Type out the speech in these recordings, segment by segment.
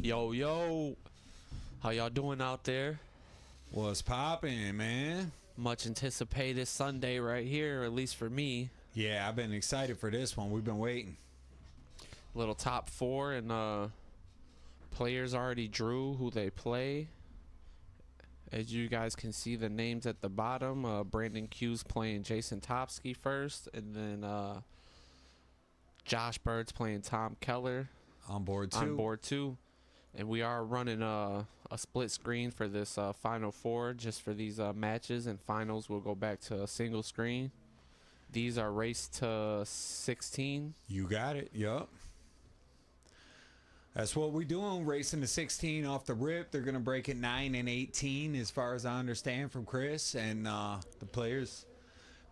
Yo, yo. How y'all doing out there? What's poppin', man? Much anticipated Sunday right here, at least for me. Yeah, I've been excited for this one. We've been waiting. Little top four, and players already drew who they play. As you guys can see, the names at the bottom. Brandon Q's playing Jason Topsky first, and then Josh Bird's playing Tom Keller. On board two. And we are running a split screen for this Final Four, just for these matches, and finals will go back to a single screen. These are raced to 16. You got it. Yup. That's what we're doing. Racing to 16 off the rip. They're going to break at 9 and 18, as far as I understand from Chris. And the players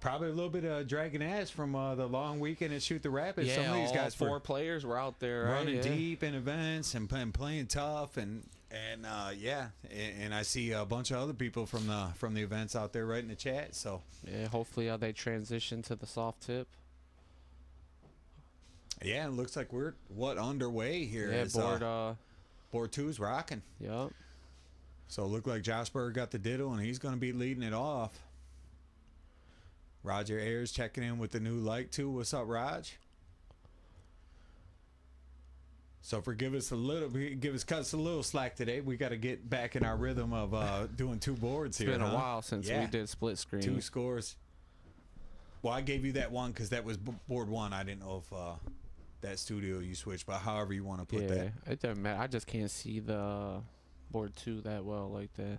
probably a little bit of dragging ass from the long weekend at Shoot the Rapids. Yeah, some of these guys four players were out there running right? deep in events and playing tough, and yeah, and I see a bunch of other people from the events out there right in the chat. So yeah, hopefully they transition to the soft tip. yeah, it looks like we're underway here. Yeah, board two's rocking. Yep. So it looked like Josh Berg got the diddle, and he's going to be leading it off. Roger Ayers checking in with the new like too. What's up, Raj? So give us a little slack today. We got to get back in our rhythm of doing two boards here. It's been a while since we did split screen. Two scores. Well, I gave you that one because that was board one. I didn't know if that studio you switched, but however you want to put that. Yeah, it doesn't matter. I just can't see the board two that well like that.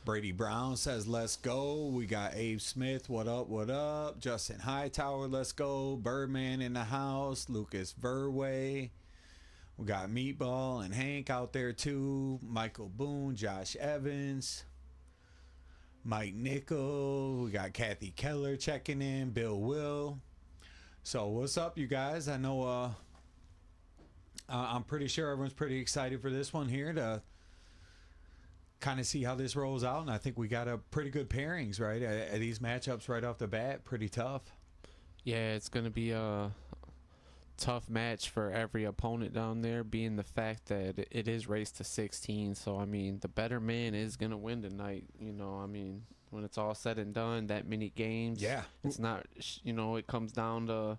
Brady Brown says, let's go. We got Abe Smith. What up, what up? Justin Hightower, let's go. Birdman in the house. Lucas Verway. We got Meatball and Hank out there too. Michael Boone, Josh Evans. Mike Nickel. We got Kathy Keller checking in. Bill Will. So what's up, you guys? I know I'm pretty sure everyone's pretty excited for this one here to kind of see how this rolls out, and I think we got a pretty good pairings, right? These matchups right off the bat, pretty tough. Yeah, it's going to be a tough match for every opponent down there, being the fact that it is raced to 16. So, I mean, the better man is going to win tonight. You know, I mean, when it's all said and done, that many games. Yeah. It's not, you know, it comes down to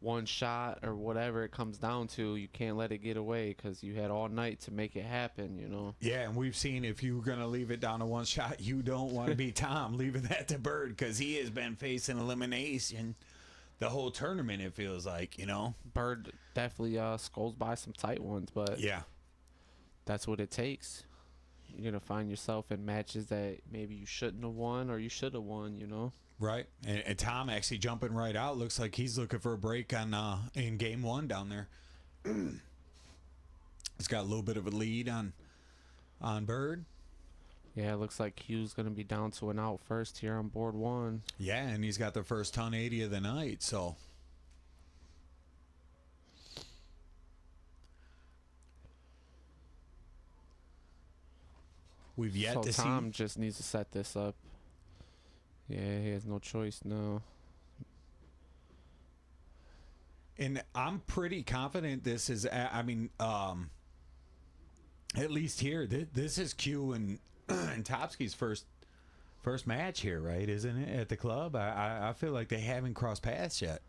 one shot or whatever it comes down to. You can't let it get away because you had all night to make it happen, you know. Yeah, and we've seen if you're going to leave it down to one shot, you don't want to be Tom leaving that to Bird, because he has been facing elimination the whole tournament, it feels like, you know. Bird definitely skulls by some tight ones, but yeah, that's what it takes. You're going to find yourself in matches that maybe you shouldn't have won or you should have won, you know. Right, and Tom actually jumping right out. Looks like he's looking for a break on in game one down there. He's got a little bit of a lead on Bird. Yeah, it looks like Q's going to be down to an out first here on board one. Yeah, and he's got the first ton 80 of the night, so. We've yet to see. Tom just needs to set this up. Yeah, he has no choice now. And I'm pretty confident this is, I mean, at least here, this is Q and Topsky's first match here, right? Isn't it, at the club? I feel like they haven't crossed paths yet,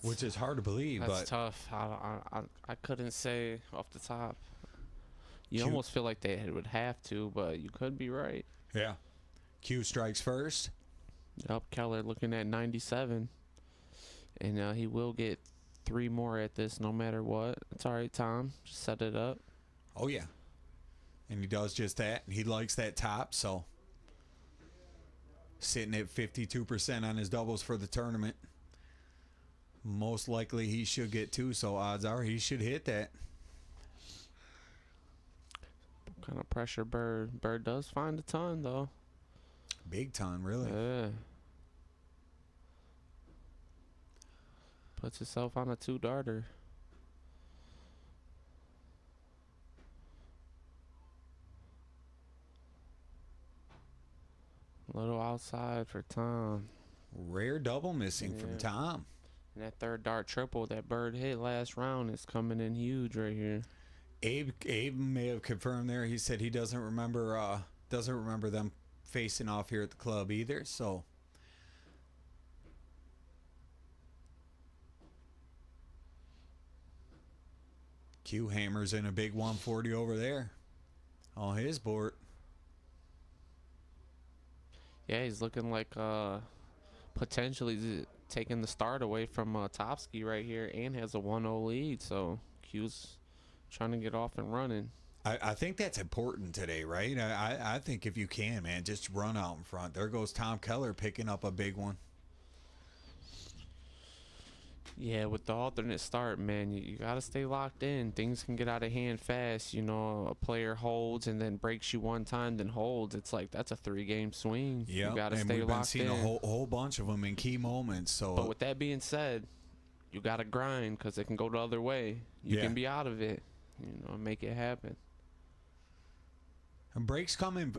which is hard to believe. That's but tough. I couldn't say off the top. You almost feel like they would have to, but you could be right. Yeah. Q strikes first. Yep, Keller looking at 97. And he will get 3 more at this no matter what. It's all right, Tom. Just set it up. Oh, yeah. And he does just that. He likes that top, so sitting at 52% on his doubles for the tournament. Most likely he should get 2, so odds are he should hit that. Kind of pressure Bird. Bird does find a ton, though. Big ton, really. Yeah. Puts himself on a 2-darter. A little outside for Tom. Rare double missing from Tom. And that third dart triple that Bird hit last round is coming in huge right here. Abe may have confirmed there. He said he doesn't remember them facing off here at the club either. So Q hammers in a big 140 over there on his board. Yeah, he's looking like potentially taking the start away from Topsky right here, and has a 1-0 lead. So Q's trying to get off and running. I think that's important today, right? I think if you can, man, just run out in front. There goes Tom Keller picking up a big one. Yeah, with the alternate start, man, you got to stay locked in. Things can get out of hand fast. You know, a player holds and then breaks you one time, then holds. It's like that's a 3-game swing. Yeah, you got to and stay we've been locked seeing in. a whole bunch of them in key moments. So, But with that being said, you got to grind because it can go the other way. You can be out of it, you know, make it happen. And breaks coming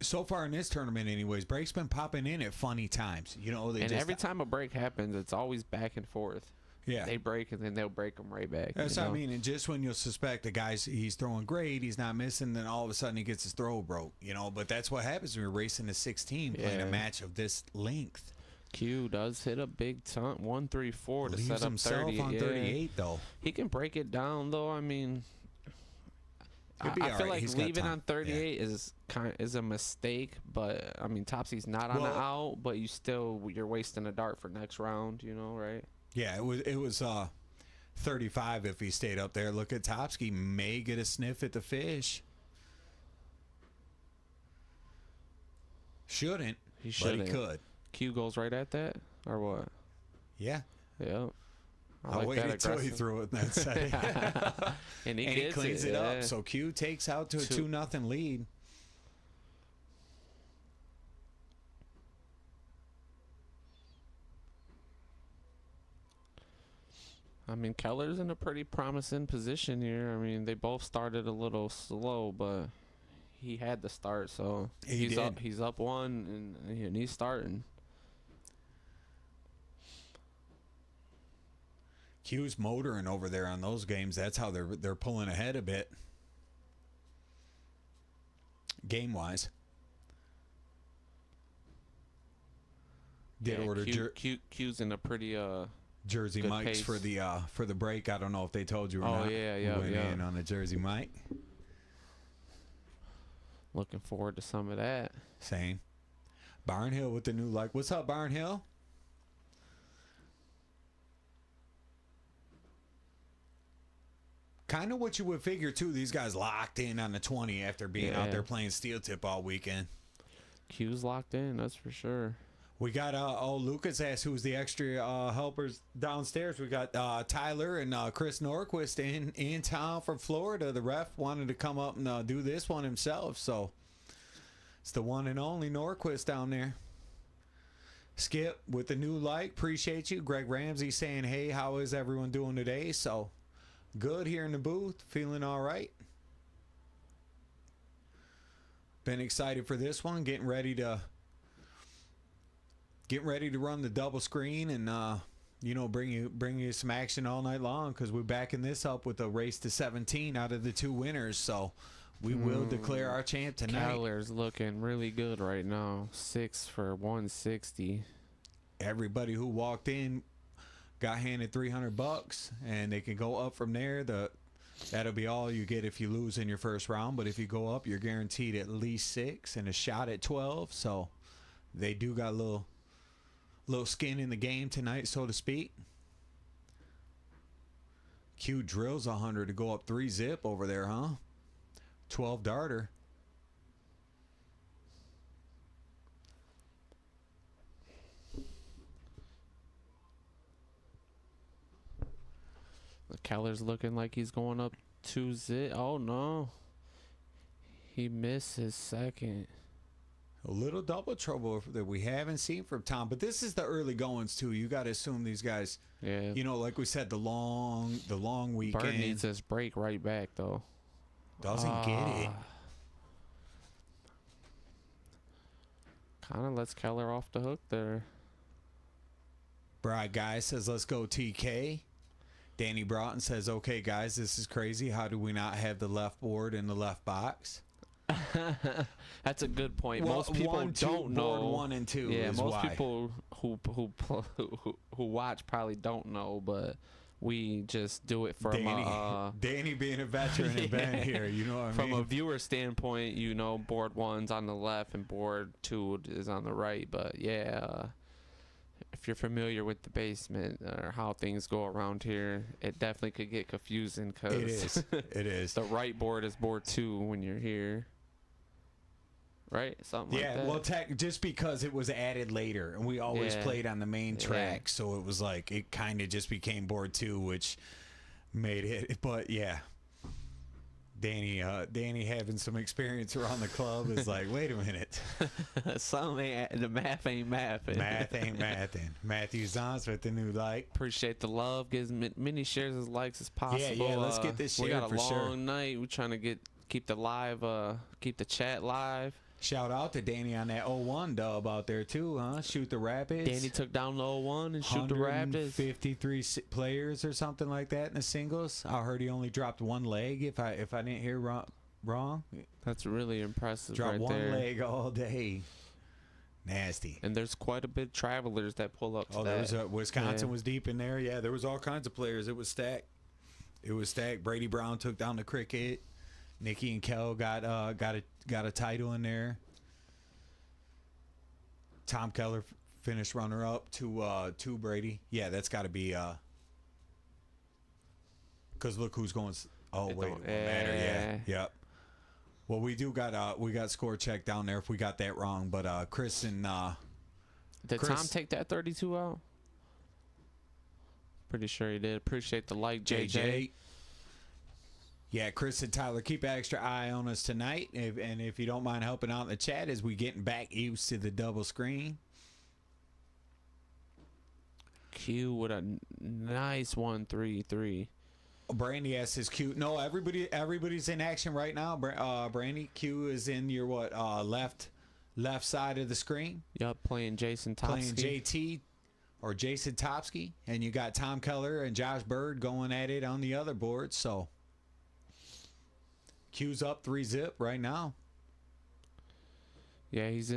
so far in this tournament, anyways. Breaks been popping in at funny times. You know, And every time a break happens, it's always back and forth. Yeah, They break and then they'll break them right back. that's what I mean. And just when you'll suspect the guy's he's throwing great, he's not missing, then all of a sudden he gets his throw broke. You know, but that's what happens when you're racing to 16, playing a match of this length. Q does hit a big ton, 134 to Leaves set up himself 30. on 38 though. He can break it down though. I mean, I He'll be all feel right. like He's got leaving time. on 38 is a mistake, but I mean Topsy's not on the out, but you're wasting a dart for next round, you know, right? Yeah, it was 35 if he stayed up there. Look at Topsky, may get a sniff at the fish. Shouldn't. He shouldn't. But he could. Q goes right at that or what? Yeah. Yeah. I waited until he threw it in that setting. and he and he cleans it up. So Q takes out to a 2-0 lead. I mean, Keller's in a pretty promising position here. I mean, they both started a little slow, but he had the start, so he's up one, and he's starting. Q's motoring over there on those games. That's how they're pulling ahead a bit, game wise. Q's in a pretty Jersey good Mikes pace. for the break. I don't know if they told you or not. Oh yeah. Went in on the Jersey Mike. Looking forward to some of that. Same. Barnhill with the new like. What's up, Barnhill? Kind of what you would figure too. These guys locked in on the 20 after being out there playing steel tip all weekend. Q's locked in, that's for sure. We got Lucas asked who's the extra helpers downstairs. We got Tyler and Chris Norquist in town from Florida. The ref wanted to come up and do this one himself, so it's the one and only Norquist down there. Skip with the new like, appreciate you. Greg Ramsey saying, hey, how is everyone doing today? So good here in the booth, feeling all right. Been excited for this one, getting ready to run the double screen and bring you some action all night long, because we're backing this up with a race to 17 out of the 2 winners. So we will declare our champ tonight. Keller's looking really good right now. 6 for 160. Everybody who walked in got handed $300, and they can go up from there. That'll be all you get if you lose in your first round, but if you go up, you're guaranteed at least 6 and a shot at 12. So they do got a little skin in the game tonight, so to speak. Q drills 100 to go up 3-zip over there, huh? 12 darter. Keller's looking like he's going up 2-zip. Oh no, he missed his second. A little double trouble that we haven't seen from Tom, but this is the early goings too. You got to assume these guys, like we said, the long weekend. Bird needs his break right back though. Doesn't get it. Kind of lets Keller off the hook there. Brad Guy says, let's go TK. Danny Broughton says, okay, guys, this is crazy. How do we not have the left board in the left box? That's a good point. Well, Most people don't know. Board 1 and 2 Yeah, is most why. people who watch probably don't know, but we just do it from Danny being a veteran and been here, you know what I from mean? a viewer standpoint. You know, board 1's on the left and board 2 is on the right. But yeah, if you're familiar with the basement or how things go around here, it definitely could get confusing because It is. It is. the right board is board 2 when you're here. Right? Something like that. Yeah, well, just because it was added later, and we always played on the main track, so it was like it kind of just became board 2, which made it. But yeah, Danny having some experience around the club is like, wait a minute, The math ain't mathing. math ain't mathing. Matthew Zons with the new like. Appreciate the love. Give as many shares as likes as possible. Yeah, let's get this We shared got a for long sure. night. We're trying to keep the chat live. Shout out to Danny on that 0-1 dub out there too, huh? Shoot the Rapids. Danny took down the 0-1 and shoot the Raptors. 53 players or something like that in the singles. I heard he only dropped one leg. If I didn't hear wrong, That's really impressive. dropped right one there. leg all day. Nasty. And there's quite a bit of travelers that pull up to There that. was Wisconsin Yeah. was deep in there. Yeah, there was all kinds of players. It was stacked. Brady Brown took down the Cricket. Nikki and Kel got a title in there. Tom Keller finished runner up to Brady. Yeah, that's got to be because look who's going. Oh It wait, it don't- won't matter. Yeah, yep. Well, we got score check down there if we got that wrong. But Chris and Did Chris- Tom take that 32 out? Pretty sure he did. Appreciate the like, JJ. Yeah, Chris and Tyler, keep an extra eye on us tonight. If you don't mind helping out in the chat as we getting back used to the double screen. Q with a nice 1-3-3. Brandy asks, is Q? No, everybody's in action right now. Brandy, Q is in your left side of the screen. Yup, playing Jason Topsky. Playing JT or Jason Topsky, and you got Tom Keller and Josh Bird going at it on the other board. So Q's up 3-0 right now. Yeah, he's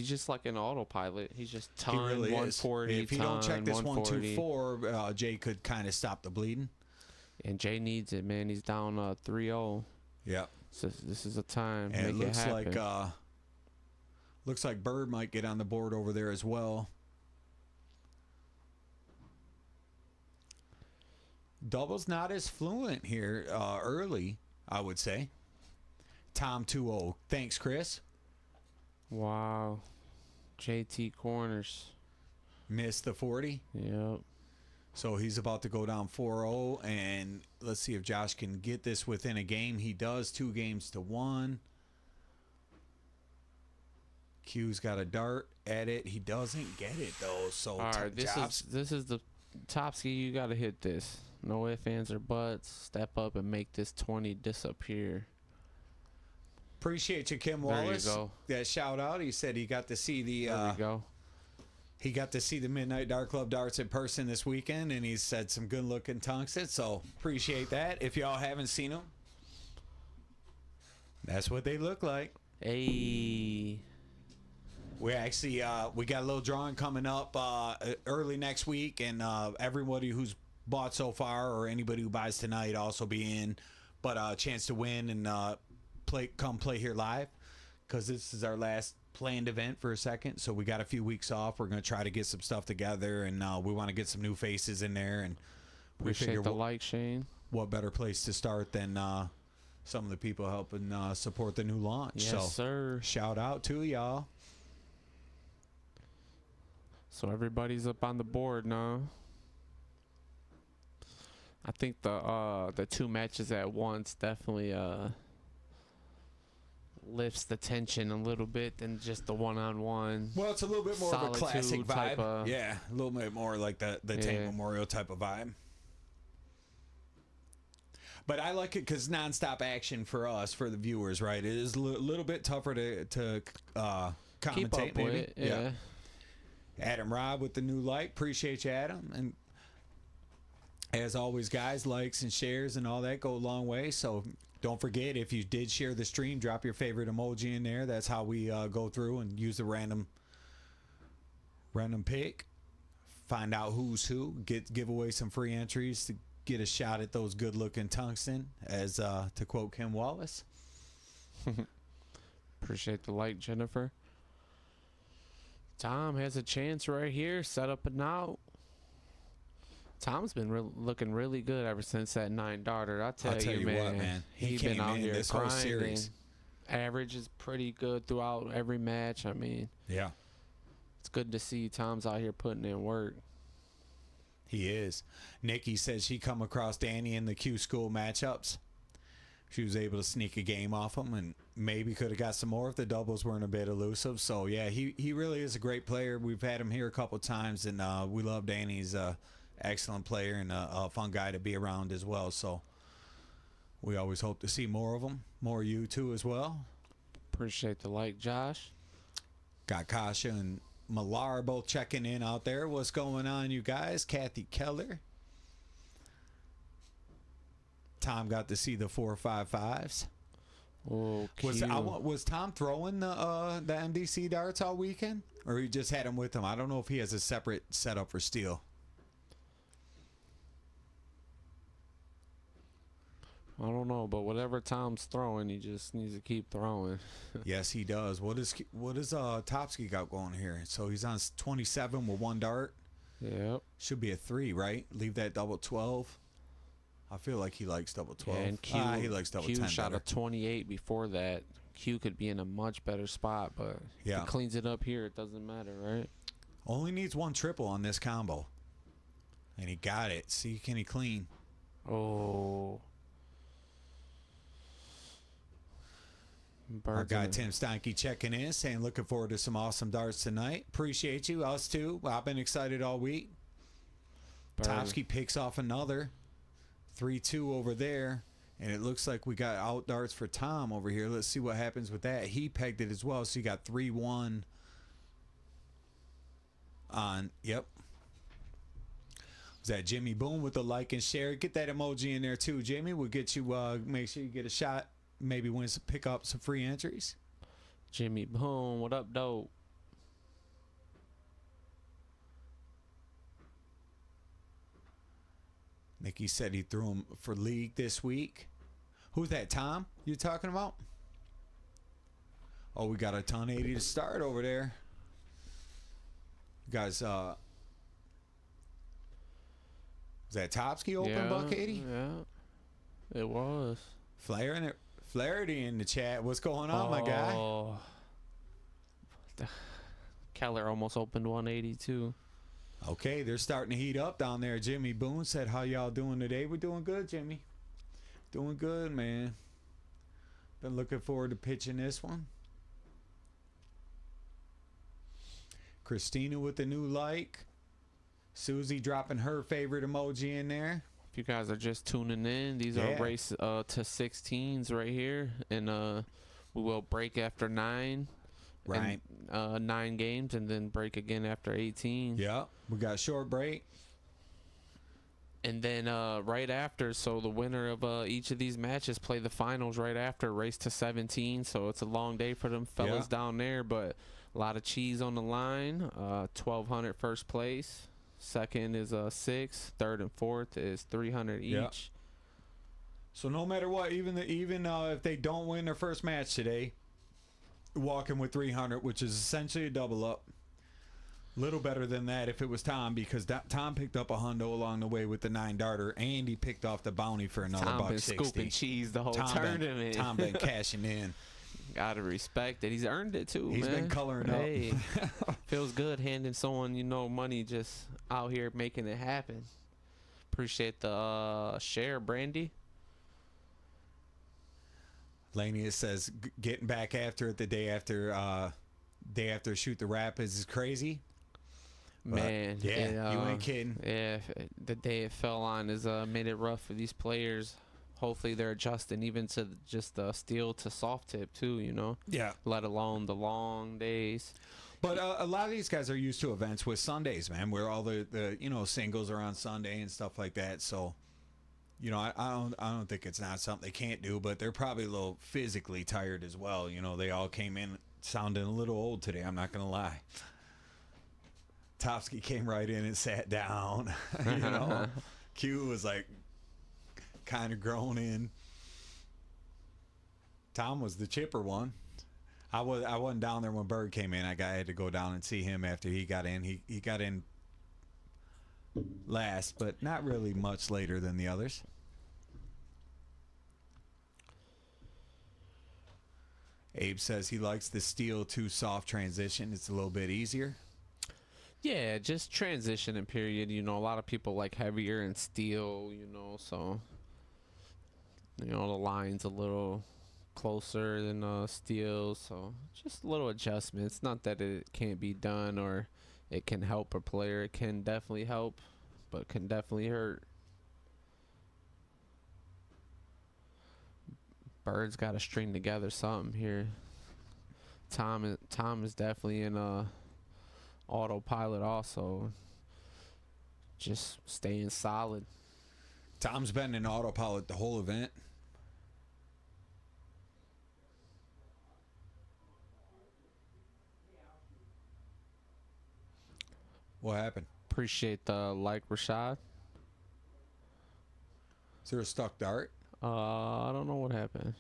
just like an autopilot. He's just ton He really 140. is. If he don't check this 140. 1-2-4, Jay could kind of stop the bleeding. And Jay needs it, man. He's down 3-0. Yeah. So this is a time. And it Make looks happen. like Bird might get on the board over there as well. Double's not as fluent here early, I would say. Tom 2-0. Thanks, Chris. Wow. JT corners. Missed the 40. Yep. So he's about to go down 4-0. And let's see if Josh can get this within a game. He does, 2-1. Q's got a dart at it. He doesn't get it, though. So All right, this is the Topsky. You got to hit this. No ifs, ands, or buts. Step up and make this 20 disappear. Appreciate you, Kim There you Wallace. go. That shout out. He said he got to see the There we go. he got to see the Midnight Dart Club darts in person this weekend, and he said some good looking tungsten. So appreciate that. If y'all haven't seen them, that's what they look like. Hey. We actually we got a little drawing coming up early next week, and everybody who's bought so far or anybody who buys tonight also be in, but a chance to win and come play here live, because this is our last planned event for a second. So we got a few weeks off. We're gonna try to get some stuff together, and we want to get some new faces in there. And we Appreciate figure the like, Shane. what better place to start than some of the people helping support the new launch. Yes, So sir. shout out to y'all. So everybody's up on the board now. I think the two matches at once definitely lifts the tension a little bit than just the one-on-one. Well, it's a little bit more of a classic Solitude type vibe. of- Yeah, a little bit more like the Tank Yeah. Memorial type of vibe. But I like it because nonstop action for us, for the viewers, right? It is a little bit tougher to commentate. Keep up maybe. with it. Yeah. Adam Robb with the new light. Appreciate you, Adam. And As always, guys, likes and shares and all that go a long way. So don't forget, if you did share the stream, drop your favorite emoji in there. That's how we go through and use the random pick. Find out who's who. Give away some free entries to get a shot at those good-looking tungsten, as to quote Kim Wallace. Appreciate the like, Jennifer. Tom has a chance right here. Set up and out. Tom's been looking really good ever since that 9 darter. I'll tell you, man. What, man. He's came been out in here this whole grinding. series. Average is pretty good throughout every match. I mean, Yeah, it's good to see Tom's out here putting in work. he is. Nikki says she come across Danny in the Q School matchups. She was able to sneak a game off him and maybe could have got some more if the doubles weren't a bit elusive. So, yeah, he really is a great player. We've had him here a couple times, and we love Danny. He's an excellent player and a fun guy to be around as well. So we always hope to see more of him. More of you, too, as well. Appreciate the like, Josh. Got Kasha and Malar both checking in out there. What's going on, you guys? Kathy Keller. Tom got to see the 4.55s. Oh, Was Tom throwing the MDC darts all weekend, or he just had them with him? I don't know if he has a separate setup for steel. I don't know, but whatever Tom's throwing, he just needs to keep throwing. Yes, he does. What is Topsky got going here? So he's on 27 with 1 dart. Yep. Should be a 3, right? Leave that double 12. I feel like he likes double 12. Yeah, and Q, he likes double Q 10 shot better. a 28 before that. Q could be in a much better spot, but if Yeah. he cleans it up here, it doesn't matter, right? Only needs 1 triple on this combo. And he got it. See, can he clean? Oh. Our Birds guy in- Tim Steinke checking in, saying looking forward to some awesome darts tonight. Appreciate you. Us too. I've been excited all week. Topsky picks off another 3-2 over there, and it looks like we got out darts for Tom over here. Let's see what happens with that. He pegged it as well, so you got 3-1 on. Yep. Was that Jimmy Boone with the like and share? Get that emoji in there too, Jimmy. We'll get you. Make sure you get a shot. Maybe pick up some free entries. Jimmy Boone, what up, dope? Mickey said he threw him for league this week. Who's that, Tom? You talking about? Oh, we got a ton 80 to start over there. Guys, was that Topsky open buck 80? Yeah, it was. Flaherty in the chat. What's going on, my guy? Oh. Keller almost opened 182. Okay, they're starting to heat up down there. Jimmy Boone said, how y'all doing today? We're doing good, Jimmy. Doing good, man. Been looking forward to pitching this one. Christina with the new like. Susie dropping her favorite emoji in there. If you guys are just tuning in, these are race to 16s right here. And we will break after 9. Right. And, 9 games and then break again after 18. Yeah, we got a short break. And then right after, so the winner of each of these matches play the finals right after, race to 17. So it's a long day for them fellas down there, but a lot of cheese on the line. 1,200 first place. Second is 6. Third and fourth is 300 each. Yeah. So no matter what, even if they don't win their first match today, walking with 300, which is essentially a double up. Little better than that if it was Tom, because Tom picked up a hundo along the way with the 9 darter, and he picked off the bounty for another Tom buck been 60. scooping cheese the whole tournament. Tom been cashing in. Gotta respect it. He's earned it too. He's man. been coloring hey, up. Feels good handing someone money just out here making it happen. Appreciate the share, Brandy. Lania says getting back after it the day after Shoot the Rapids is crazy. Man, yeah, you ain't kidding. Yeah, the day it fell on is made it rough for these players. Hopefully they're adjusting even to just steel to soft tip too, Yeah. let alone the long days. But a lot of these guys are used to events with Sundays, man, where all the singles are on Sunday and stuff like that. So, I don't think it's not something they can't do, but they're probably a little physically tired as well. They all came in sounding a little old today. I'm not gonna lie. Topsky came right in and sat down. Q was like kind of groaning. Tom was the chipper one. I wasn't down there when Bird came in. I had to go down and see him after he got in. He got in last, but not really much later than the others. Abe says he likes the steel to soft transition. It's a little bit easier. Yeah, just transitioning period. A lot of people like heavier and steel, so the line's a little closer than steel, so just little adjustments. Not that it can't be done or it can help a player. It can definitely help, but can definitely hurt. Bird's got to string together something here. Tom is definitely in autopilot also. Just staying solid. Tom's been in autopilot the whole event. What happened? Appreciate the like, Rashad. Is there a stuck dart? I don't know what happened.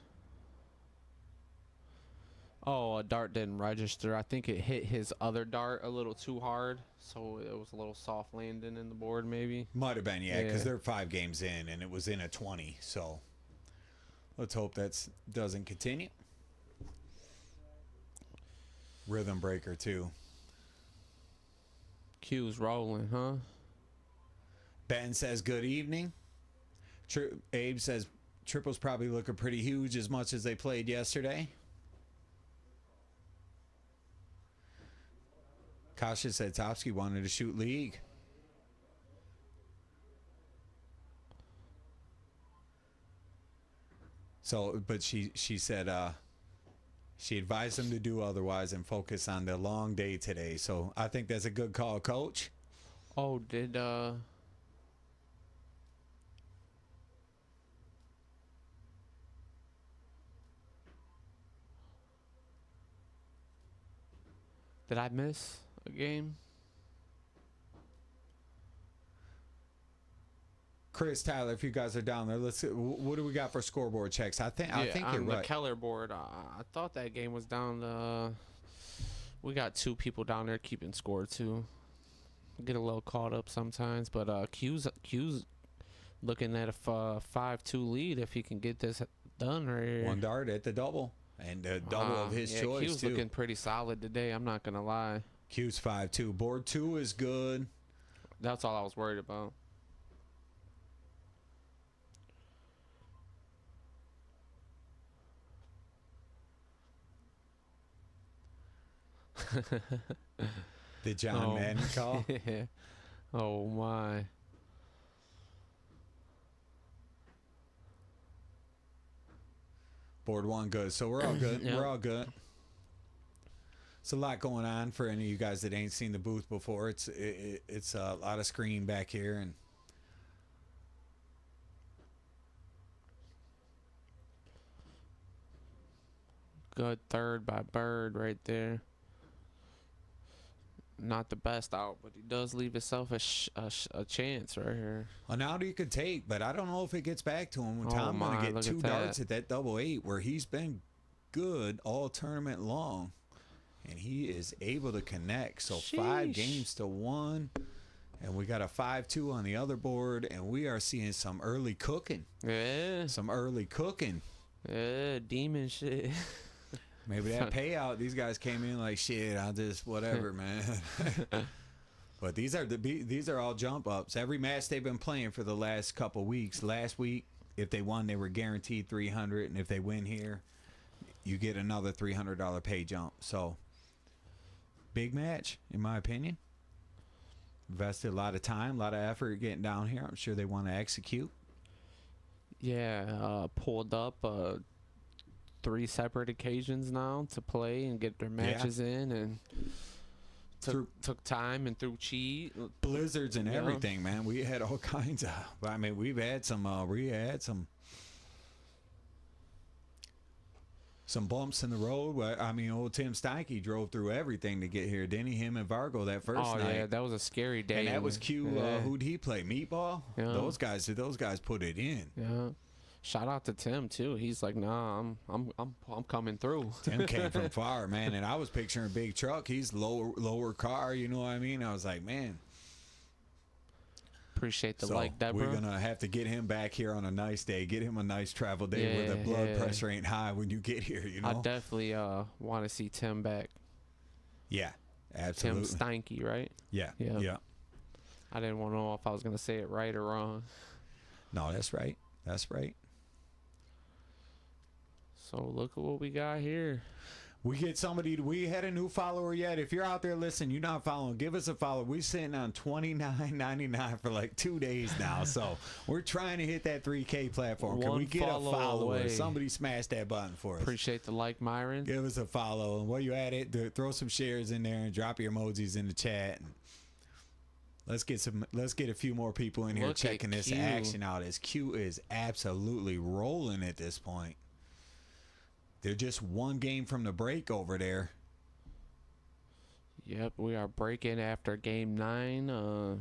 Oh, a dart didn't register. I think it hit his other dart a little too hard, so it was a little soft landing in the board maybe. Might have been, yeah, because they're 5 games in, and it was in a 20, so let's hope that doesn't continue. Rhythm breaker, too. Q's rolling, huh? Ben says, good evening. Abe says, triples probably looking pretty huge as much as they played yesterday. Kasha said Topsky wanted to shoot league. So, but she said she advised him to do otherwise and focus on the long day today. So I think that's a good call, Coach. Oh, did I miss a game? Chris, Tyler, if you guys are down there, let's see, what do we got for scoreboard checks? I think you're on right. The Keller board, I thought that game was down. We got 2 people down there keeping score too. Get a little caught up sometimes, but Q's looking at a 5-2 lead if he can get this done right here. 1 dart at the double, and the double of his choice Q's too. Looking pretty solid today. I'm not gonna lie. Q's 5-2. Board 2 is good. That's all I was worried about. The John Madden call. Yeah. Oh my. Board 1 good. So we're all good. Yep. We're all good. It's a lot going on for any of you guys that ain't seen the booth before. It's a lot of screen back here, and Good third by Bird right there. Not the best out, but he does leave himself a chance right here. an out you could take, but I don't know if it gets back to him. When Oh Tom my, going to get look 2 at that. darts at that double 8, where he's been good all tournament long, and he is able to connect. So 5 Sheesh. games to 1, and we got a 5-2 on the other board, and we are seeing some early cooking. Yeah. Some early cooking. Yeah, demon shit. Maybe that payout, these guys came in like, shit, I'll just whatever, man. But these are all jump ups. Every match they've been playing for the last couple weeks. Last week, if they won, they were guaranteed $300, and if they win here, you get another $300 pay jump. So, big match, in my opinion. Invested a lot of time, a lot of effort getting down here. I'm sure they want to execute. Yeah, pulled up 3 separate occasions now to play and get their matches in, and took time and threw cheat. blizzards and Yeah. everything, man. We had all kinds of. I mean, we've had some. We had some bumps in the road. I mean, old Tim Steinke drove through everything to get here, didn't he? Him and Vargo that first Oh night. yeah, that was a scary day. And that was Q. Yeah. Who'd he play? Meatball. Yeah. Those guys put it in. Yeah. Shout out to Tim too. He's like, nah, I'm coming through. Tim came from far, man, and I was picturing a big truck. He's lower car. You know what I mean? I was like, man. Appreciate the So like, Deborah. we're gonna have to get him back here on a nice day. Get him a nice travel day where the Yeah, blood yeah. pressure ain't high when you get here. You know? I definitely want to see Tim back. Yeah, absolutely. Tim Steinke, right? Yeah, Yeah. yeah. I didn't want to know if I was gonna say it right or wrong. No, that's right. That's right. So look at what we got here. We get somebody. We had a new follower yet. If you're out there listening, you're not following, give us a follow. We're sitting on $29.99 for like 2 days now. So we're trying to hit that 3K platform. Can One we get a follow follower? away. Somebody smash that button for us. Appreciate the like, Myron. Give us a follow. And while you at it, throw some shares in there and drop your emojis in the chat. And let's get a few more people in here Look at checking this Q. action out, as Q is absolutely rolling at this point. They're just one game from the break over there. Yep, we are breaking after game 9.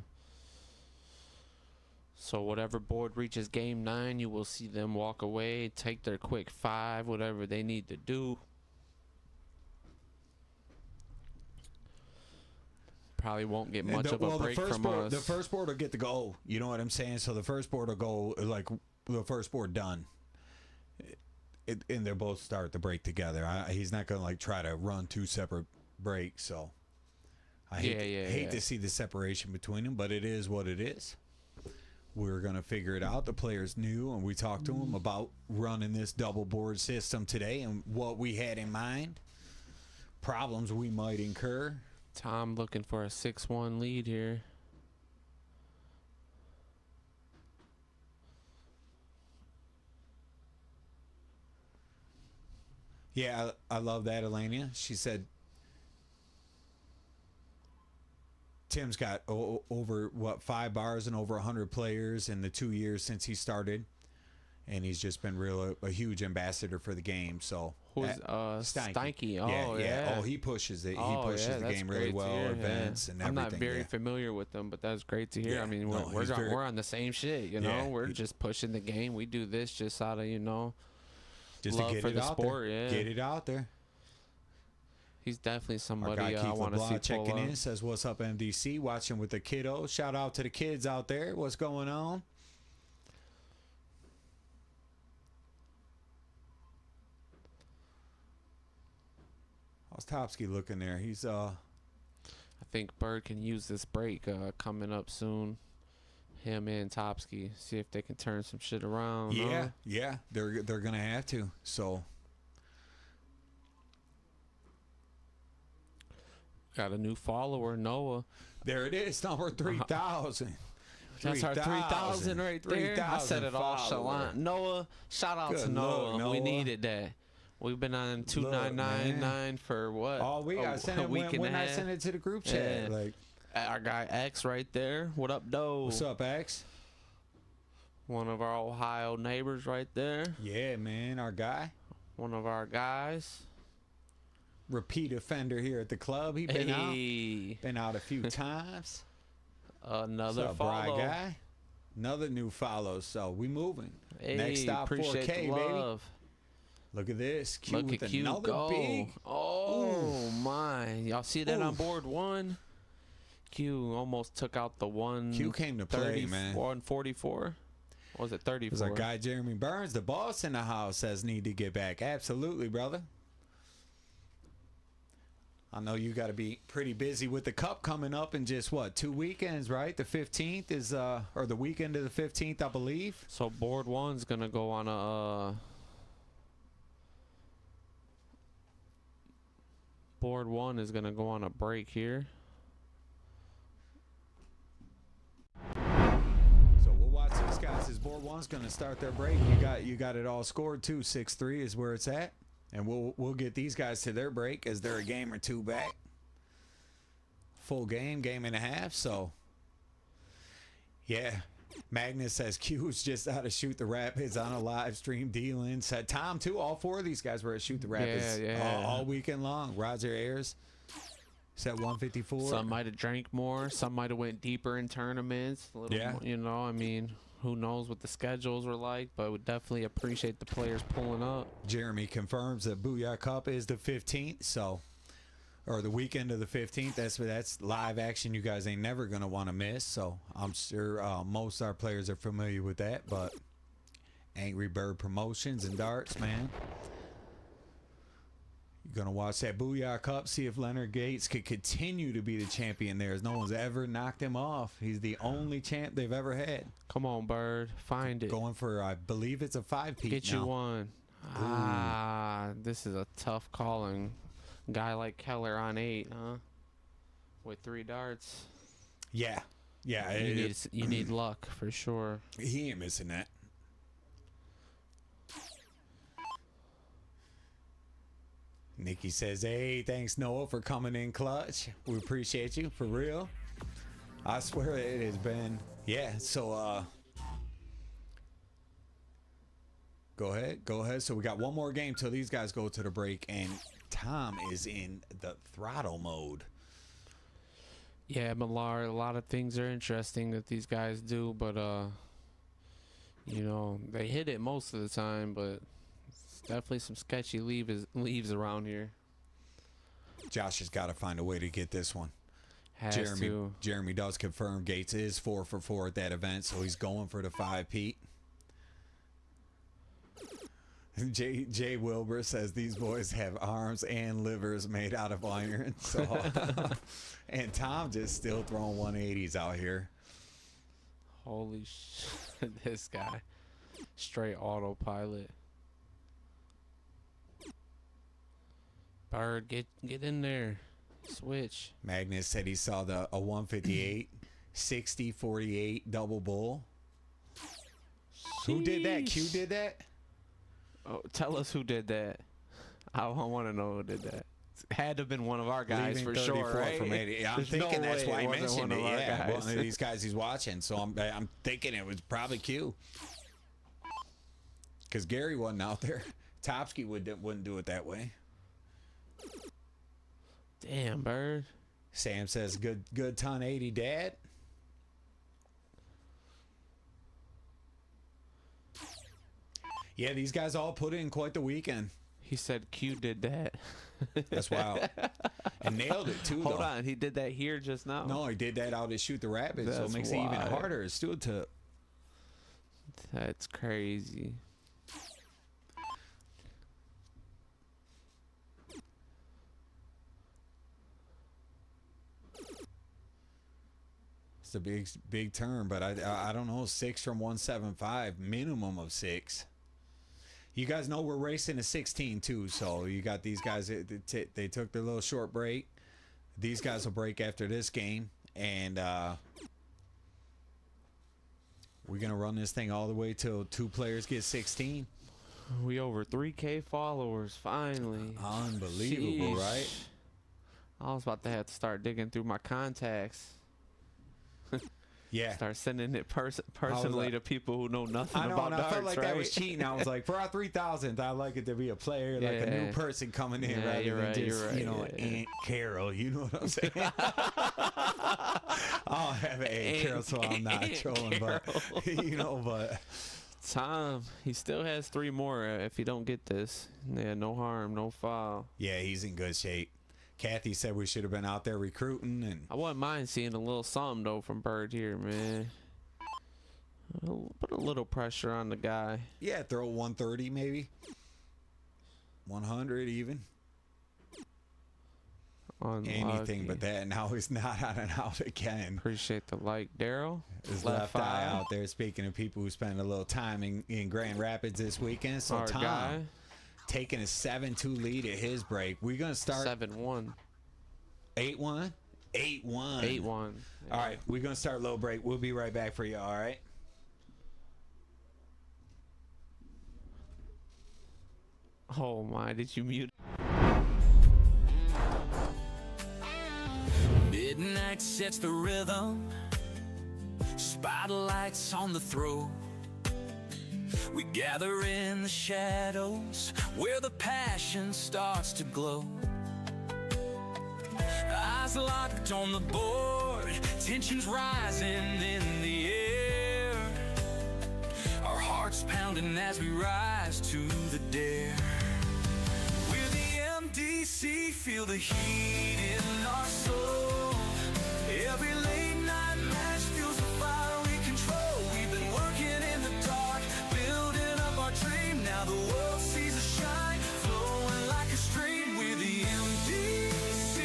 So whatever board reaches game 9, you will see them walk away, take their quick 5, whatever they need to do. Probably won't get much of a break from us. The first board will get the go. You know what I'm saying? So the first board will go like the first board done. And they'll both start the break together. He's not going to like try to run 2 separate breaks. So I hate to see the separation between them, but it is what it is. We're going to figure it out. The players knew, and we talked to them about running this double board system today and what we had in mind, problems we might incur. Tom looking for a 6-1 lead here. Yeah, I love that, Elenia. She said Tim's got over, 5 bars and over 100 players in the 2 years since he started. And he's just been a huge ambassador for the game. So Who's Steinke? Oh, yeah. Oh, he pushes it. He pushes the game really well. Events and everything. I'm not very familiar with them, but that's great to hear. Yeah, I mean, no, we're on the same shit. You know, Yeah, we're just pushing the game. We do this just out of just love to get for it the out sport. there. Yeah, Get it out there. he's definitely Our somebody guy I Keith want to see LeBlanc pull checking up. in, says, what's up, MDC? Watching with the kiddos. Shout out to the kids out there. What's going on? How's Topsky looking there? He's I think Bird can use this break coming up soon. Him and Topsky, see if they can turn some shit around. yeah, they're gonna have to. So got a new follower, Noah. there it is, number 3,000. That's our 3,000 right there. I said it all chalant. Noah, shout out to Noah. Noah. We needed that. We've been on 2999 for what? All week. I sent it when I sent it to the group chat. Yeah. Like, our guy X right there. What up, Doe? what's up, X? One of our Ohio neighbors right there. Yeah, man, our guy. One of our guys. Repeat offender here at the club. He been out a few times. Another What's up, follow. Bri guy? Another new follow. So we moving. Hey, Next stop, appreciate 4K, the baby. love. Look at this. Q Look with at Q another go. big. Oh my! Y'all see that on Oof. board 1? Q almost took out the 1. Q came to play, man. 144. What was it 34? There's our guy Jeremy Burns, the boss in the house, says need to get back. Absolutely, brother. I know you got to be pretty busy with the cup coming up in just 2 weekends, right? The 15th is or the weekend of the 15th, I believe. So board 1's gonna go on a. Board 1 is gonna go on a break here. So we'll watch these guys. As board 1's going to start their break. You got it all scored too. 6-3 is where it's at, and we'll get these guys to their break as they're a game or two back. full game and a half. So, yeah. Magnus says Q's just out of Shoot the Rapids on a live stream. Dealing said Tom too. All four of these guys were at Shoot the Rapids all weekend long. Roger Ayers said 154. Some might have drank more. Some might have went deeper in tournaments. A little more, you know, I mean, who knows what the schedules were like, but would definitely appreciate the players pulling up. Jeremy confirms that Booyah Cup is the 15th, so or the weekend of the 15th. That's live action you guys ain't never going to want to miss. So I'm sure most of our players are familiar with that. But Angry Bird Promotions and darts, man. You're going to watch that Booyah Cup, see if Leonard Gates could continue to be the champion there, as no one's ever knocked him off. He's the only champ they've ever had. Come on, Bird. Find it. Going for, I believe it's a 5-peat Get now. you one. This is a tough calling. Guy like Keller on 8, huh? With 3 darts. Yeah. You need luck for sure. He ain't missing that. Nikki says, hey, thanks, Noah, for coming in clutch. We appreciate you, for real. I swear it has been, so, go ahead. So we got one more game till these guys go to the break, and Tom is in the throttle mode. Yeah, Millar, a lot of things are interesting that these guys do, but, you know, they hit it most of the time, but it's definitely some sketchy leaves around here. Josh has got to find a way to get this one. Jeremy does confirm Gates is 4 for 4 at that event, so he's going for the 5-peat. Jay Wilbur says these boys have arms and livers made out of iron. So, and Tom just still throwing 180s out here. Holy shit, this guy. Straight autopilot. Bird, get in there. Switch. Magnus said he saw a 158, 60, 48 double bull. Sheesh. Who did that? Q did that? Oh, tell us who did that. I want to know who did that. It had to have been one of our guys for sure, right? From 80. I'm thinking that's why he mentioned it. Yeah, one of these guys he's watching. So I'm thinking it was probably Q. Because Gary wasn't out there. Topsky wouldn't do it that way. Damn, Bird. Sam says, good ton 80, Dad. Yeah, these guys all put in quite the weekend. He said Q did that. That's wild. And nailed it, too, Hold on. He did that here just now? No, he did that out at Shoot the Rapids, so it makes it even harder. It's still tip. That's crazy. It's a big term, but I don't know, 6 from 175, minimum of 6. You guys know we're racing a 16 too, so you got these guys. They took their little short break. These guys will break after this game, and we're gonna run this thing all the way till 2 players get 16. We over 3K followers finally. Unbelievable, Sheesh. Right? I was about to have to start digging through my contacts. Yeah. Start sending it personally to people who know nothing about darts, I felt like right? that was cheating. I was like, for our 3,000th, I like it to be a player, like a new person coming in rather than just, Aunt Carol. You know what I'm saying? I'll have an Aunt Carol, so I'm not trolling, Carol. But Tom, he still has 3 more if he don't get this. Yeah, no harm, no foul. Yeah, he's in good shape. Kathy said we should have been out there recruiting, and I wouldn't mind seeing a little something though from Bird here, man. Put a little pressure on the guy. Yeah, throw 130 maybe, 100 even. Unlucky. Anything but that. Now he's not out and out again. Appreciate the like, Daryl. His left eye out there. Speaking of people who spend a little time in Grand Rapids this weekend, so Our Tom. Guy. Taking a 7-2 lead at his break. We're going to start 7-1. 8-1? 8-1. 8-1. Yeah. All right, we're going to start low break. We'll be right back for you, all right? Oh my, did you mute? Midnight sets the rhythm, spotlights on the throw. We gather in the shadows where the passion starts to glow. Eyes locked on the board, tensions rising in the air. Our hearts pounding as we rise to the dare. We're the MDC, feel the heat in our soul. Every late night match fuels the fire we control. We've been working in the dark, building up our dream. Now the world sees us shine, flowing like a stream. We're the MDC,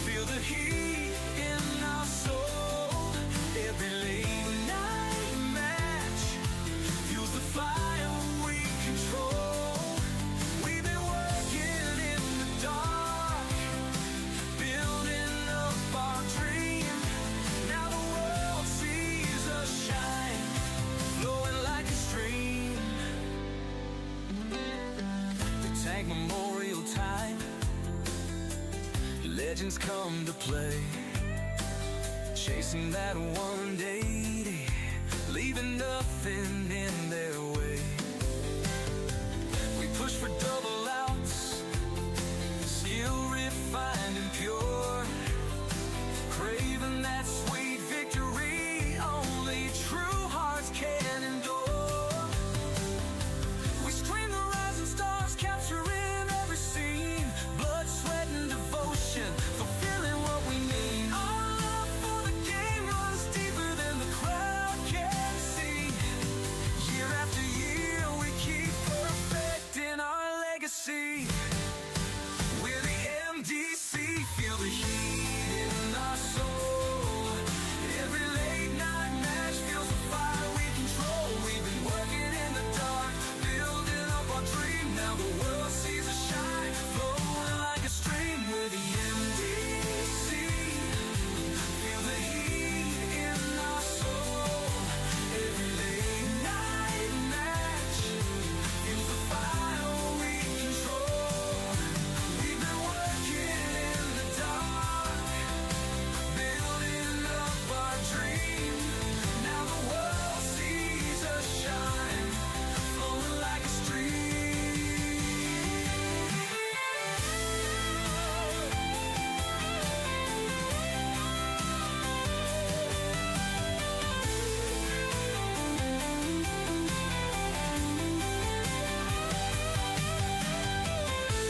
feel the heat in our soul. Every late night match fuels the fire we control. We've been working in the dark, building up our dream. Now the world sees us shine, flowing like a stream. The Tank Memorial time, legends come to play, chasing that 180, leaving nothing in their way. We push for double outs, skill refined and pure, craving that sweet victory only true hearts can endure. We stream the rising stars, capturing every scene, blood, sweat, and devotion, fulfilling what we need. Our love for the game runs deeper than the crowd can see. Year after year, we keep perfecting our legacy. We're the MDC, feel the heat in our soul. Every late night match feels the fire we control. We've been working in the dark, building up our dream. Now the world sees us shine, flowing like a stream. We're the MDC, feel the heat in our soul. Every late night match feels the fire we control. We've been working in the dark, building up our dream. Now the world sees us shine, flowing like a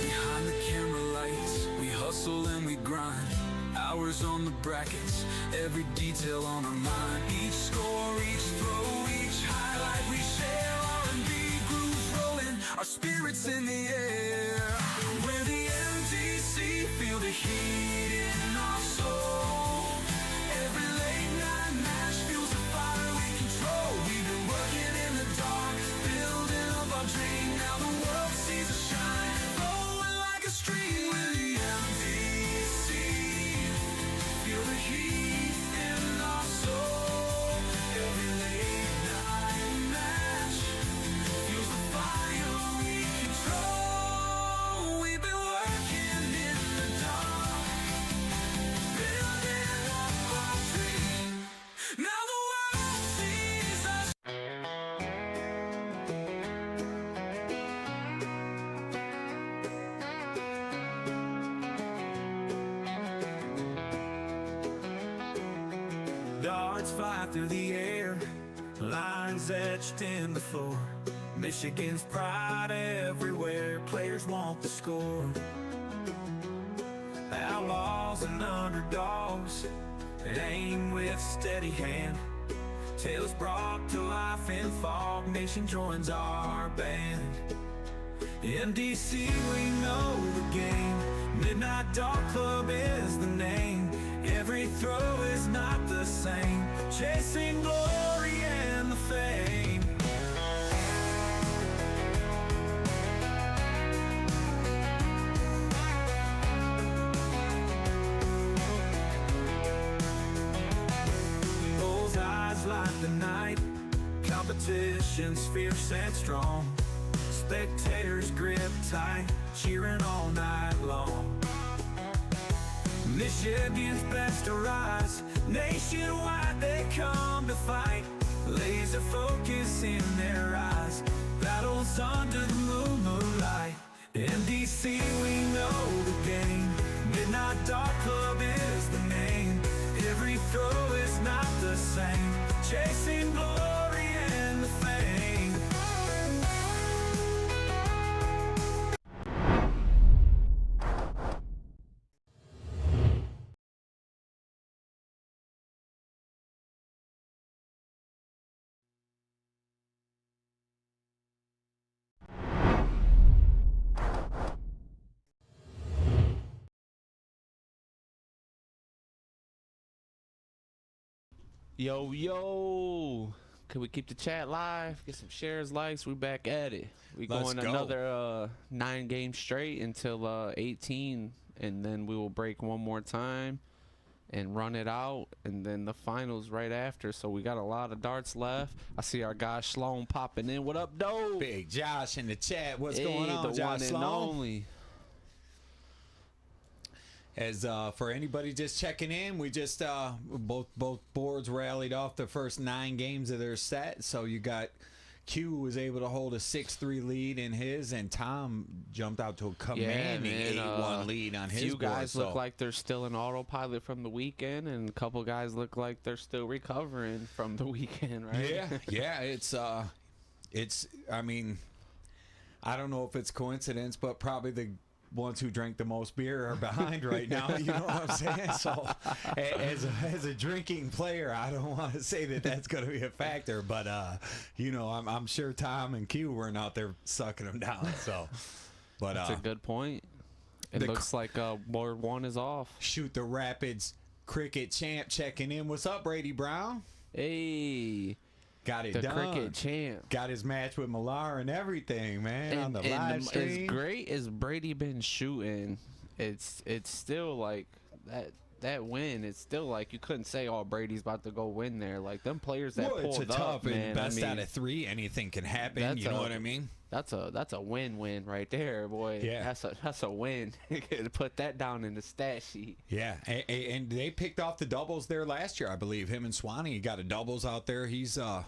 Behind the camera lights, we hustle and we grind. Hours on the brackets, every detail on our mind. Each score, each throw, each highlight we share. R&B grooves rolling, our spirits in the air. We're the MDC, feel the heat in our soul. Every late night match fuels the fire we control. We've been working in the dark, building up our dream. Now the world sees us shine, flowing like a stream. We're the MDC, feel the heat in our soul. Every late night match fuels the fire we control. We've been working in the dark, building up our dream. Now the world sees us. Darts fly through the air, lines etched in the floor. Michigan's pride everywhere, players want the score. Outlaws and underdogs, aim with steady hand. Tales brought to life in fog, nation joins our band. MDC, we know the game, Midnight Dog Club is the name. Every throw is not the same, chasing glory and the fame. Bullseyes light the night, competition's fierce and strong. Spectators grip tight, cheering all night long. Michigan's best to rise. Nationwide they come to fight. Laser focus in their eyes. Battles under the moonlight. In DC we know the game. Midnight Dark Club is the name. Every throw is not the same. Chasing glory and the fame. Yo, can we keep the chat live? Get some shares, likes. We back at it. We Let's going go. another 9 games straight until 18, and then we will break one more time and run it out, and then the finals right after. So we got a lot of darts left. I see our guy Sloan popping in. What up, doe? Big Josh in the chat. What's Hey, going on, the Josh one and Sloan? only. As for anybody just checking in, we just both boards rallied off the first 9 games of their set. So you got Q was able to hold a 6-3 lead in his, and Tom jumped out to a commanding 8-1 lead on his few board. guys So look like they're still in autopilot from the weekend, and a couple guys look like they're still recovering from the weekend, right? yeah, it's I mean, I don't know if it's coincidence, but probably the ones who drank the most beer are behind right now. You know what I'm saying? So as a drinking player, I don't want to say that that's going to be a factor, but you know, I'm sure Tom and Q weren't out there sucking them down. So, but That's a good point. It looks like board 1 is off. Shoot the Rapids cricket champ checking in. What's up, Brady Brown? Hey, Got it the done. cricket champ. Got his match with Millar and everything, man, on the live stream. As great as Brady been shooting, it's still like that win. It's still like you couldn't say, "Oh, Brady's about to go win there." Like them players that Well, pulled it's a tough up, man. and best I mean, out of 3. Anything can happen. You know what I mean? That's a win-win right there, boy. Yeah. That's a win. Put that down in the stat sheet. Yeah, and they picked off the doubles there last year, I believe. Him and Swanee got a doubles out there. He's done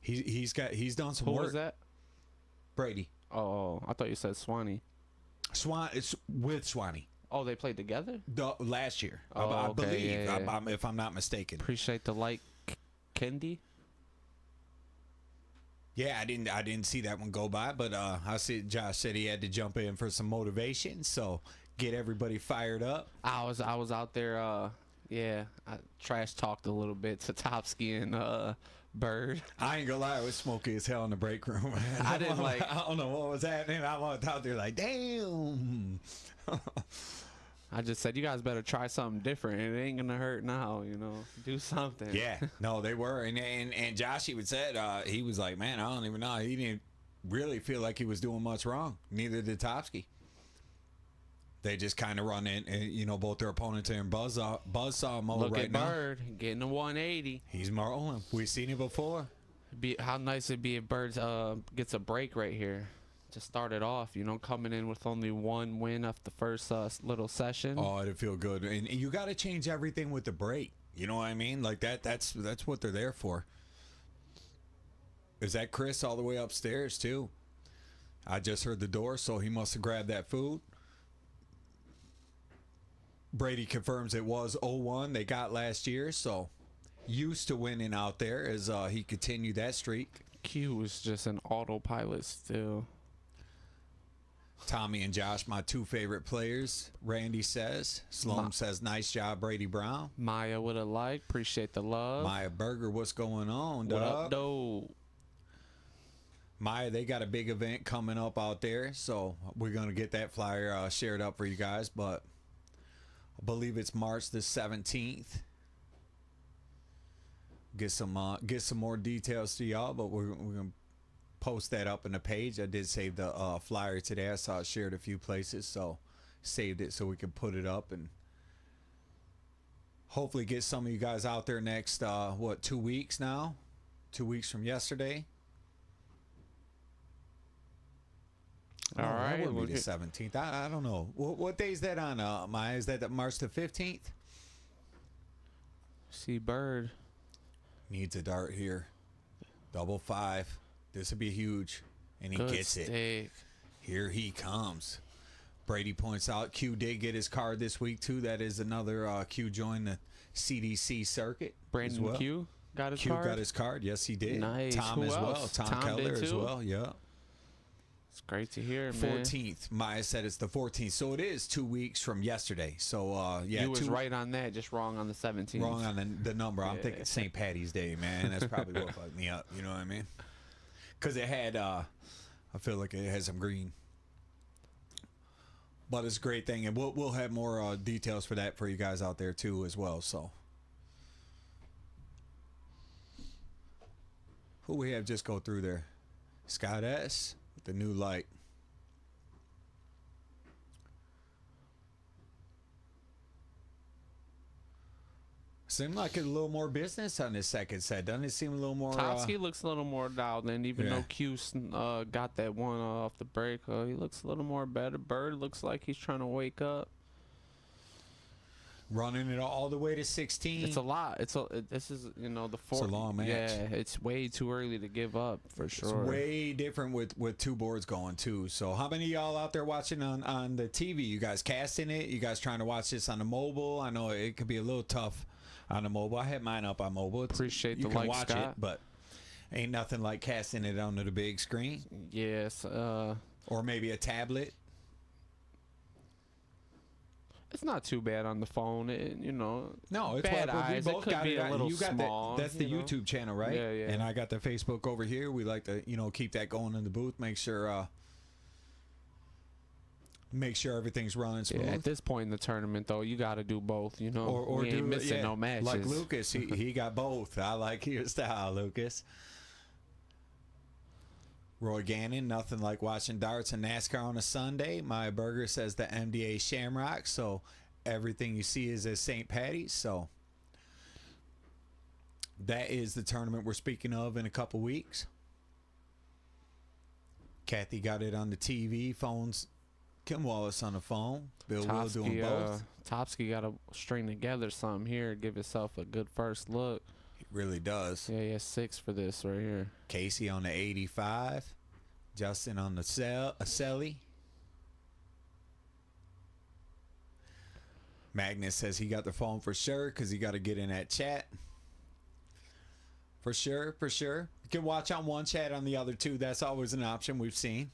some Who work. was that? Brady. Oh, I thought you said Swanee. It's with Swanee. Oh, they played together? Last year, Oh, I okay, believe, yeah. if I'm not mistaken. Appreciate the like, Kendi. Yeah, I didn't see that one go by, but I see Josh said he had to jump in for some motivation, so get everybody fired up. I was out there. I trash talked a little bit to Topsky and Bird. I ain't gonna lie, it was smoky as hell in the break room. Man. I didn't like. I don't know what was happening. I walked out there like, damn. I just said, you guys better try something different. It ain't gonna hurt now, you know. Do something. Yeah, no, they were, and Josh even said he was like, man, I don't even know. He didn't really feel like he was doing much wrong. Neither did Topsky. They just kind of run in, and you know, both their opponents are in buzzsaw mode Look right at now. Bird getting a 180. He's rolling. We've seen it before. How nice it'd be if Bird gets a break right here to start it off. You know, coming in with only 1 win off the first little session. Oh, it'd feel good, and you got to change everything with the break. You know what I mean? Like that's what they're there for. Is that Chris all the way upstairs too? I just heard the door, so he must have grabbed that food. Brady confirms it was 0-1 they got last year, so used to winning out there as he continued that streak. Q was just an autopilot still. Tommy and Josh, my 2 favorite players, Randy says. Sloan says, nice job, Brady Brown. Maya would have liked. Appreciate the love. Maya Berger, what's going on, What dog? up, though? Maya, they got a big event coming up out there, so we're going to get that flyer shared up for you guys, but I believe it's March the 17th. Get some more details to y'all, but we're going to post that up in the page. I did save the flyer today. I saw it shared a few places, so saved it so we can put it up and hopefully get some of you guys out there next 2 weeks now, 2 weeks from yesterday. All right, that would we'll be the get- 17th. I don't know. What day is that on? Maya? Is that March the 15th? See Bird. Needs a dart here. Double 5. This would be huge. And he Good gets it. stick. Here he comes. Brady points out Q did get his card this week, too. That is another Q joined the CDC circuit. Brandon as well. Q got his Q card. got his card. Yes, he did. Nice. Tom Who as well. else? Tom Tom did Keller as too? well. Yeah. It's great to hear, man. 14th. Maya said it's the 14th. So it is 2 weeks from yesterday. So, yeah. You was right on that, just wrong on the 17th. Wrong on the number. I'm Yeah. thinking St. Patty's Day, man. That's probably what fucked me up. You know what I mean? Because it had, I feel like it has some green. But it's a great thing. And we'll have more details for that for you guys out there, too, as well. So, who we have just go through there? Scott S. with the new light. Seemed like a little more business on this second set. Doesn't it seem a little more... Topsky looks a little more dialed in, even Yeah. though Q got that one off the break. He looks a little more better. Bird looks like he's trying to wake up. running it all the way to 16. It's a lot. This is the fourth. a long match. Yeah, it's way too early to give up for sure. It's way different with two boards going too. So how many of y'all out there watching on the TV? You guys casting it? You guys trying to watch this on the mobile? I know it could be a little tough on the mobile. I had mine up on mobile. Appreciate you the can like, watch Scott. it, but ain't nothing like casting it onto the big screen Yes. or maybe a tablet. It's not too bad on the phone. No, it's bad what we eyes. both It could got be it. a little You got small. that's the you know? YouTube channel, right? Yeah, yeah. And I got the Facebook over here. We like to, keep that going in the booth. Make sure everything's running smooth. Yeah, at this point in the tournament, though, you got to do both. Or we ain't do missing no matches. Like Lucas, he got both. I like your style, Lucas. Roy Gannon, nothing like watching darts and NASCAR on a Sunday. My burger says the MDA Shamrock, so everything you see is at St. Patty's. So that is the tournament we're speaking of in a couple weeks. Kathy got it on the TV. Phones. Kim Wallace on the phone. Bill Will doing both. Topsky got to string together something here, give himself a good first look. He really does. Yeah, he has 6 for this right here. Casey on the 85. Justin on the Celly. Magnus says he got the phone for sure because he got to get in that chat. For sure, for sure. You can watch on one chat on the other two. That's always an option we've seen.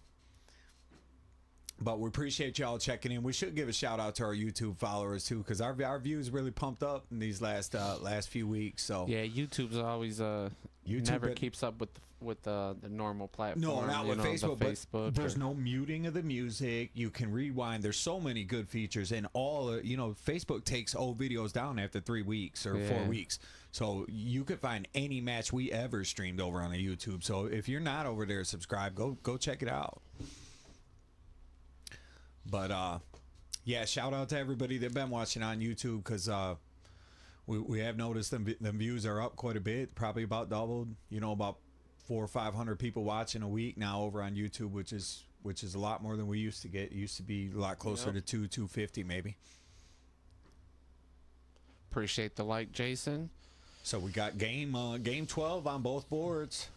But we appreciate y'all checking in. We should give a shout out to our YouTube followers too, because our views really pumped up in these last few weeks. So Yeah, YouTube's always never but- keeps up with the normal platform. No, not with the Facebook. But there's or- no muting of the music. You can rewind. There's so many good features, and all Facebook takes old videos down after 3 weeks or 4 Yeah. weeks. So you could find any match we ever streamed over on a YouTube. So if you're not over there, subscribe. Go check it out. But yeah, shout out to everybody that been watching on YouTube because we have noticed them views are up quite a bit, probably about doubled. About 400 or 500 people watching a week now over on YouTube, which is a lot more than we used to get. It used to be a lot closer to 250 maybe. Appreciate the like, Jason. So we got game 12 on both boards.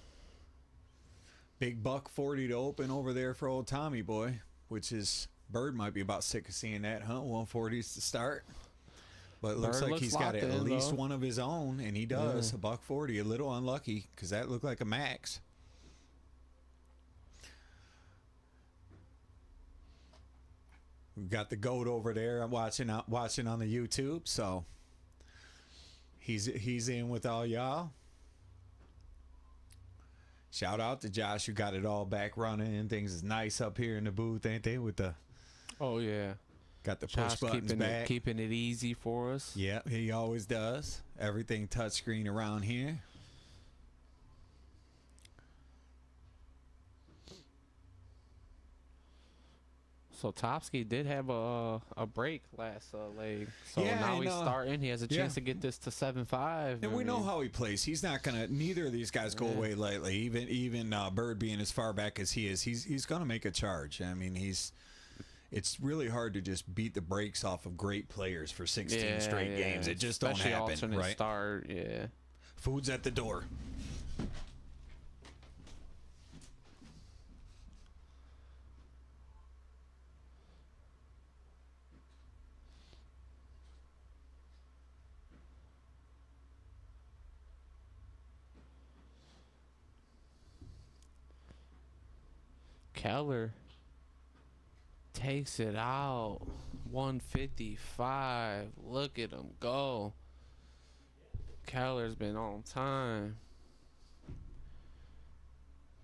Big buck 40 to open over there for old Tommy boy, which is Bird might be about sick of seeing that, huh? 140s to start. But it looks Bird like looks he's got locked at in, least though. one of his own, and he does. A buck 40, a little unlucky because that looked like a max. We got the goat over there. I'm watching on the YouTube, so he's in with all y'all. Shout out to Josh who got it all back running and things is nice up here in the booth, ain't they? With the Oh yeah, got the push Josh buttons back. keeping it easy for us. Yeah, he always does. Everything touchscreen around here. So Topsky did have a break last leg. So Yeah, now and, he's starting. He has a yeah. chance to get this to 7-5. And we know how he plays. He's not gonna. Neither of these guys go away lightly. Even Bird being as far back as he is, he's gonna make a charge. I mean, It's really hard to just beat the brakes off of great players for 16 straight games. It just Especially don't happen, alternate right? Start, yeah. Food's at the door. Keller takes it out. 155. Look at him go. Keller's been on time.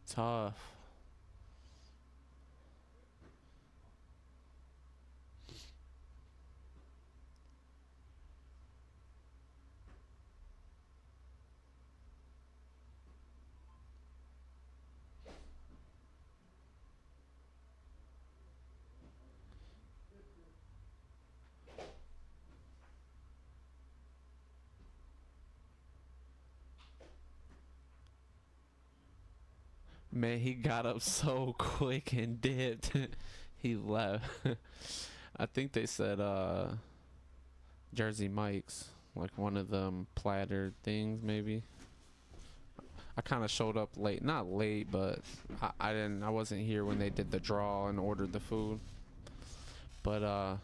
Tough. Man, he got up so quick and dipped. He left. I think they said Jersey Mike's, like one of them platter things maybe. I kind of showed up late. Not late, but I wasn't here when they did the draw and ordered the food. But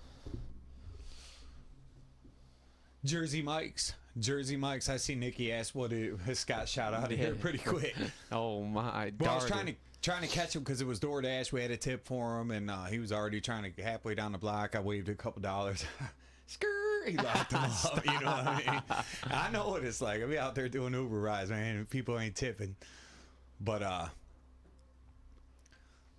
Jersey Mike's. I see Nikki ask what it Scott shot out of here pretty quick. Oh my! Well, I was trying to catch him because it was DoorDash. We had a tip for him, and he was already trying to halfway down the block. I waved a couple dollars. Skrrr, he locked him up. You know what I mean? I know what it's like. I be out there doing Uber rides, man. And people ain't tipping, but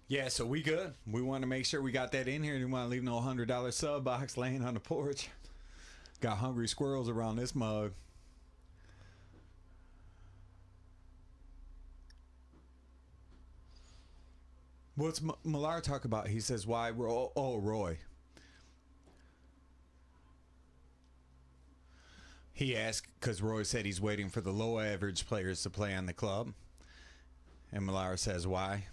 yeah. So we good. We want to make sure we got that in here. We want to leave no $100 sub box laying on the porch. Got hungry squirrels around this mug. What's Millar talk about? He says, why? Roy. He asked because Roy said he's waiting for the low average players to play on the club. And Millar says, why?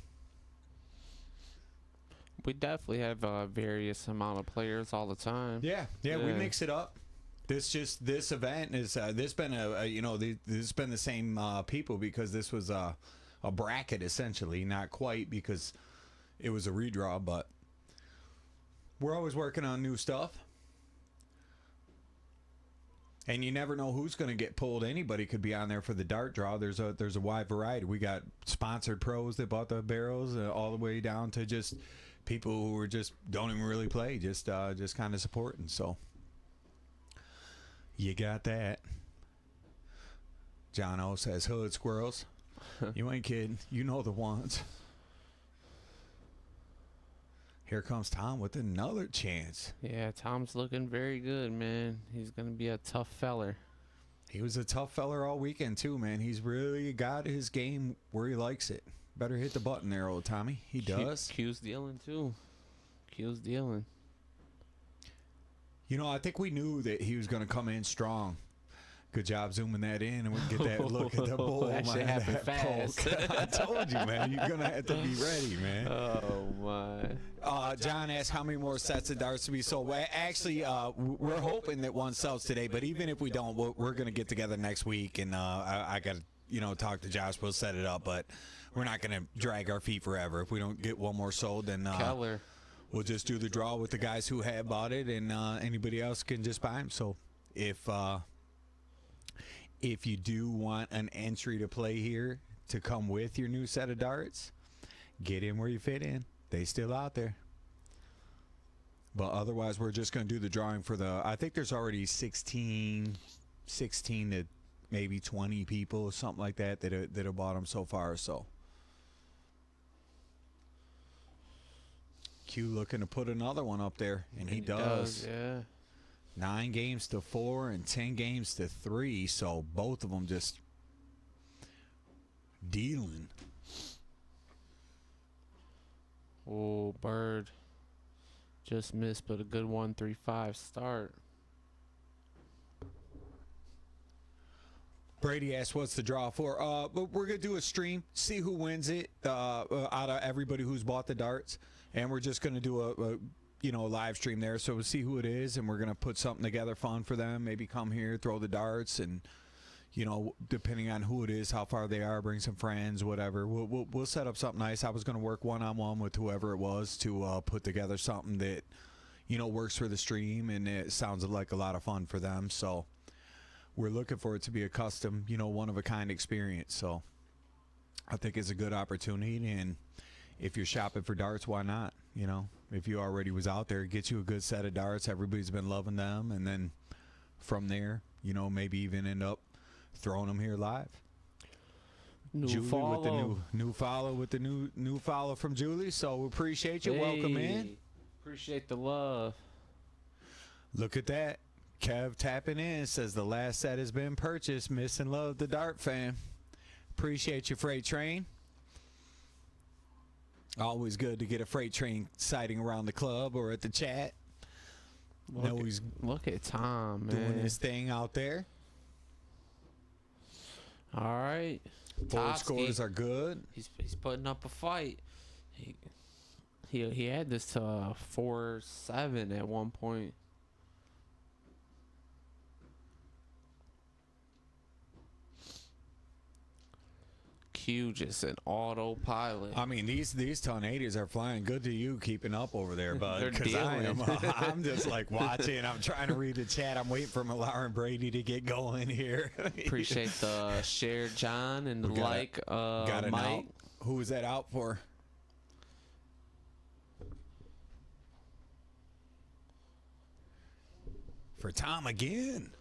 We definitely have a various amount of players all the time. Yeah, we mix it up. This event is this been this been the same people because this was a bracket essentially, not quite because it was a redraw, but we're always working on new stuff. And you never know who's going to get pulled. Anybody could be on there for the dart draw. There's a wide variety. We got sponsored pros that bought the barrels all the way down to just people who are just don't even really play, just kind of supporting. So you got that. John O says hood squirrels. You ain't kidding. You know the ones. Here comes Tom with another chance. Yeah, Tom's looking very good, man. He's going to be a tough feller. He was a tough feller all weekend, too, man. He's really got his game where he likes it. Better hit the button there, old Tommy. He does. Q's dealing, too. Q's dealing. You know, I think we knew that he was going to come in strong. Good job zooming that in, and we can get that look at the bowl. That shit happened fast. I told you, man. You're going to have to be ready, man. Oh, my. John asked how many more sets of darts to be sold. Well, actually, we're hoping that one sells today, but even if we don't, we're going to get together next week, and I got to talk to Josh. We'll set it up, but we're not going to drag our feet forever. If we don't get one more sold, then Keller. We'll just do the draw with the guys who have bought it, and anybody else can just buy them. So if you do want an entry to play here to come with your new set of darts, get in where you fit in. They still out there. But otherwise, we're just going to do the drawing for I think there's already 16 to maybe 20 people, something like that have bought them so far. So Q looking to put another one up there, and he does. Yeah. 9 games to 4 and 10 games to 3, so both of them just dealing. Oh, Bird. Just missed, but a good 1-3-5 start. Brady asked, "What's the draw for?" But we're gonna do a stream, see who wins it out of everybody who's bought the darts, and we're just gonna do a live stream there. So we'll see who it is, and we're gonna put something together fun for them. Maybe come here, throw the darts, and depending on who it is, how far they are, bring some friends, whatever. We'll set up something nice. I was gonna work one-on-one with whoever it was to put together something that works for the stream, and it sounds like a lot of fun for them. So. We're looking for it to be a custom, one-of-a-kind experience. So I think it's a good opportunity. And if you're shopping for darts, why not? If you already was out there, get you a good set of darts. Everybody's been loving them. And then from there, maybe even end up throwing them here live. Julie follow. with the new follow from Julie. So we appreciate you. Hey, welcome in. Appreciate the love. Look at that. Kev tapping in says the last set has been purchased. Miss and love the dart fan. Appreciate you, Freight Train. Always good to get a Freight Train sighting around the club or at the chat. Look at Tom, man. Doing his thing out there. All right. Board scores are good. He's putting up a fight. He had this 4-7 at one point. Q just an autopilot. I mean, these 1080s are flying good to you keeping up over there, bud. They're Because dealing. I'm just like watching. I'm trying to read the chat. I'm waiting for Millar and Brady to get going here. Appreciate the share, John, and the We got an Mike. out. Who is that out for? For Tom again.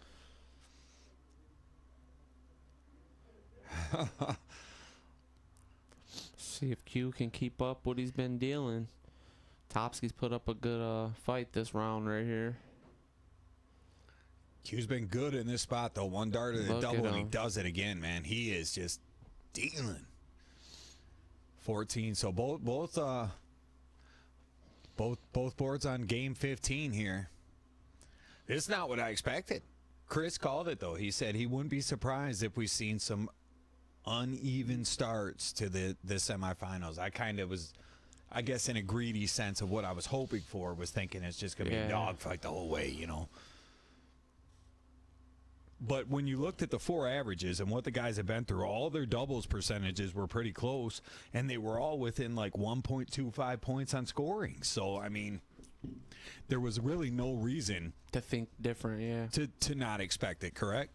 See if Q can keep up what he's been dealing. Topsky's put up a good fight this round right here. Q's been good in this spot though. One dart of the Look at double, and he him. does it again, man. He is just dealing. 14. So both boards on game 15 here. It's not what I expected. Chris called it though. He said he wouldn't be surprised if we've seen some uneven starts to the semifinals. I kind of was, I guess, in a greedy sense of what I was hoping for, was thinking it's just going to be a dogfight the whole way, But when you looked at the four averages and what the guys have been through, all their doubles percentages were pretty close, and they were all within like 1.25 points on scoring. So, I mean, there was really no reason To think different, yeah. to not expect it, correct?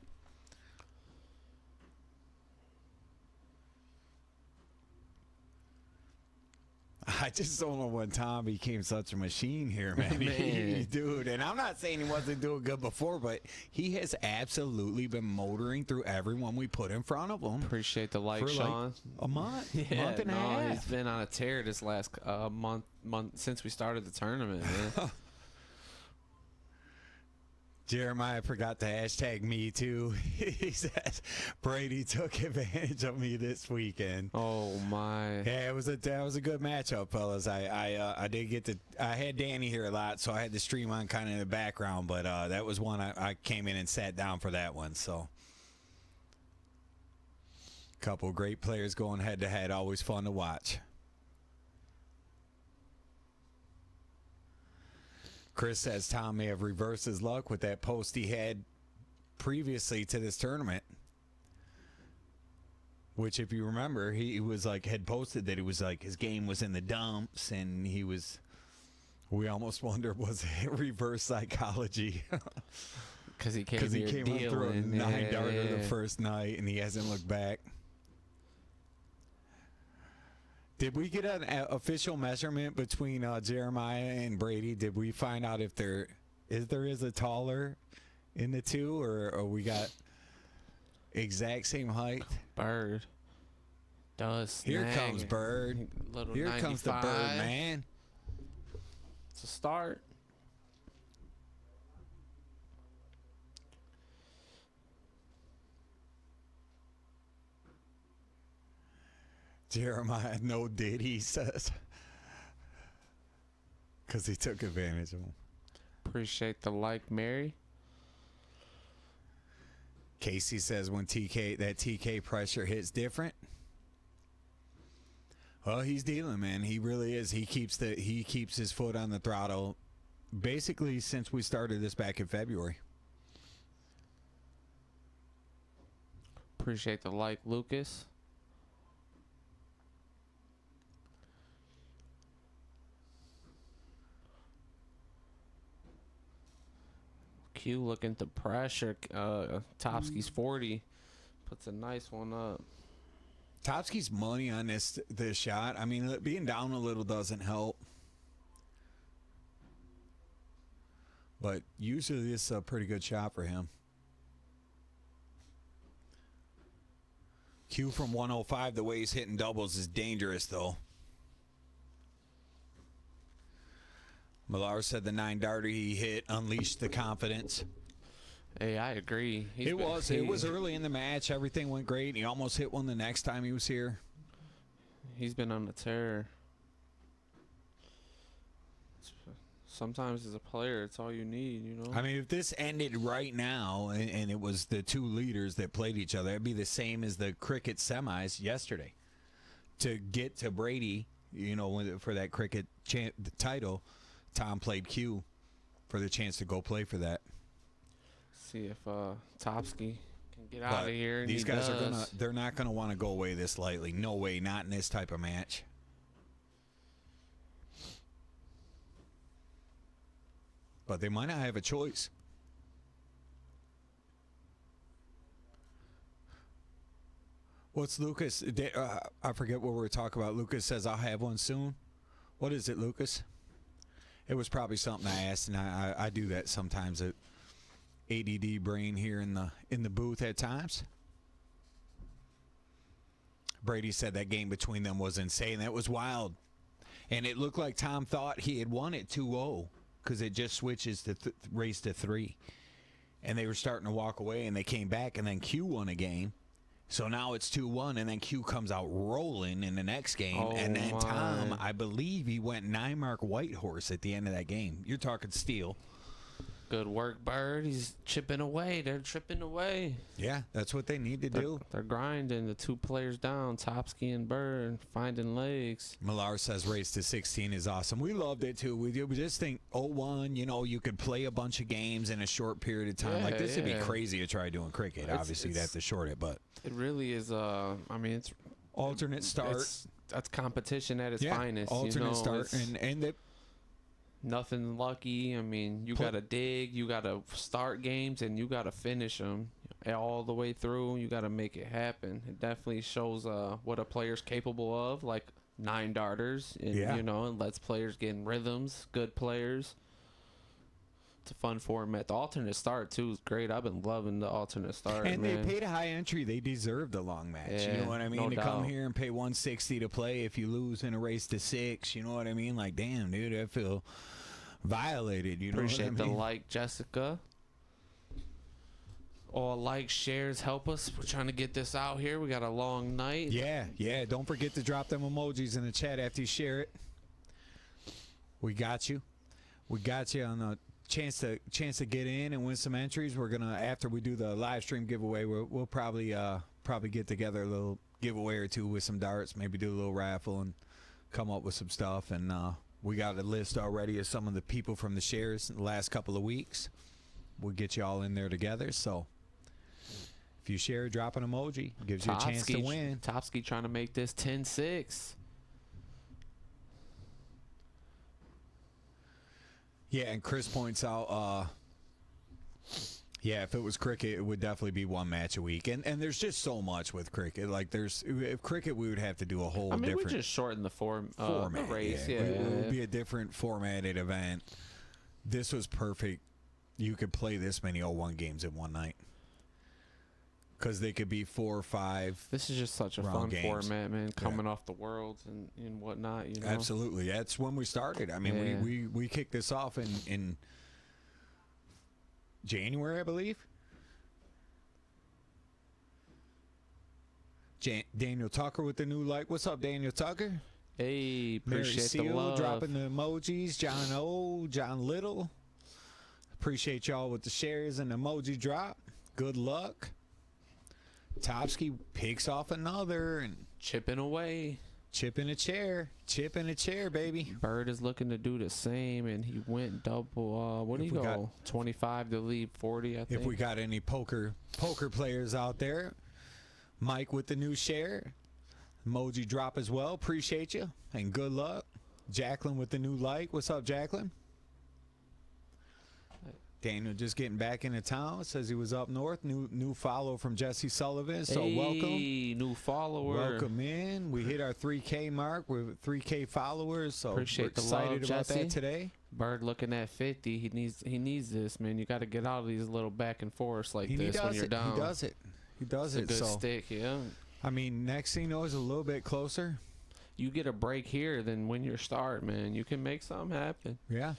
I just don't know when Tom became such a machine here, man. Dude, and I'm not saying he wasn't doing good before, but he has absolutely been motoring through everyone we put in front of him. Appreciate the like, for Sean. like a month, Yeah, month and a half. he's been on a tear this last month since we started the tournament, man. Jeremiah forgot to hashtag me too. He says Brady took advantage of me this weekend. Oh my! Yeah, that was a good matchup, fellas. I did get I had Danny here a lot, so I had the stream on kind of in the background, but that was one I came in and sat down for that one. So, couple great players going head to head, always fun to watch. Chris says Tom may have reversed his luck with that post he had previously to this tournament. Which, if you remember, he was like, had posted that it was like his game was in the dumps, and we almost wonder, was it reverse psychology? Because he came up through a 9-darter the yeah. first night, and he hasn't looked back. Did we get an official measurement between Jeremiah and Brady? Did we find out if there is a taller in the two, or we got exact same height? Bird does. Here snag. comes Bird. Little Here 95. comes the Bird, man. It's a start. Jeremiah, no did, he says. Because he took advantage of him. Appreciate the like, Mary. Casey says when TK pressure hits different. Well, he's dealing, man. He really is. He keeps his foot on the throttle basically since we started this back in February. Appreciate the like, Lucas. Q looking to pressure. Topsky's 40. Puts a nice one up. Topsky's money on this shot. I mean, being down a little doesn't help. But usually it's a pretty good shot for him. Q from 105, the way he's hitting doubles is dangerous, though. Millar said the 9-darter he hit unleashed the confidence. Hey, I agree. It was early in the match. Everything went great. He almost hit one the next time he was here. He's been on the tear. Sometimes as a player, it's all you need, you know? I mean, if this ended right now and it was the two leaders that played each other, it'd be the same as the cricket semis yesterday. To get to Brady, you know, for that cricket title, Tom played Q for the chance to go play for that. See if Topsky can get out of here. And these guys they're not gonna want to go away this lightly. No way, not in this type of match. But they might not have a choice. What's Lucas? I forget what we were talking about. Lucas says, I'll have one soon. What is it, Lucas? It was probably something I asked, and I do that sometimes. ADD brain here in the booth at times. Brady said that game between them was insane. That was wild. And it looked like Tom thought he had won it 2-0 because it just switches to race to 3. And they were starting to walk away, and they came back, and then Q won a game. So now it's 2-1, and then Q comes out rolling in the next game. Oh, and then my. Tom, I believe he went 9-mark Whitehorse at the end of that game. You're talking steel. Good work, Bird. He's chipping away. They're chipping away. Yeah, that's what they need to do. They're grinding. The two players down, Topsky and Bird, finding legs. Millar says race to 16 is awesome. We loved it, too. We just think 0-1, you know, you could play a bunch of games in a short period of time. Yeah, like, this would be yeah. crazy to try doing cricket. Obviously, they have to short it, but... It really is, I mean, it's... Alternate start. That's competition at its finest. Alternate you know? start. And the... Nothing lucky. I mean, you got to dig, you got to start games, and you got to finish them all the way through. You got to make it happen. It definitely shows what a player's capable of, like 9 darters, and you know, and lets players get in rhythms. Good players. It's a fun format. The alternate start too is great. I've been loving the alternate start. And man. they paid a high entry. They deserved a long match. Yeah, you know what I mean? no to doubt. come here and pay $160 to play if you lose in a race to 6. You know what I mean? Like, damn, dude, I feel violated. You know Appreciate what I mean? the like, Jessica. All likes, shares help us. We're trying to get this out here. We got a long night. Yeah. Don't forget to drop them emojis in the chat after you share it. We got you. We got you on a chance to get in and win some entries. We're gonna, after we do the live stream giveaway, we'll probably get together a little giveaway or two with some darts. Maybe do a little raffle and come up with some stuff. And we got a list already of some of the people from the shares in the last couple of weeks. We'll get you all in there together. So if you share, drop an emoji. Gives you a chance to win. Topsky trying to make this 10-6. Yeah, and Chris points out, if it was cricket, it would definitely be one match a week. And there's just so much with cricket. Like, if cricket, we would have to do a whole different... we just shorten the format. The race. Yeah. It would be a different formatted event. This was perfect. You could play this many 0-1 games in one night. Because they could be 4 or 5. This is just such a fun format, man. Coming off the Worlds and whatnot, you know. Absolutely, that's when we started. I mean, we kicked this off in January, I believe. Daniel Tucker with the new like. What's up, Daniel Tucker? Hey, Mary appreciate the Seal love. dropping the emojis. John O, John Little. Appreciate y'all with the shares and emoji drop. Good luck. Topsky picks off another and Chipping away. chip in a chair. Chip in a chair, baby. Bird is looking to do the same, and he went double. What did he we got- go? 25 to lead 40, I think. If we got any poker players out there, Mike with the new share. Emoji drop as well. Appreciate you and good luck. Jacqueline with the new like. What's up, Jacqueline? Daniel just getting back into town. Says he was up north. New follow from Jesse Sullivan. So hey, welcome. new follower. Welcome in. We hit our 3K mark with 3K followers. So Appreciate we're the excited love, about Jesse. that today. Bird looking at 50. He needs this, man. You got to get out of these little back and forths like He this does when you're it. down. He does it. He does It's a it. good So stick, yeah. I mean, next thing you know is a little bit closer. You get a break here, then when you start, man, you can make something happen. Yeah.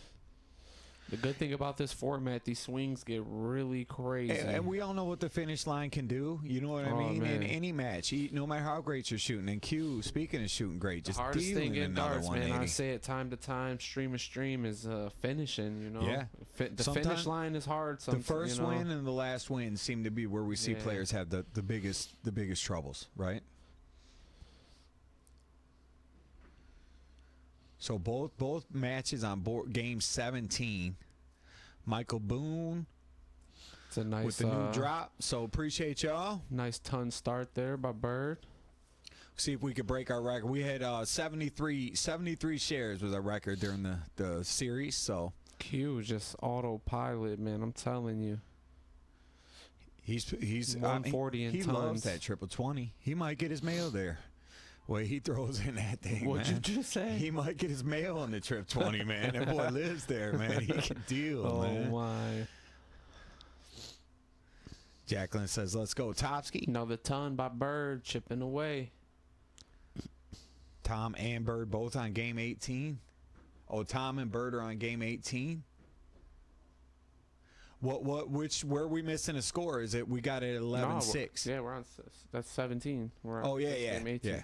The good thing about this format, these swings get really crazy. And we all know what the finish line can do. You know what I Oh, mean? In man. any match, no matter how great you're shooting. And Q, speaking of shooting great, The just hardest dealing thing in another darts, man, 180. I say it time to time, stream to stream, is finishing, you know? Yeah. The Sometime- finish line is hard. The first you know? win and the last win seem to be where we see Yeah. players have the biggest troubles, right? So both matches on board game 17. Michael Boone It's a nice with the new drop. So appreciate y'all. nice ton start there by Bird. See if we could break our record. We had 73 shares was our record during the series. So Q is just autopilot, man. I'm telling you. he's 140 in he loves tons. that triple 20. He might get his mail there. Well, he throws in that thing, What'd man. you just say? He might get his mail on the trip 20, man. That boy lives there, man. He can deal, Oh man. my! Jacqueline says, "Let's go, Topsky." Another ton by Bird, chipping away. Tom and Bird both on game 18. Oh, Tom and Bird are on game 18. Where are we missing a score? Is it we got it at 11-6? Yeah, we're on. That's 17. We're on Oh, yeah, game 18. yeah.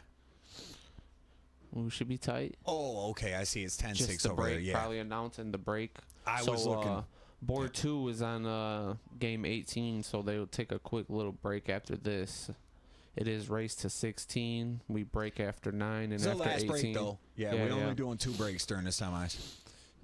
We should be tight. Oh, okay. I see. It's 10-6 Just the over break, there. Yeah. probably announcing the break. I was looking. Board 2 is on game 18, so they'll take a quick little break after this. It is race to 16. We break after 9 and It's the after last 18. break, though. Yeah, Yeah, we're only yeah. doing 2 breaks during the semis.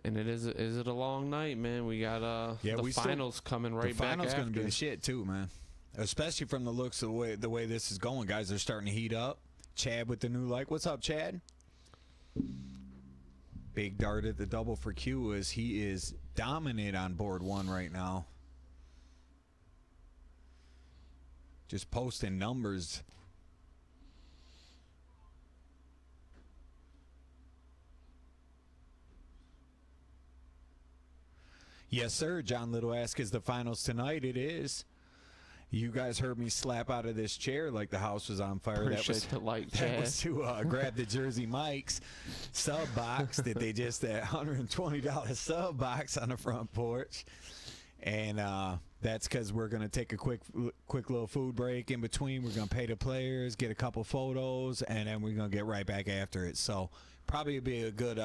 And is it a long night, man? We got Yeah, the we still- finals coming right the back final's after. going to be the shit too, man. Especially from the looks of the way this is going, guys. They're starting to heat up. Chad with the new like. What's up, Chad? Big dart at the double for Q as he is dominant on board 1 right now. Just posting numbers. Yes, sir. John Little asks, is the finals tonight? It is. You guys heard me slap out of this chair like the house was on fire. Appreciate the like, that Chad. was to grab the Jersey Mike's sub box that they just that $120 sub box on the front porch. And that's because we're going to take a quick little food break in between. We're going to pay the players, get a couple photos, and then we're going to get right back after it. So probably be a good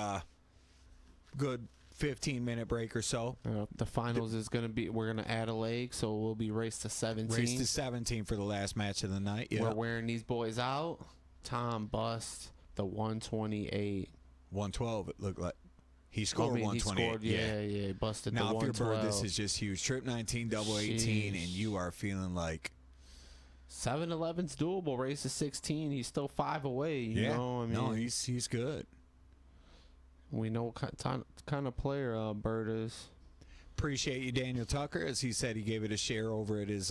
15-minute break or so. The finals is going to be, we're going to add a leg, so we'll be race to 17. Race to 17 for the last match of the night. Yeah. We're wearing these boys out. Tom bust the 128. 112, it looked like. He scored He 128. scored, yeah, he busted Now, the if you're 112. Bird, this is just huge. Trip 19, double 18, and you are feeling like 7-11's doable. Race to 16. He's still 5 away. You know, I mean, no, he's good. we know what kind of player Bird is. Appreciate you, Daniel Tucker, as he said he gave it a share over at his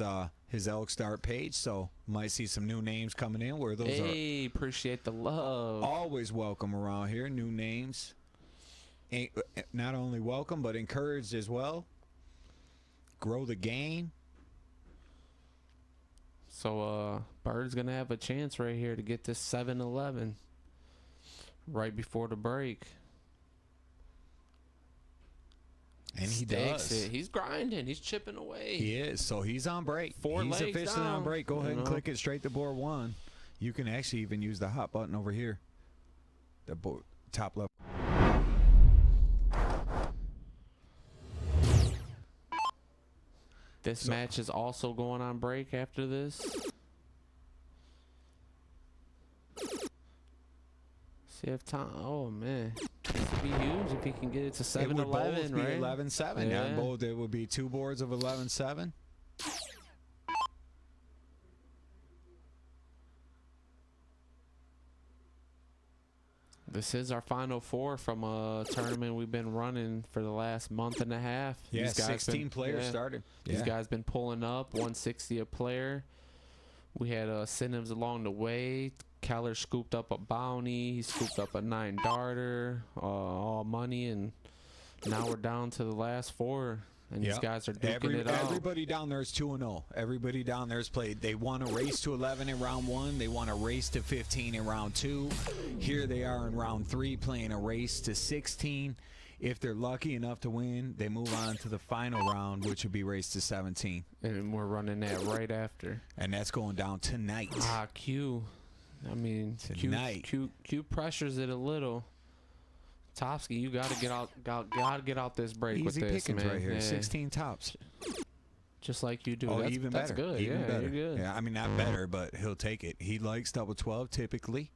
Elk Start page. So might see some new names coming in where those Hey, appreciate the love. are always welcome around here. New names, not only welcome but encouraged as well. Grow the game. So Bird's gonna have a chance right here to get this 7-11 right before the break. And he Stakes does. it. He's grinding. He's chipping away. He is. So he's on break. Four he's legs officially on down, break. Go you ahead and know. click it straight to board 1. You can actually even use the hot button over here. the top level. This match is also going on break after this. See if Tom. Oh man, this would be huge if he can get it to 7-11, It would both be right? 11-7. Yeah. Yeah. Both, it would be 2 boards of 11-7. This is our final 4 from a tournament we've been running for the last month and a half. Yeah, These guys 16 players started. These guys been pulling up 160 a player. We had incentives along the way. Keller scooped up a bounty. He scooped up a 9 darter, all money, and now we're down to the last 4. And these guys are duking it out. Everybody down there is 2-0. Everybody down there has played. They won a race to 11 in round 1. They won a race to 15 in round 2. Here they are in round 3 playing a race to 16. If they're lucky enough to win, they move on to the final round, which would be race to 17. And we're running that right after. And that's going down tonight. Q. I mean, Tonight. Q pressures it a little. Topsky, you gotta get out this break Easy with this, pickings man. right here. Yeah. 16 tops. Just like you do. Oh, that's, even that's better. good. Even yeah, better. you're good. Yeah, I mean, not better, but he'll take it. He likes double 12 typically.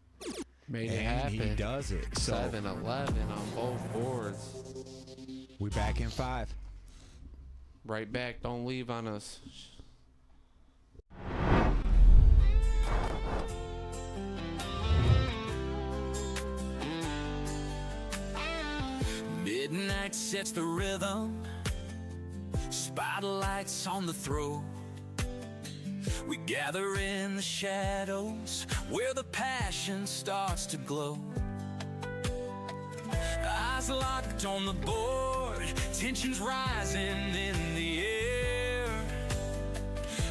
Made it And happen. he does it. So 7-11 on both boards. we back in 5. Right back. Don't leave on us. Midnight sets the rhythm, spotlights on the throat. We gather in the shadows where the passion starts to glow. Eyes locked on the board, tensions rising in the air.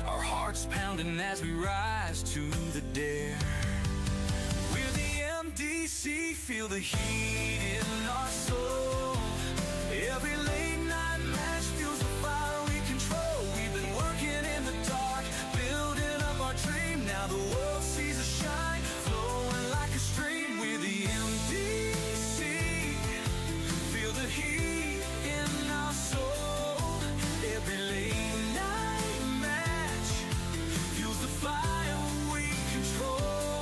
Our hearts pounding as we rise to the dare. We're the MDC, feel the heat in our soul. Every late night match fuels the fire we control. We've been working in the dark, building up our dream. Now the world sees us shine, flowing like a stream. We're the MDC, feel the heat in our soul. Every late night match fuels the fire we control.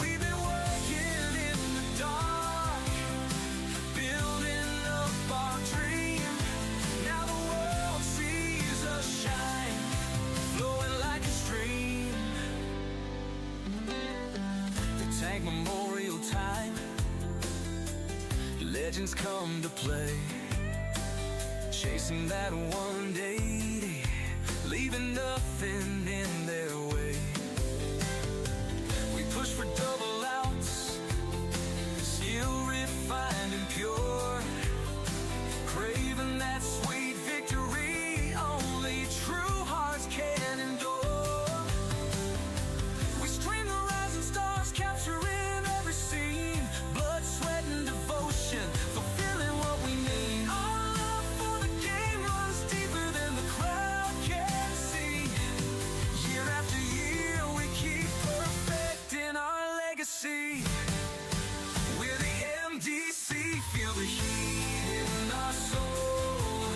We've been working in the dark, building up our dream. Now the world sees us shine, flowing like a stream. The Tank Memorial time, legends come to play, chasing that 180, leaving nothing in their way. We push for double outs, still refined and pure, craving that sweet victory only true hearts can endure. We stream the rising stars, capturing every scene, blood, sweat, and devotion, fulfilling what we mean. Our love for the game runs deeper than the crowd can see. Year after year, we keep perfecting our legacy. We're the MDC, feel the heat in our soul.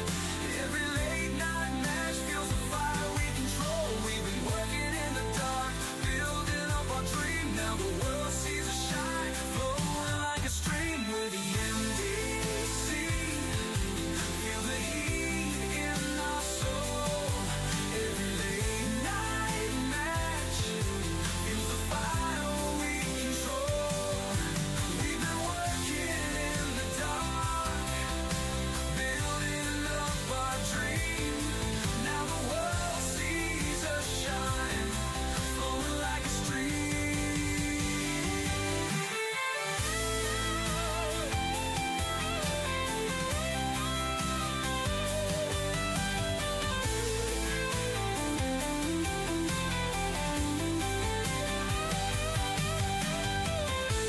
Every late night match feels the fire we control. We've been working in the dark, building up our dream. Now the world sees us shine, flowing like a stream. We're the MDC, feel the heat in our soul. Every late night match feels the fire we control. We've been working in the dark, building up our dream. Now the world sees us shine, flowing like a stream.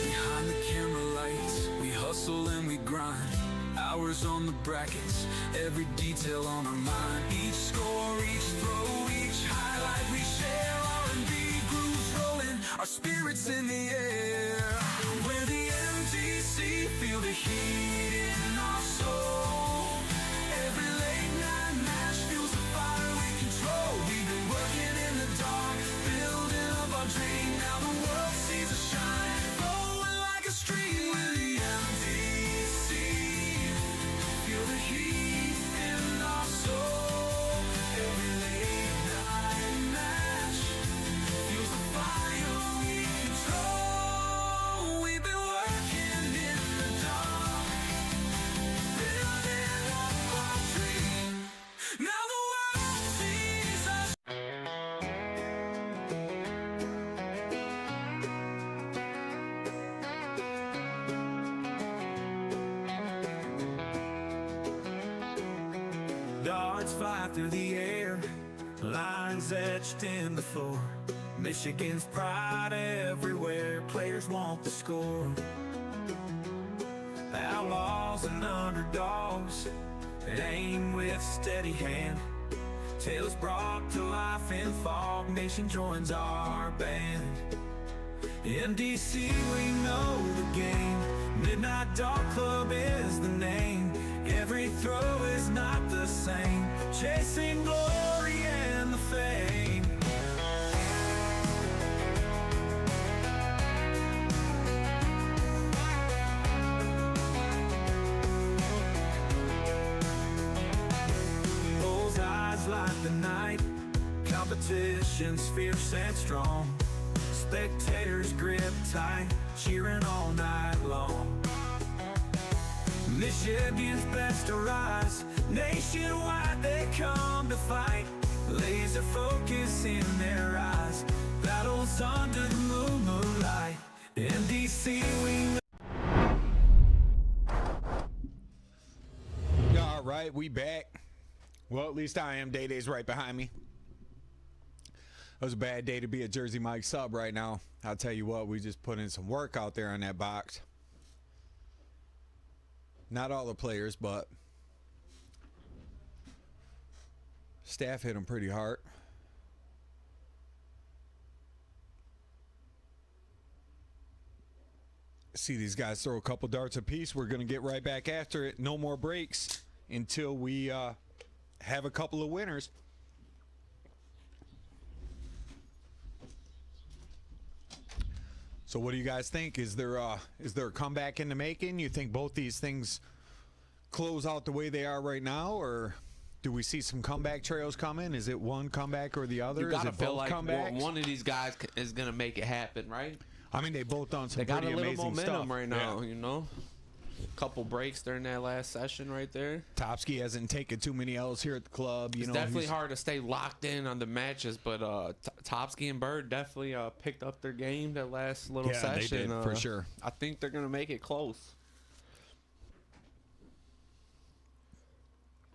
Behind the camera lights, we hustle and we grind. Hours on the brackets, every detail on our mind. Each score, each throw, each highlight we share. R&B grooves rolling, our spirits in the air. We're the MD NDC, feel the heat in our soul. Every late night match fuels the fire we control. We've been working in the dark, building up our dream. Now the world sees us shine, flowing like a stream with the NDC. Feel the heat in our soul. Every late night match fuels the fire we control. We've been working in the dark, building up our dream. Now the world sees us. Darts fly through the air, lines etched in the floor. Michigan's pride everywhere, players want the score. Outlaws and underdogs, aim with steady hand. Tales brought to life in fog, nation joins our band. In DC we know the game, Midnight Dog Club is the name. Every throw is not the same, chasing glory and the fame. Bullseyes light the night, competition's fierce and strong. Spectators grip tight, cheering all night long. Michigan's best arise, nationwide they come to fight. Laser focus in their eyes, battles under the moonlight. In DC we know. All right, we back. Well, at least I am. Day-Day's right behind me. It was a bad day to be a Jersey Mike sub right now. I'll tell you what, we just put in some work out there on that box. Not all the players, but staff hit them pretty hard. See these guys throw a couple darts apiece. We're going to get right back after it. No more breaks until we have a couple of winners. So what do you guys think? Is there a comeback in the making? You think both these things close out the way they are right now, or do we see some comeback trails coming? Is it one comeback or the other? You Is gotta it feel both like comebacks? one of these guys is gonna make it happen, right? I mean, they both done some They got pretty a little amazing momentum stuff right now, Yeah. you know. Couple breaks during that last session right there. Topsky hasn't taken too many L's here at the club. You It's know, definitely he's- hard to stay locked in on the matches, but Topsky and Bird definitely picked up their game that last little Yeah, they session. did, for sure. I think they're gonna make it close.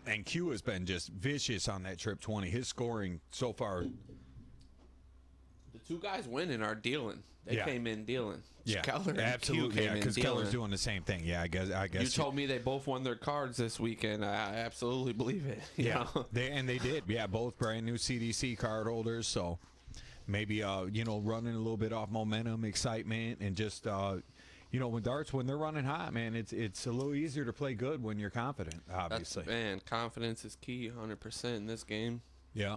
And Q has been just vicious on that trip 20. His scoring so far. The two guys winning are dealing. They Yeah. came in dealing. Yeah, Keller and Q absolutely. came Yeah, in because dealing. Keller's doing the same thing. Yeah, I guess. You told me they both won their cards this weekend. I absolutely believe it. you Yeah, know? they did. Yeah, both brand new CDC card holders. So maybe running a little bit off momentum, excitement, and just when darts when they're running hot, man, it's a little easier to play good when you're confident. Obviously, Man, confidence is key, 100% in this game. yeah.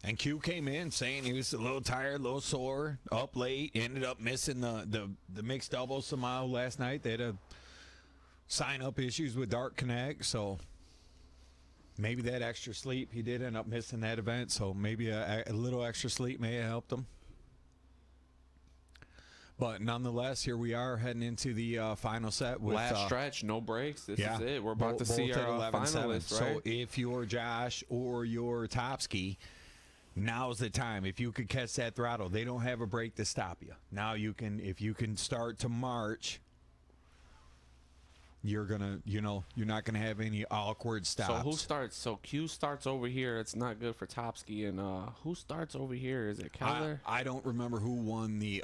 And Q came in saying he was a little tired, a little sore, up late. Ended up missing the mixed doubles somehow last night. They had a sign-up issues with Dart Connect, so maybe that extra sleep. He did end up missing that event, so maybe a little extra sleep may have helped him. But nonetheless, here we are heading into the final set. With, Last stretch, no breaks. This yeah, is it. We're about to see both at our 11-7. finalists, right? So if you're Josh or you're Topsky, now's the time. If you could catch that throttle, they don't have a break to stop you. Now you can, if you can start to march, you're gonna, you're not gonna have any awkward stops. So who starts? So Q starts over here. It's not good for Topsky. And who starts over here? Is it Keller? I don't remember who won the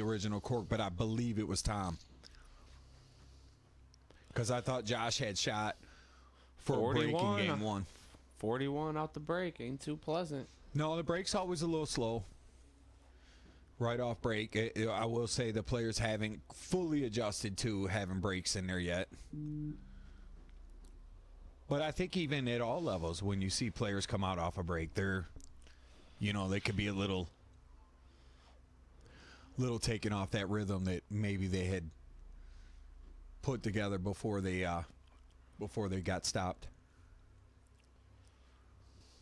original cork, but I believe it was Tom. Because I thought Josh had shot for a break in 41. game one. 41 out the break. Ain't too pleasant. No, the break's always a little slow. right off break. I will say the players haven't fully adjusted to having breaks in there yet. But I think even at all levels, when you see players come out off a break, they're, they could be a little taken off that rhythm that maybe they had put together before they got stopped.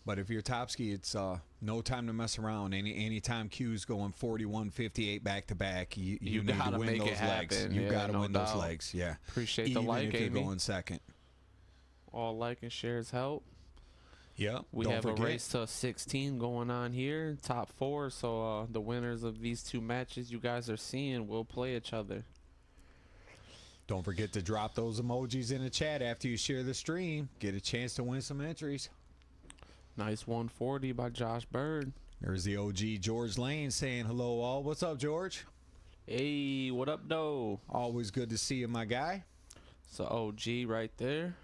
But if you're Topsky, it's no time to mess around. Anytime Q's going 41-58 back to back, you need to win make those it legs. happen. You Yeah, got to no win those doubt. legs. Yeah. Appreciate the Even like, if you're Amy. going second. All like and shares help. Yeah. We don't have forget. a race to 16 going on here, top 4. So the winners of these 2 matches you guys are seeing will play each other. Don't forget to drop those emojis in the chat after you share the stream. Get a chance to win some entries. Nice 140 by Josh Bird. There's the OG George Lane saying hello all. What's up, George? Hey, what up, though? Always good to see you, my guy. So OG right there.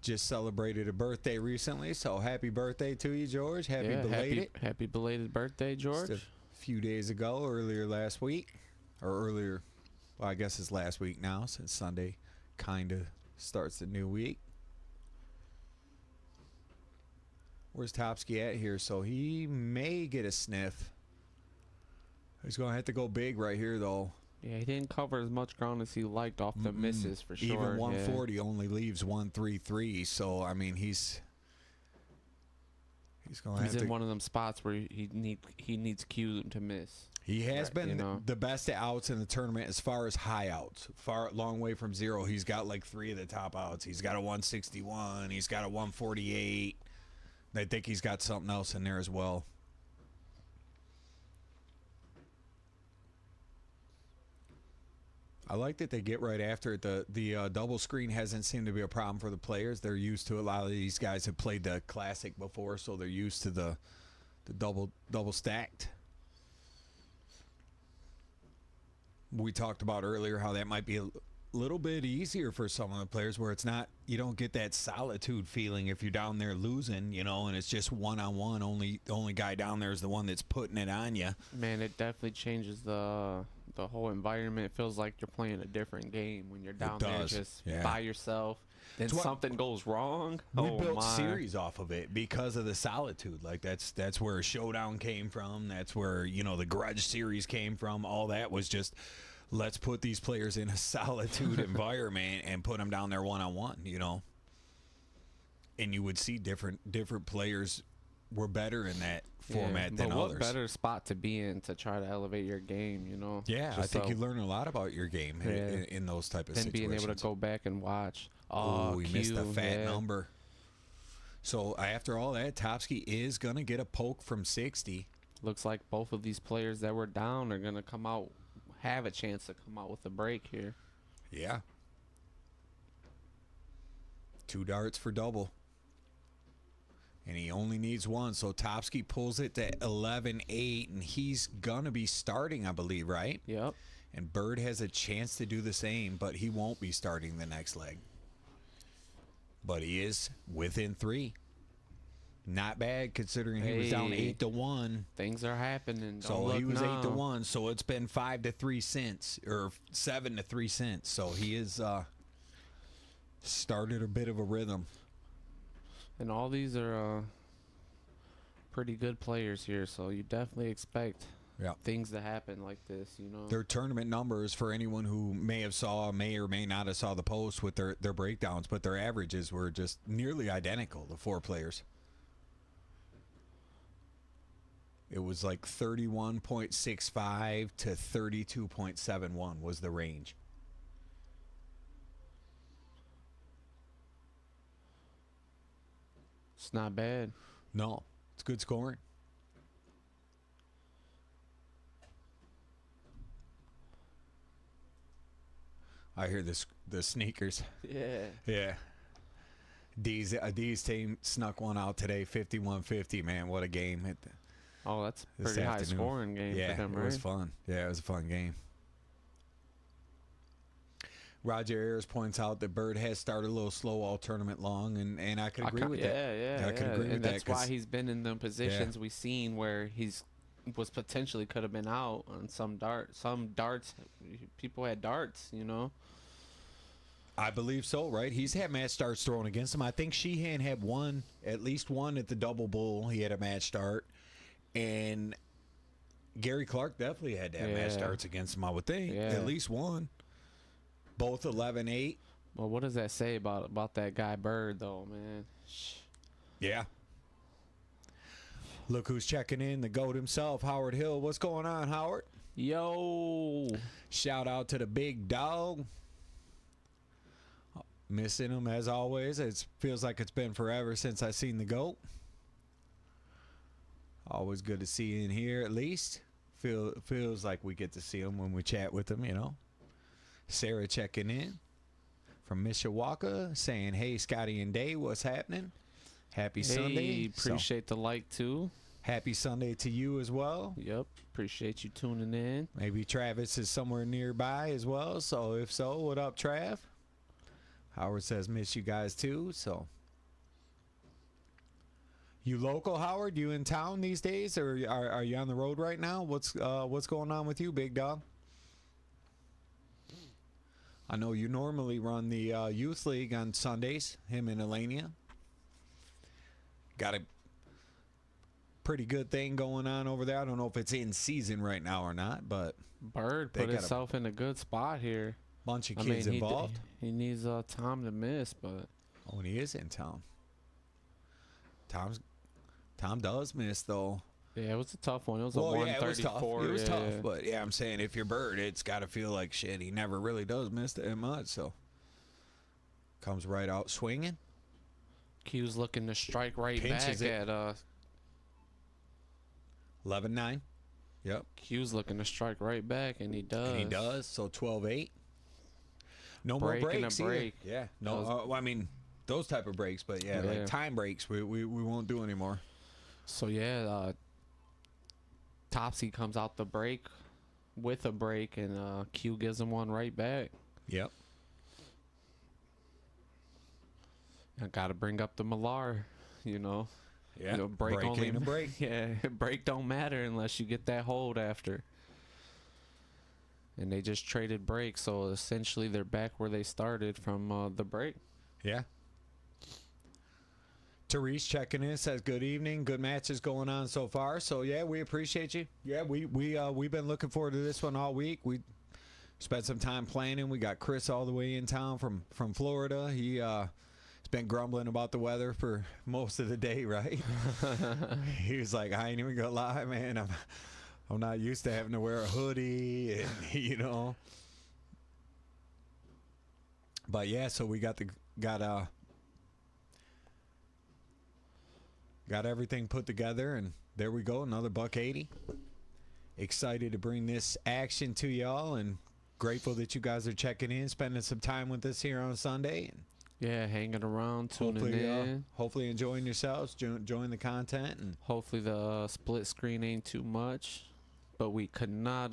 Just celebrated a birthday recently, so happy birthday to you, George. Happy belated. Happy belated birthday, George. Just a few days ago, earlier last week, or earlier, well, I guess it's last week now, since Sunday kind of starts the new week. Where's Topsky at here? So he may get a sniff. He's going to have to go big right here, though. Yeah, he didn't cover as much ground as he liked off the misses for sure. Even 140 only leaves 133. So I mean, he's going to have He's to. in one of them spots where he needs Q to miss. He has Right, been the best at outs in the tournament as far as high outs. Long way from zero. He's got like 3 of the top outs. He's got a 161. He's got a 148. I think he's got something else in there as well. I like that they get right after it. The double screen hasn't seemed to be a problem for the players. They're used to it. A lot of these guys have played the classic before, so they're used to the double stacked. We talked about earlier how that might be a little bit easier for some of the players, where it's not, you don't get that solitude feeling if you're down there losing, and it's just one-on-one. The only guy down there is the one that's putting it on you. Man, it definitely changes the whole environment. It feels like you're playing a different game when you're down there just by yourself. Then something goes wrong. We built series off of it because of the solitude. Like that's where Showdown came from. That's where the Grudge series came from. All that was just, let's put these players in a solitude environment and put them down there one-on-one. And you would see different players were better in that format than but what others. better spot to be in to try to elevate your game, Yeah, I think you learn a lot about your game in those type of situations. Then being able to go back and watch. Oh, we missed a fat number. So after all that, Topsky is going to get a poke from 60. Looks like both of these players that were down are going to have a chance to come out with a break here. Yeah. 2 darts for double. And he only needs 1, so Topsky pulls it to 11-8, and he's going to be starting, I believe, right? Yep. And Bird has a chance to do the same, but he won't be starting the next leg. But he is within 3. Not bad considering he was down 8-1. Things are happening. So he was 8-1. So it's been 5 to 3 cents or 7 to 3 cents. So he is started a bit of a rhythm. And all these are pretty good players here, so you definitely expect things to happen like this, Their tournament numbers, for anyone who may or may not have saw the post with their breakdowns, but their averages were just nearly identical, the 4 players. It was like 31.65 to 32.71 was the range. It's not bad. No, it's good scoring. I hear the sneakers. Yeah. Yeah. D's team snuck one out today, 51-50, man. What a game. Oh, that's a pretty high scoring game for them, right? It was fun. Yeah, it was a fun game. Roger Ayers points out that Bird has started a little slow all tournament long, and I could agree with that. Yeah. I could agree with and that. That's why he's been in the positions we've seen where he's was potentially could have been out on some darts. People had darts, you know. I believe so, right? He's had match starts thrown against him. I think Sheehan had one, at least one at the Double Bull. He had a match start. And Gary Clark definitely had to have match starts against him, I would think. Yeah. At least one. Both 11-8. Well, what does that say about that guy Bird, though, man? Yeah. Look who's checking in, the GOAT himself, Howard Hill. What's going on, Howard? Yo. Shout out to the big dog. Missing him as always. It feels like it's been forever since I seen the GOAT. Always good to see you in here at least. Feels like we get to see him when we chat with him, you know. Sarah checking in from Mishawaka saying, hey, Scotty and Day, what's happening? Happy Sunday. Appreciate the like, too. Happy Sunday to you as well. Yep. Appreciate you tuning in. Maybe Travis is somewhere nearby as well. So if so, what up, Trav? Howard says, miss you guys too. So, you local, Howard? You in town these days, or are you on the road right now? What's going on with you, big dog? I know you normally run the youth league on Sundays. Him and Elenia got a pretty good thing going on over there. I don't know if it's in season right now or not, but Bird put himself in a good spot here. Bunch of kids involved. He needs time to miss, but and he is in town. Tom does miss though. Yeah, it was a tough one. It was a 134. It was tough, but yeah, I'm saying if you're Bird, it's got to feel like shit. He never really does miss that much, so comes right out swinging. Q's looking to strike right Pinches back it. at 11-9. Yep. Q's looking to strike right back, and he does. And he does. So 12-8. No break more breaks. And a break. Either. Yeah. No. I mean, those type of breaks, but yeah, like time breaks, we won't do anymore. So yeah, Topsy comes out the break with a break, and Q gives him one right back. Yep. I got to bring up the Millar, you know. Yeah. You know, break only ain't a break. Yeah, break don't matter unless you get that hold after. And they just traded break, so essentially they're back where they started from the break. Yeah. Therese checking in, says good evening, good matches going on so far. So yeah, we appreciate you. Yeah, we've been looking forward to this one all week. We spent some time planning. We got Chris all the way in town from Florida. He has been grumbling about the weather for most of the day, right? He was like, I ain't even gonna lie, man. I'm not used to having to wear a hoodie, and you know. But yeah, so we got everything put together, and there we go, another $180. Excited to bring this action to y'all, and grateful that you guys are checking in, spending some time with us here on Sunday. And yeah, hanging around, tuning in. Hopefully enjoying yourselves, enjoying the content, and hopefully the split screen ain't too much. But we could not,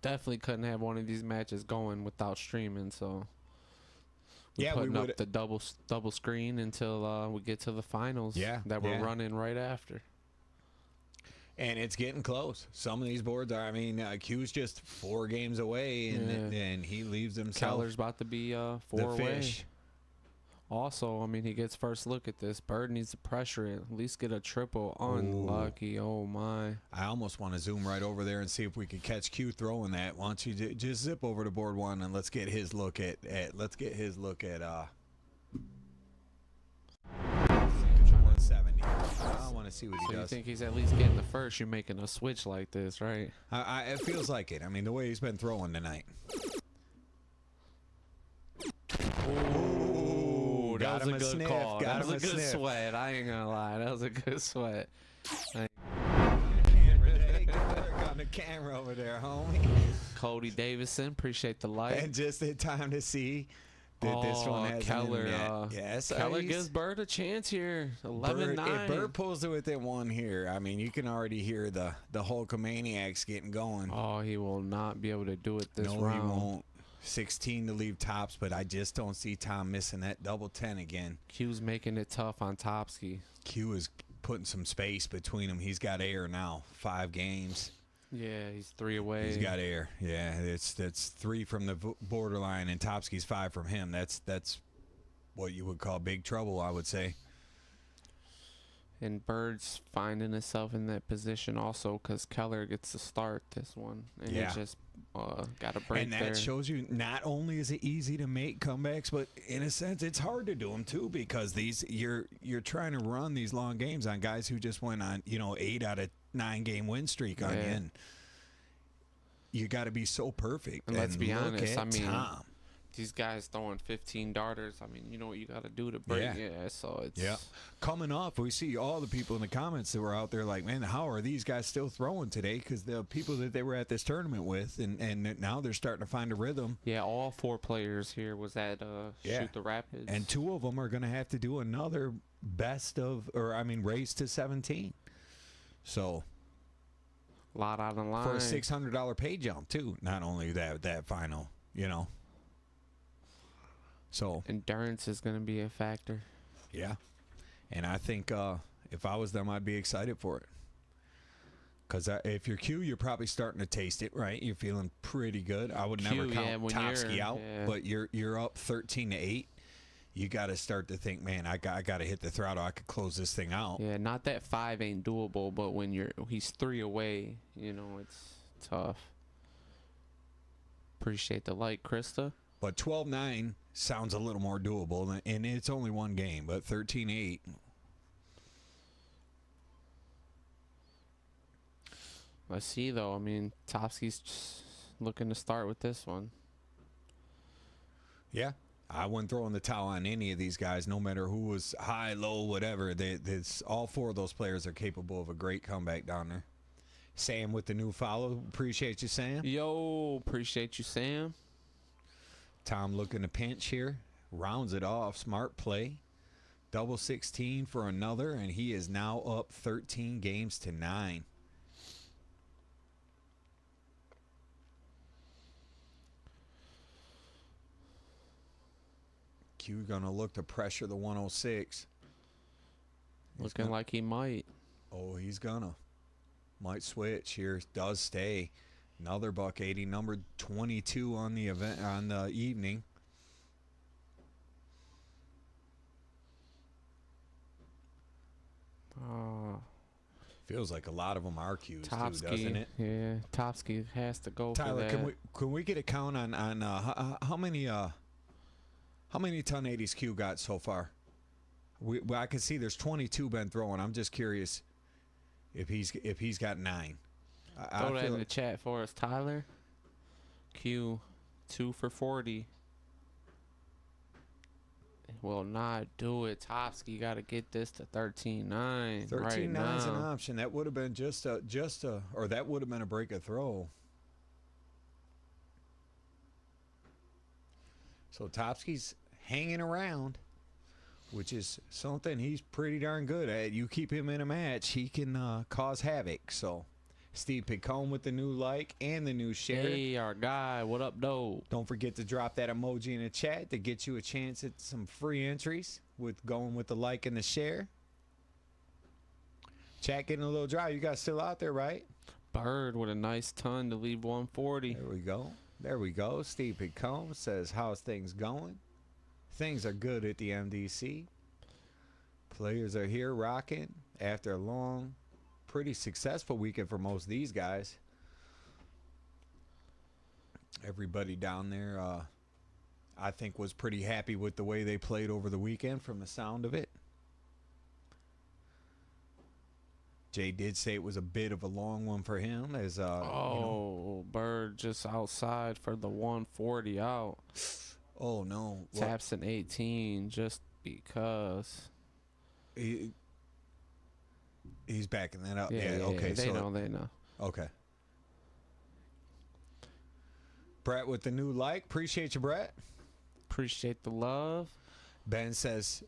definitely couldn't have one of these matches going without streaming. So we're putting up the double screen until we get to the finals. Yeah, that we're running right after. And it's getting close. Some of these boards are. I mean, Q's just 4 games away, and he leaves himself. Keller's about to be 4 away. Fish. Also, I mean, he gets first look at this. Bird needs to pressure it. At least get a triple. Unlucky. Oh, my. I almost want to zoom right over there and see if we could catch Q throwing that. Why don't you just zip over to board 1 and let's get his look at 170. I want to see what he does. So you think he's at least getting the first? You're making a switch like this, right? It feels like it. I mean, the way he's been throwing tonight. Ooh, that was a good call. That was a good sniff. sweat. I ain't gonna lie. That was a good sweat. Hey, work on the camera over there, homie. Cody Davison, appreciate the light. And just in time to see that this one has Keller. Yes, Keller gives Bird a chance here. 11-9. If Bird pulls it within 1 here, I mean, you can already hear the Hulkamaniacs getting going. Oh, he will not be able to do it this round. No, he won't. 16 to leave tops, but I just don't see Tom missing that double 10 again. Q's making it tough on Topsky. Q is putting some space between them. He's got air now. 5 games. Yeah, he's 3 away. He's got air. Yeah, that's 3 from the borderline, and Topsky's 5 from him. That's what you would call big trouble, I would say. And Bird's finding himself in that position also because Keller gets to start this one. And he just got a break and that there. shows you not only is it easy to make comebacks, but in a sense it's hard to do them too, because you're trying to run these long games on guys who just went on 8 out of 9 game win streak on you. And you got to be so perfect. And let's be look honest, at Tom. These guys throwing 15 darters. I mean, you know what you got to do to break. Yeah, so it's coming off. We see all the people in the comments that were out there like, man, how are these guys still throwing today? Because the people that they were at this tournament with, and now they're starting to find a rhythm. Yeah, all 4 players here was at Shoot the Rapids, and 2 of them are going to have to do another race to 17. So a lot out of line for a $600 pay jump too. Not only that final, So endurance is going to be a factor. Yeah, and I think if I was them, I'd be excited for it. Because if you're Q, you're probably starting to taste it, right? You're feeling pretty good. I would never count Topsky out, but you're up 13-8. You got to start to think, man, I got to hit the throttle. I could close this thing out. Yeah, not that 5 ain't doable, but when he's 3 away, it's tough. Appreciate the like, Krista. But 12-9 sounds a little more doable, and it's only 1 game, but 13-8. Let's see, though. I mean, Topsky's just looking to start with this one. Yeah. I wouldn't throw in the towel on any of these guys, no matter who was high, low, whatever. All 4 of those players are capable of a great comeback down there. Sam with the new follow. Appreciate you, Sam. Yo, appreciate you, Sam. Tom looking to pinch here. Rounds it off. Smart play. Double 16 for another, and he is now up 13 games to 9. Q gonna look to pressure the 106. Looking like he might. Oh, he's gonna. Might switch here. Does stay. Another $180, number 22 on the event on the evening. Feels like a lot of them are Qs too, doesn't it? Yeah, Topsky has to go. Tyler, for that. can we get a count on how many 1080s Q got so far? I can see there's 22 been throwing. I'm just curious if he's got 9. Throw that in the chat for us, Tyler. Q 2 for 40. Will not do it. Topsky got to get this to 13-9. 13-9 is an option. That would have been or that would have been a break of throw. So Topsky's hanging around, which is something he's pretty darn good at. You keep him in a match, he can cause havoc. So Steve Picone with the new like and the new share. Hey, our guy. What up, though? Don't forget to drop that emoji in the chat to get you a chance at some free entries with going with the like and the share. Chat getting a little dry. You guys still out there, right? Bird with a nice ton to leave 140. There we go. There we go. Steve Picone says, how's things going? Things are good at the MDC. Players are here rocking after a long, pretty successful weekend for most of these guys. Everybody down there, I think, was pretty happy with the way they played over the weekend from the sound of it. Jay did say it was a bit of a long one for him. As Bird just outside for the 140 out. Oh, no. Taps an 18 just because. He's backing that up. Yeah, okay. They know. Okay. Brett with the new like. Appreciate you, Brett. Appreciate the love. Ben says,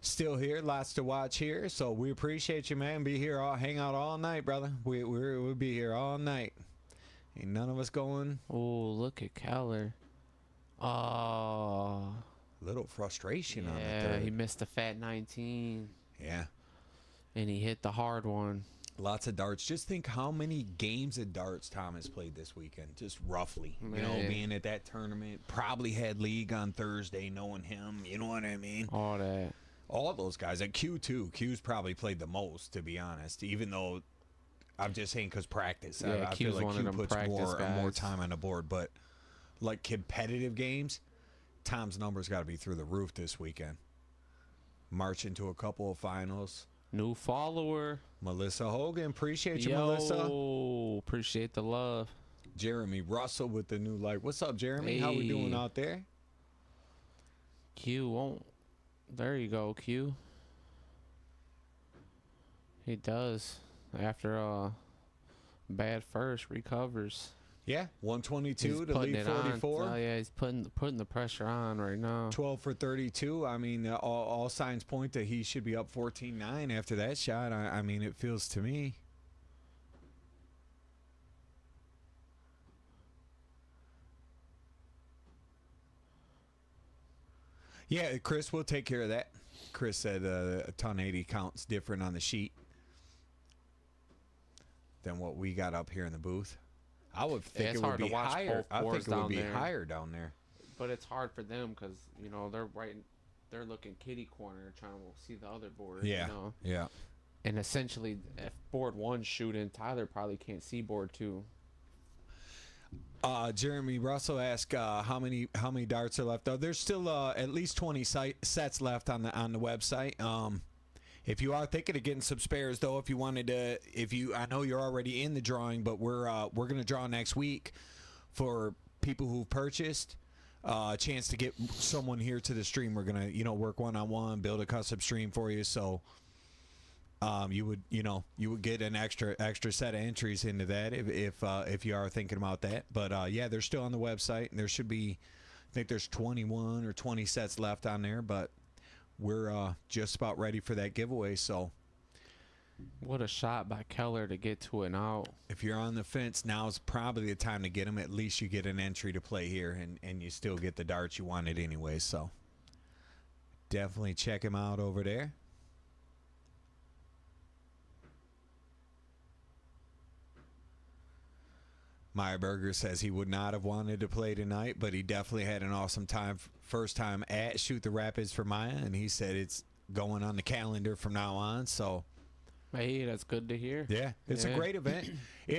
still here. Lots to watch here. So we appreciate you, man. Be here hang out all night, brother. We'll be here all night. Ain't none of us going. Oh, look at Keller. Little frustration on the Yeah, third. he missed a fat 19. Yeah. And he hit the hard one. Lots of darts. Just think how many games of darts Tom has played this weekend. Just roughly. You know, Man. being at that tournament. Probably had league on Thursday, knowing him. You know what I mean? All that. All those guys. At Q, too. Q's probably played the most, to be honest. Even though, I'm just saying because practice. Yeah, I Q's feel like one Q of them puts practice more guys. time on the board. But, like, competitive games, Tom's numbers got to be through the roof this weekend. March into a couple of finals. New follower. Melissa Hogan. Appreciate you, Yo, Melissa. appreciate the love. Jeremy Russell with the new like. What's up, Jeremy? How we doing Hey. out there? Q won't. There you go, Q. He does. After a bad first, recovers. Yeah, 122 He's to putting lead it on. 44. Oh yeah, he's putting the pressure on right now. 12 for 32. I mean, all signs point that he should be up 14-9 after that shot. I mean, it feels to me. Yeah, Chris, we'll take care of that. Chris said a ton 80 counts different on the sheet than what we got up here in the booth. I would think it's it would hard to be watch higher. both I think boards it would down be there. higher down there. But it's hard for them because you know they're looking kitty corner trying to see the other board. Yeah, You know? yeah. And essentially, if board one's shooting, Tyler probably can't see board two. Jeremy Russell asked how many darts are left. There's still at least 20 sets left on the website. If you are thinking of getting some spares, though, if you wanted to, I know you're already in the drawing, but we're gonna draw next week for people who've purchased. A chance to get someone here to the stream. We're gonna work one-on-one, build a custom stream for you. So you would get an extra set of entries into that if you are thinking about that. But yeah, they're still on the website, and there should be, I think there's 21 or 20 sets left on there. But we're just about ready for that giveaway. So What a shot by Keller to get to it out. if you're on the fence, now's probably the time to get them. At least you get an entry to play here, and you still get the darts you wanted anyway. So definitely check him out over there. Meyerberger says he would not have wanted to play tonight, but he definitely had an awesome time. First time at Shoot the Rapids for Maya, and he said it's going on the calendar from now on. So, Hey, that's good to hear. yeah, it's a Yeah. great event.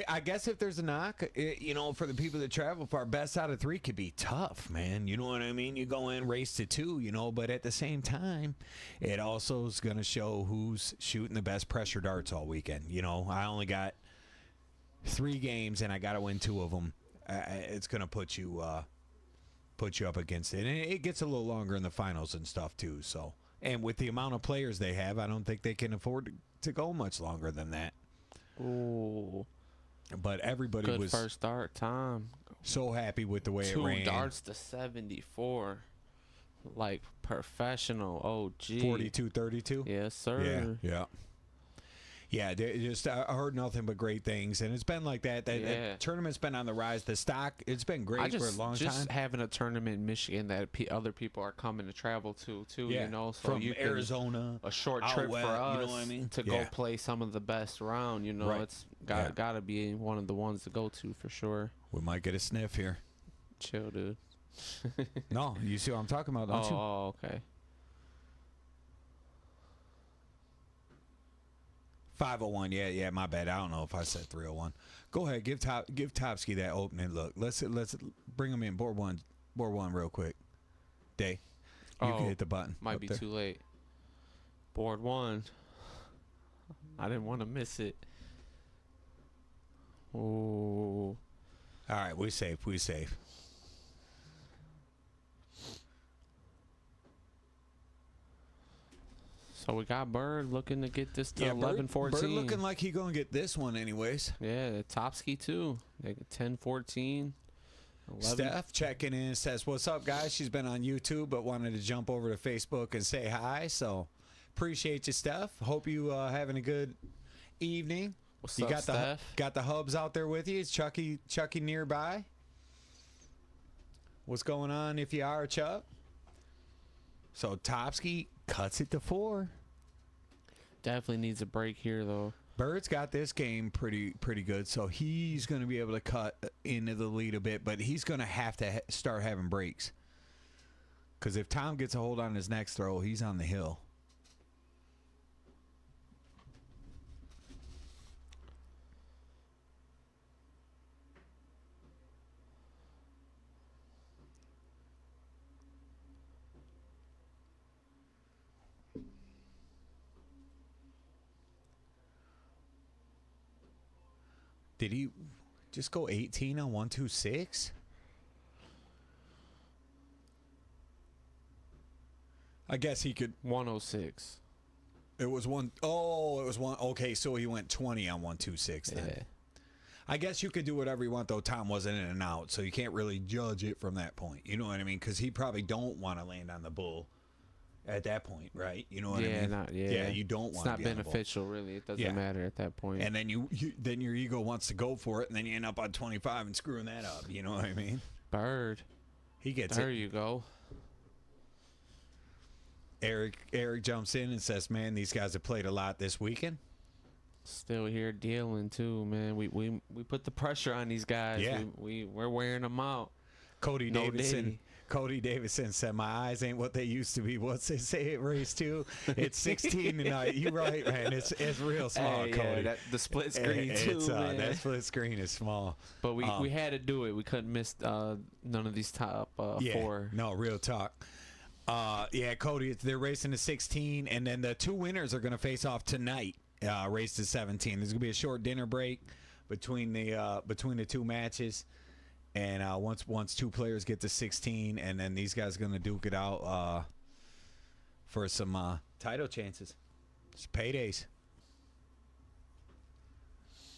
I guess if there's a knock, for the people that travel far, best out of 3 could be tough, man. You know what I mean? You go in, race to 2, but at the same time, it also is going to show who's shooting the best pressure darts all weekend. I only got 3 games, and I got to win 2 of them. It's going to put you up against it, and it gets a little longer in the finals and stuff too. So, and with the amount of players they have, I don't think they can afford to go much longer than that. Ooh, But everybody good was first start time. so happy with the way it 2 ran. darts to 74. Like professional. Oh, gee. 42-32. Yes, sir. Yeah. I heard nothing but great things, and it's been like that. That tournament's been on the rise. The stock, it's been great for a long just time. having a tournament in Michigan that other people are coming to travel to too. Yeah, So from you can, Arizona, a short out trip west, for us you know what I mean? to Yeah. go play some of the best around. Right. It's gotta be one of the ones to go to for sure. We might get a sniff here. Chill, dude. No, you see what I'm talking about, don't you? Oh, okay. 501, yeah, my bad. I don't know if I said 301. Go ahead, give Topsky that opening look. Let's bring him in. Board one real quick. Day, you can hit the button. Might up be there. too late. Board 1. I didn't want to miss it. Oh. All right, we safe. So we got Bird looking to get this to Yeah, 11-14. Bird looking like he gonna get this one anyways. Yeah, Topsky too. They get 10-14. 11. Steph checking in, says, "What's up, guys?" She's been on YouTube, but wanted to jump over to Facebook and say hi. So appreciate you, Steph. Hope you having a good evening. What's You up, got Steph? got the hubs out there with you. Is Chucky nearby? What's going on if you are, Chuck? So Topsky cuts it to 4. definitely needs a break here, though. Bird's got this game pretty good, so he's going to be able to cut into the lead a bit, but he's going to have to start having breaks. Because if Tom gets a hold on his next throw, he's on the hill. Did he just go 18 on 126? I guess he could. 106. It was one. Oh, it was one. Okay, so he went 20 on 126 then. Yeah. I guess you could do whatever you want, though. Tom wasn't in and out, so you can't really judge it from that point. You know what I mean? Because he probably don't want to land on the bull at that point, right? You know what I mean? Yeah, you don't want to. It's not beneficial, really. It doesn't matter at that point. And then then your ego wants to go for it, and then you end up on 25 and screwing that up. You know what I mean? Bird. He gets there it. There you go. Eric jumps in and says, "Man, these guys have played a lot this weekend." Still here dealing too, man. We put the pressure on these guys. Yeah. We're wearing them out. Cody Davidson said, "My eyes ain't what they used to be." What's they say at race 2? It's 16 tonight. You're right, man. It's real small, hey, Cody. Yeah, the split screen too, man. That split screen is small. But we had to do it. We couldn't miss none of these top 4. No, real talk. Cody, they're racing to 16, and then the 2 winners are going to face off tonight. Race to 17. There's going to be a short dinner break between the 2 matches. And once 2 players get to 16, and then these guys are going to duke it out for some title chances. It's paydays.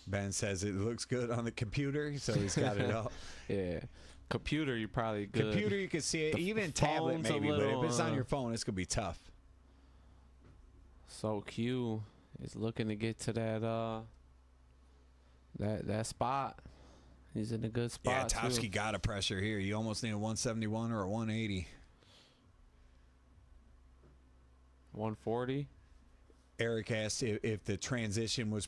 Ben says it looks good on the computer, so he's got it up. Yeah. Computer, you're probably good. Computer, you can see it. Even tablet, maybe, but if it's on your phone, it's going to be tough. So Q is looking to get to that spot. He's in a good spot. Yeah, Topsky got a pressure here. You almost need a 171 or a 180. 140. Eric asked if the transition was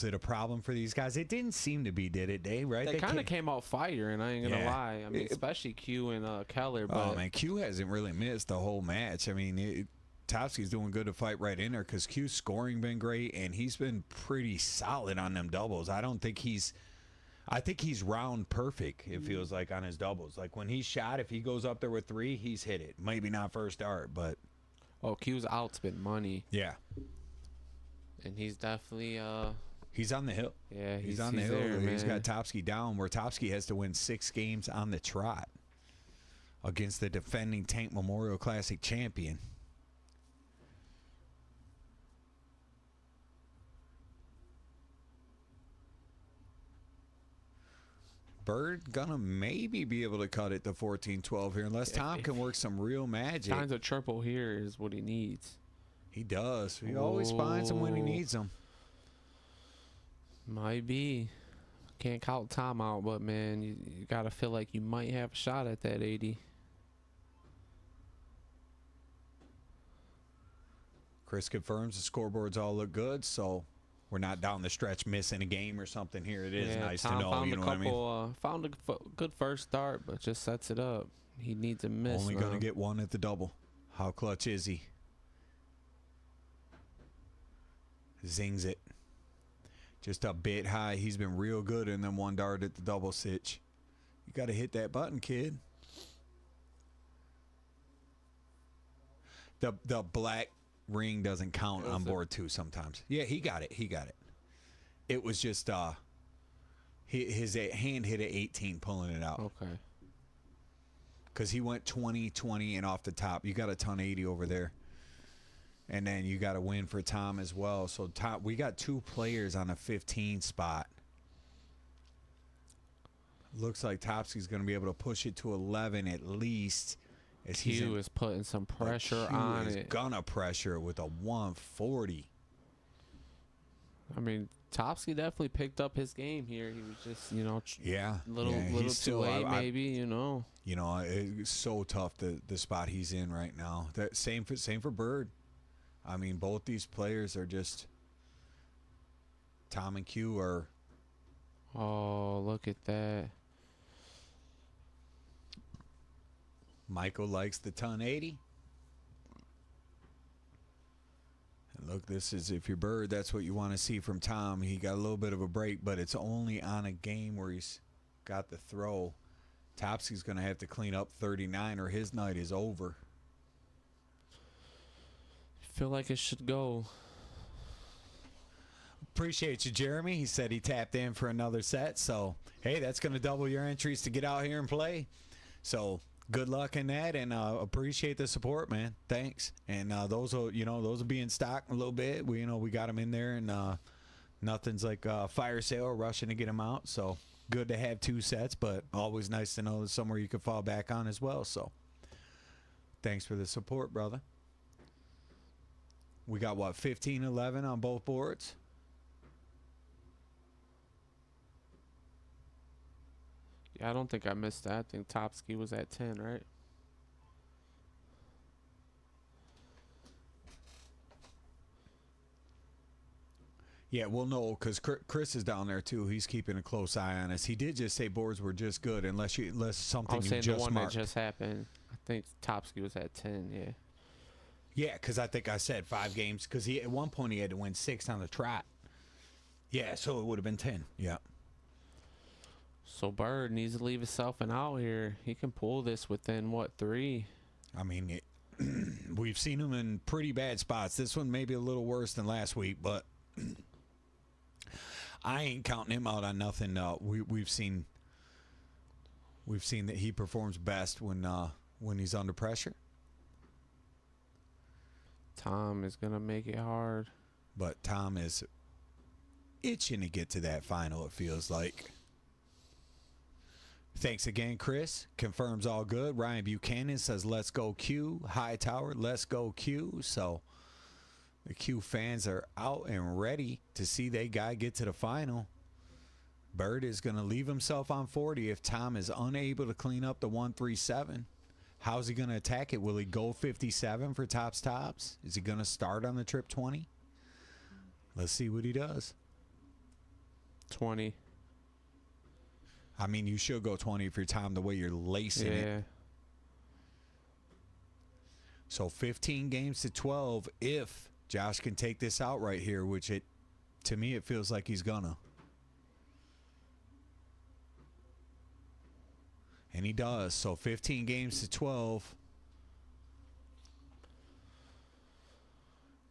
it a problem for these guys? It didn't seem to be, did it, Dave? Right? They kind of came out firing. I ain't gonna lie. I mean, especially Q and Keller. But oh man, Q hasn't really missed the whole match. I mean, Topsky's doing good to fight right in there because Q's scoring been great and he's been pretty solid on them doubles. I think he's round perfect. It feels like on his doubles. Like when he's shot, if he goes up there with 3, he's hit it. Maybe not first dart, but. Oh, Q's out's been money. Yeah. And he's definitely he's on the hill. Yeah, he's on the hill. There, he's got Topsky down where Topsky has to win 6 games on the trot against the defending Tank Memorial Classic champion. Bird gonna maybe be able to cut it to 14-12 here unless Tom can work some real magic. Finds a triple here is what he needs. He does. He always finds them when he needs them. Might be. Can't count Tom out, but man, you gotta feel like you might have a shot at that 80. Chris confirms the scoreboards all look good, so we're not down the stretch missing a game or something here. It is nice Tom to know. You know what I mean? Found a good first start, but just sets it up. He needs a miss. Only going to get 1 at the double. How clutch is he? Zings it. Just a bit high. He's been real good in them 1 dart at the double sitch. You got to hit that button, kid. The black ring doesn't count on board 2 sometimes. Yeah, he got it. It was just his hand hit at 18 pulling it out. Okay. Because he went 20-20 and off the top. You got a ton 80 over there. And then you got a win for Tom as well. So we got 2 players on a 15 spot. Looks like Topsky's going to be able to push it to 11 at least. Q is putting some pressure on it. Q is gonna pressure with a 140. I mean, Topsky definitely picked up his game here. He was just, little too late, maybe, You know, it's so tough the spot he's in right now. That same for Bird. I mean, both these players are just... Tom and Q are... Oh, look at that. Michael likes the ton 80. And look, this is, if you're Bird, that's what you want to see from Tom. He got a little bit of a break, but it's only on a game where he's got the throw. Topsy's going to have to clean up 39 or his night is over. Feel like it should go. Appreciate you, Jeremy. He said he tapped in for another set. So, hey, that's going to double your entries to get out here and play. So, good luck in that, and appreciate the support, man. Thanks. And those will, those will be in stock in a little bit. We got them in there, and nothing's like fire sale, rushing to get them out. So, good to have 2 sets, but always nice to know there's somewhere you can fall back on as well. So, thanks for the support, brother. We got, 15-11 on both boards? Yeah, I don't think I missed that. I think Topsky was at 10, right? Yeah, we'll know because Chris is down there too. He's keeping a close eye on us. He did just say boards were just good, unless something I was you saying just the one marked. that just happened. I think Topsky was at 10, yeah. Yeah, because I think I said 5 games because at one point he had to win 6 on the trot. Yeah, so it would have been 10. Yeah. So Bird needs to leave himself an out here. He can pull this within, 3? I mean, we've seen him in pretty bad spots. This one may be a little worse than last week, but I ain't counting him out on nothing. We've seen that he performs best when he's under pressure. Tom is going to make it hard. But Tom is itching to get to that final, it feels like. Thanks again, Chris. Confirms all good. Ryan Buchanan says, let's go Q. Hightower, let's go Q. So the Q fans are out and ready to see that guy get to the final. Bird is going to leave himself on 40 if Tom is unable to clean up the 137. How's he going to attack it? Will he go 57 for tops? Is he going to start on the trip 20? Let's see what he does. 20. I mean, you should go 20 if you're Tom, the way you're lacing it. So 15 games to 12 if Josh can take this out right here, which to me it feels like he's gonna. And he does. So 15 games to 12.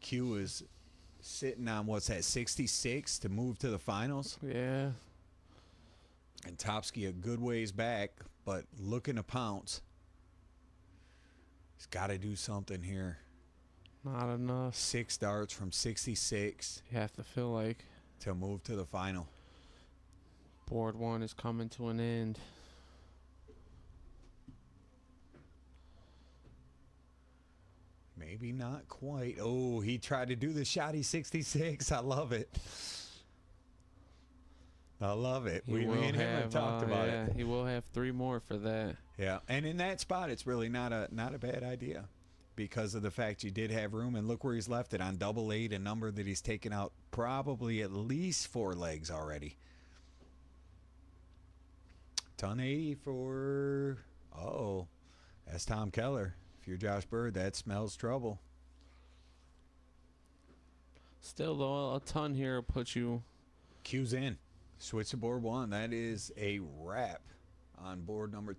Q is sitting on, what's that, 66 to move to the finals? Yeah. And Topsky a good ways back, but looking to pounce. He's got to do something here. Not enough. 6 darts from 66. You have to feel like to move to the final. board 1 is coming to an end. Maybe not quite. Oh, he tried to do the shotty 66. I love it. I love it. Me and him have talked about it. He will have 3 more for that. Yeah, and in that spot, it's really not a bad idea because of the fact you did have room. And look where he's left it on double 8, a number that he's taken out probably at least 4 legs already. Ton 80 for, that's Tom Keller. If you're Josh Bird, that smells trouble. Still, though, a ton here will put you. Q's in. Switch to board 1. That is a wrap on board number.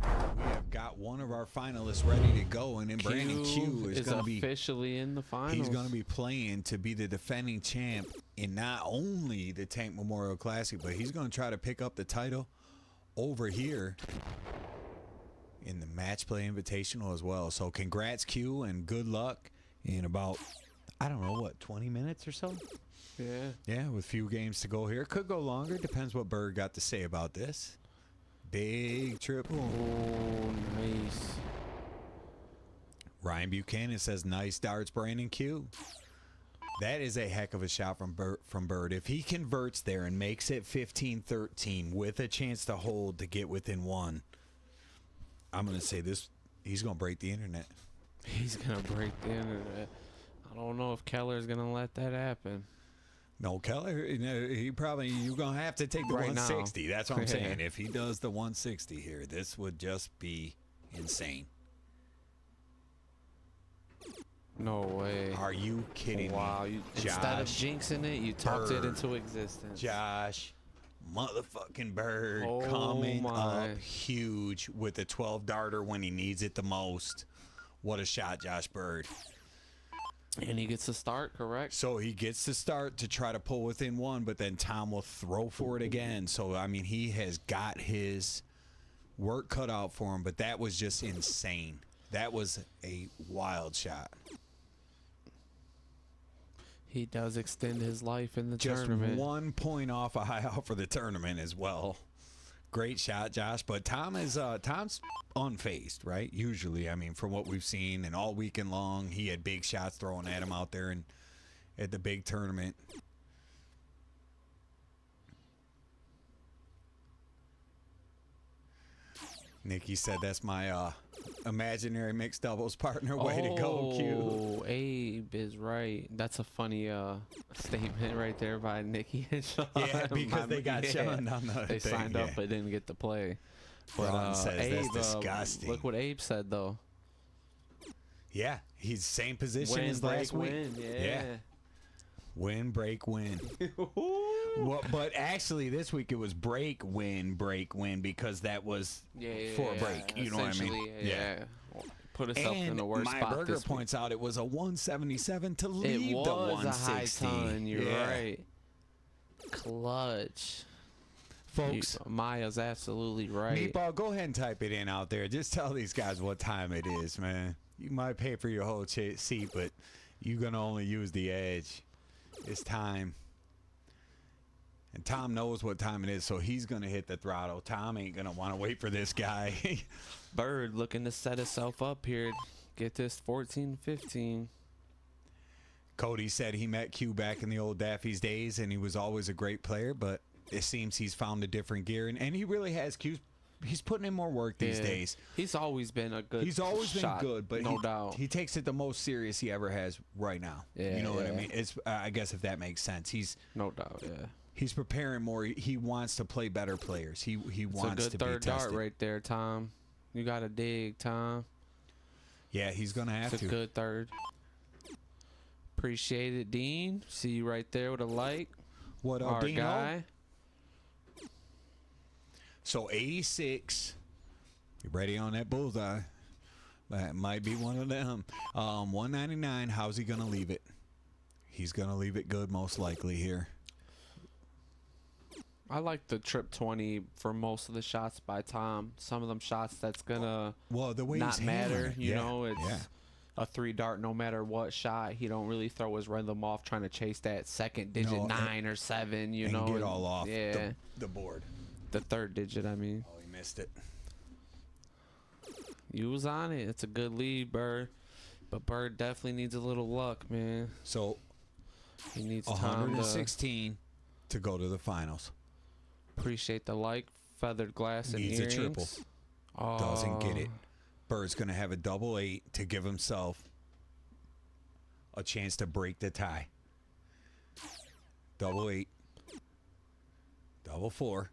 We have got one of our finalists ready to go, and then Brandon Q is going to be officially in the finals. He's going to be playing to be the defending champ in not only the Tank Memorial Classic, but he's going to try to pick up the title over here in the Matchplay Invitational as well. So congrats, Q, and good luck in about, I don't know, 20 minutes or so? Yeah. Yeah, with few games to go here. Could go longer. Depends what Bird got to say about this. Big triple. Oh, nice. Ryan Buchanan says, nice darts, Brandon Q. That is a heck of a shot from Bird. If he converts there and makes it 15-13 with a chance to hold to get within 1, I'm going to say this, he's going to break the internet. He's gonna break the internet. I don't know if Keller's gonna let that happen. No, Keller, he probably, you're going to have to take the Right now. 160. That's what I'm saying. If he does the 160 here, this would just be insane. No way. Are you kidding Wow, me? you, instead of jinxing it, you talked it Bird. into existence. Josh, motherfucking Bird Oh coming my. up huge with a 12 darter when he needs it the most. What a shot, Josh Bird. And he gets a start, correct? So he gets to start to try to pull within one, but then Tom will throw for it again. So, I mean, he has got his work cut out for him, but that was just insane. That was a wild shot. He does extend his life in the Just tournament. 1 point off a high out for the tournament as well. Great shot, Josh. But Tom's unfazed, right? Usually, I mean, from what we've seen, and all weekend long, he had big shots thrown at him out there and at the big tournament. Nikki said that's my imaginary mixed doubles partner. Way to go, Q. Oh, Abe is right. That's a funny statement right there by Nikki and Sean. Yeah, because they got Sean on the They thing, signed up yeah. but didn't get to play. But Ron says Abe, that's disgusting. look what Abe said though. Yeah, he's same position Win, as break, last week. win. Yeah. Win, break, win. Well, but actually, this week it was break, win, because that was for a break. You know what I mean? Essentially, yeah. Put us up in And the worst my spot burger this week. points out it was a 177 to It leave the was a high 160. ton. You're Yeah. right. Clutch. Folks. Maya's absolutely right. Meatball, go ahead and type it in out there. Just tell these guys what time it is, man. You might pay for your whole seat, but you're going to only use the edge. It's time. And Tom knows what time it is, so he's going to hit the throttle. Tom ain't going to want to wait for this guy. Bird looking to set himself up here. Get this 14-15. Cody said he met Q back in the old Daffy's days, and he was always a great player, but it seems he's found a different gear, and he really has. He's putting in more work these days. He's always been a good He's always shot, been good, but no doubt. he takes it the most serious he ever has right now. Yeah, you know what I yeah. mean? It's I guess if that makes sense. No doubt, yeah. He's preparing more. He wants to play better players. He It's wants a to good third be tested. dart right there, Tom. You got to dig, Tom. Yeah, he's gonna have It's to. a good third. Appreciate it, Dean. See you right there with a like. What up, Our Dino? guy. So 86. You ready on that bullseye? That might be one of them. 199. How's he gonna leave it? He's gonna leave it good, most likely here. I like the trip 20 for most of the shots by Tom. Some of them shots that's gonna Well, the way not he's matter. hammering. You Yeah, know, it's yeah. a 3 dart no matter what shot. He don't really throw his rhythm off trying to chase that second digit No, 9 or 7. You and know, get all off Yeah, the board. the third digit. I mean, Oh, he missed it. you was on it. It's a good lead, Bird. But Bird definitely needs a little luck, man. So He needs time to 116 to go to the finals. appreciate the like. Feathered glass and Needs a earrings. triple. Oh, Doesn't get it. Bird's going to have a double 8 to give himself a chance to break the tie. Double 8. Double 4.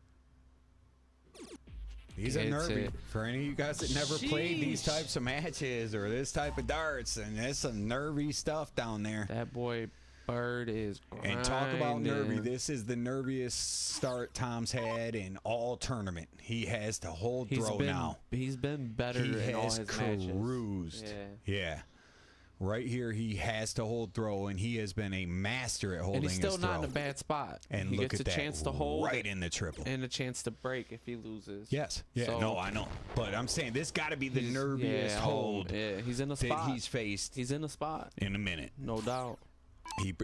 These are Gets nervy. it. For any of you guys that never played these Sheesh. types of matches or this type of darts, and there's some nervy stuff down there. That boy Bird is grinding. And talk about nervy. This is the nerviest start Tom's had in all tournament. He has to hold throw now. He's been better He in all has his matches. cruised. Yeah. Yeah. Right here, he has to hold throw, and he has been a master at holding And he's still his not in throw. a bad spot. And he look gets at a that, chance to hold right in the triple. and a chance to break if he loses. Yes. Yeah. So- No, I know. But I'm saying this got to be the He's- nerviest yeah, hold Yeah, he's in a that spot. he's faced He's in a spot, in a minute. no doubt.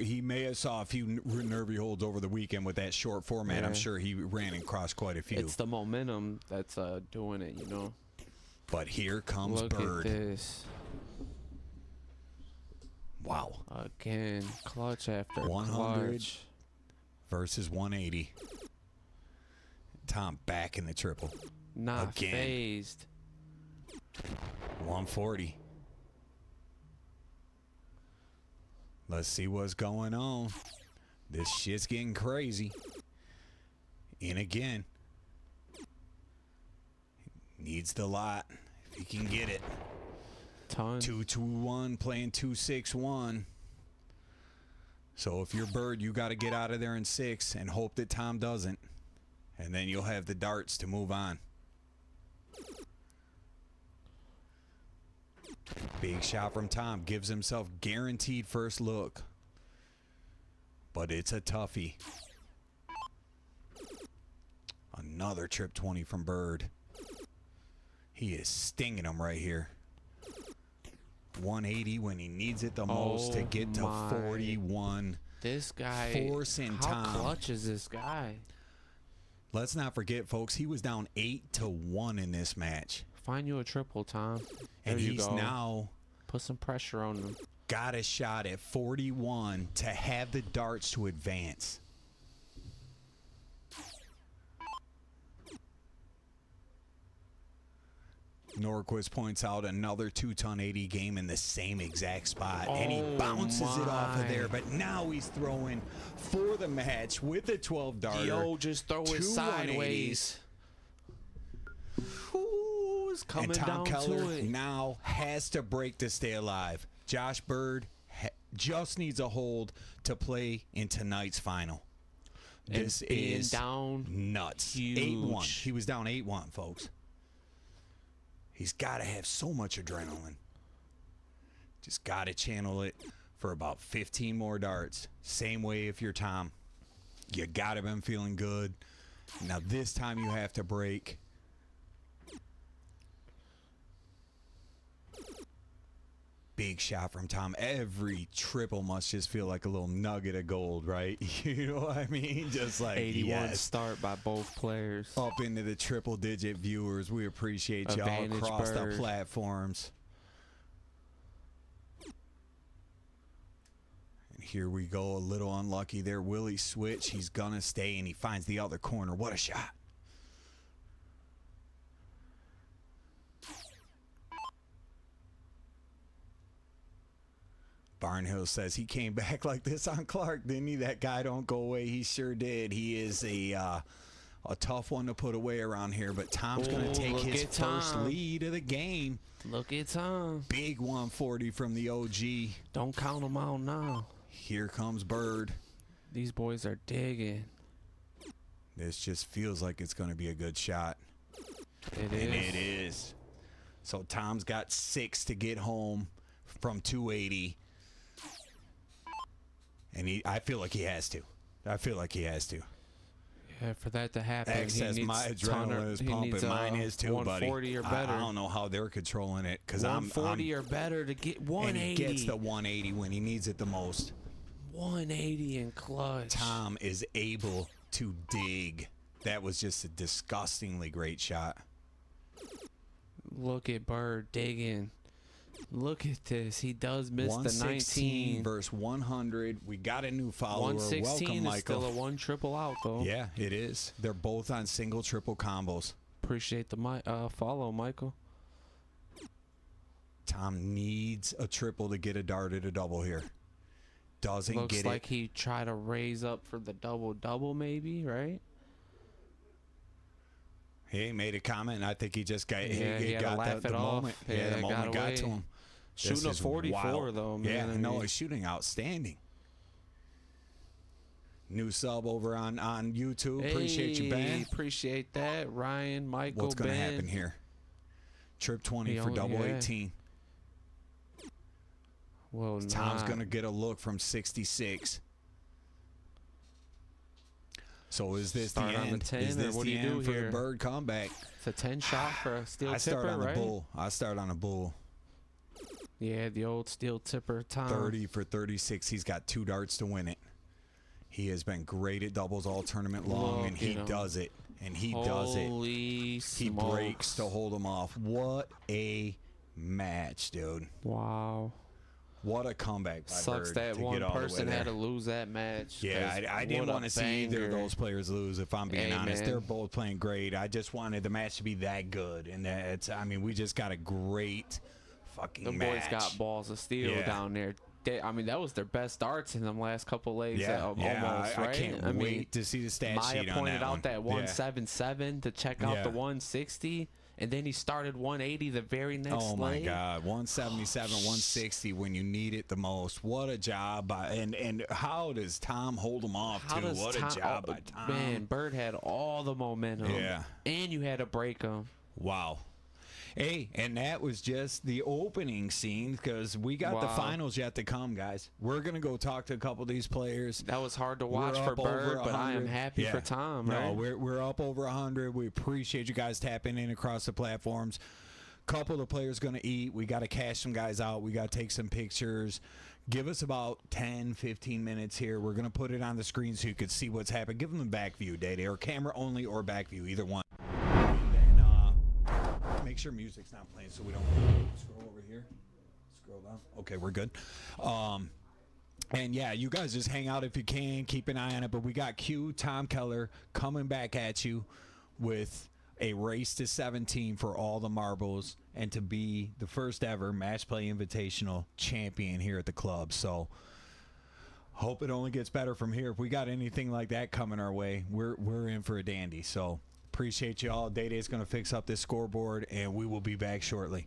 He may have saw a few nervy holds over the weekend with that short format. I'm Yeah. sure he ran and crossed quite a few. It's the momentum that's doing it, you know. But here comes Look Bird. at this. Wow. Again, clutch after 100. clutch. Versus 180. Tom back in the triple. Not Again. phased. 140. Let's see what's going on. This shit's getting crazy. In again. Needs the lot. If he can get it. Ton. 2-2-1 playing 2-6-1. So if you're Bird, you got to get out of there in 6 and hope that Tom doesn't. And then you'll have the darts to move on. Big shot from Tom. Gives himself guaranteed first look. But it's a toughie. Another trip 20 from Bird. He is stinging him right here. 180 when he needs it the most to get to 41. This guy. Forcing how Tom. clutch is this guy? Let's not forget, folks, he was down 8-1 in this match. Find you a triple, Tom. And There you he's go. now Put some pressure on him. got a shot at 41 to have the darts to advance. Norquist points out another 2-ton 80 game in the same exact spot. And he bounces it off of there. But now he's throwing for the match with a 12 darter. Yo, just throw it sideways. Who's coming and Tom down Keller to it? now has to break to stay alive. Josh Bird just needs a hold to play in tonight's final. This is down nuts. huge. 8-1. He was down 8-1, folks. He's got to have so much adrenaline. Just got to channel it for about 15 more darts. Same way if you're Tom. You got to been feeling good. Now this time you have to break. Big shot from Tom. Every triple must just feel like a little nugget of gold, right? You know what I mean? Just like 81 yes. start by both players. Up into the triple-digit viewers. We appreciate y'all Advantage across the Bird. platforms. And here we go. A little unlucky there. Willie switch. He's going to stay, and he finds the other corner. What a shot. Barnhill says he came back like this on Clark, didn't he? That guy don't go away. He sure did. He is a tough one to put away around here, but Tom's going to take his first lead of the game. Look at Tom. Big 140 from the OG. Don't count them out now. Here comes Bird. These boys are digging. This just feels like it's going to be a good shot. It And is. it is. So Tom's got 6 to get home from 280. And I feel like he has to. I feel like he has to. Yeah, for that to happen, Excess, he needs my adrenaline is pumping. Mine is too, buddy. 140 or better. I don't know how they're controlling it because 140 or better to get 180. And he gets the 180 when he needs it the most. 180 in clutch. Tom is able to dig. That was just a disgustingly great shot. Look at Bird digging. Look at this. He does miss the 116 19. versus 100. We got a new follower. 116 Welcome, is Michael. still a one triple out, though. Yeah, it is. They're both on single, triple combos. Appreciate the follow, Michael. Tom needs a triple to get a dart at a double here. Doesn't Looks get like it. he tried to raise up for the double, maybe, right? He made a comment, and I think he just got, Yeah, he had to got laugh the it off. moment. Yeah, the it moment got got away. to him. Shooting a This is 44, wild. though, man. Yeah, I no, mean, he's shooting outstanding. New sub over on YouTube. Appreciate you, Ben. Appreciate that. Ryan, Michael, What's going to Ben. happen here? Trip 20 He for only- double yeah. 18. Well, Tom's nah. going to get a look from 66. So is this Start the on the end? 10, Is or this what do the you do end for here? the Bird comeback? It's a 10 shot for a steel I start tipper, on the right? bull. I start on a bull. Yeah, the old steel tipper Tom. 30 for 36. He's got 2 darts to win it. He has been great at doubles all tournament long, and he does it. And he does it. Holy He smokes. breaks to hold him off. What a match, dude. Wow. What a comeback by Sucks Bird that to one get all the way person there. had to lose that match. Yeah, 'cause I didn't what a want to see either of banger. those players lose, if I'm being Hey, honest. man. They're both playing great. I just wanted the match to be that good. And that's, I mean, we just got a great fucking The match. boys got balls of steel Yeah. down there I mean, that was their best starts in them last couple legs. Almost, I right? can't mean, wait to see the stat Maya sheet on pointed that out one. that 177 to check out the Yeah. 160, and then he started 180 the very next Oh my leg. God, 177, 160 when you need it the most. What a job by and how does Tom hold him off How too? does What Tom, a job by Tom. Man, Bird had all the momentum. Yeah. And you had to break him. Wow. Hey, and that was just the opening scene because we got the Wow. finals yet to come, guys. We're gonna go talk to a couple of these players. That was hard to We're watch for up over Bird, but I am 100. happy Yeah. for Tom. No, Right? we're up over 100. We appreciate you guys tapping in across the platforms. Couple of players going to eat. We got to cash some guys out. We got to take some pictures. Give us about 10, 15 minutes here. We're going to put it on the screen so you can see what's happening. Give them the back view, Day-Day, or camera only or back view, either one. And then make sure music's not playing so we don't scroll over here. Scroll down. Okay, we're good. And yeah, you guys just hang out if you can. Keep an eye on it. But we got Q, Tom Keller, coming back at you with a race to 17 for all the marbles and to be the first ever Matchplay Invitational champion here at the club. So hope it only gets better from here. If we got anything like that coming our way, we're in for a dandy. So appreciate you all. Day-Day's going to fix up this scoreboard, and we will be back shortly.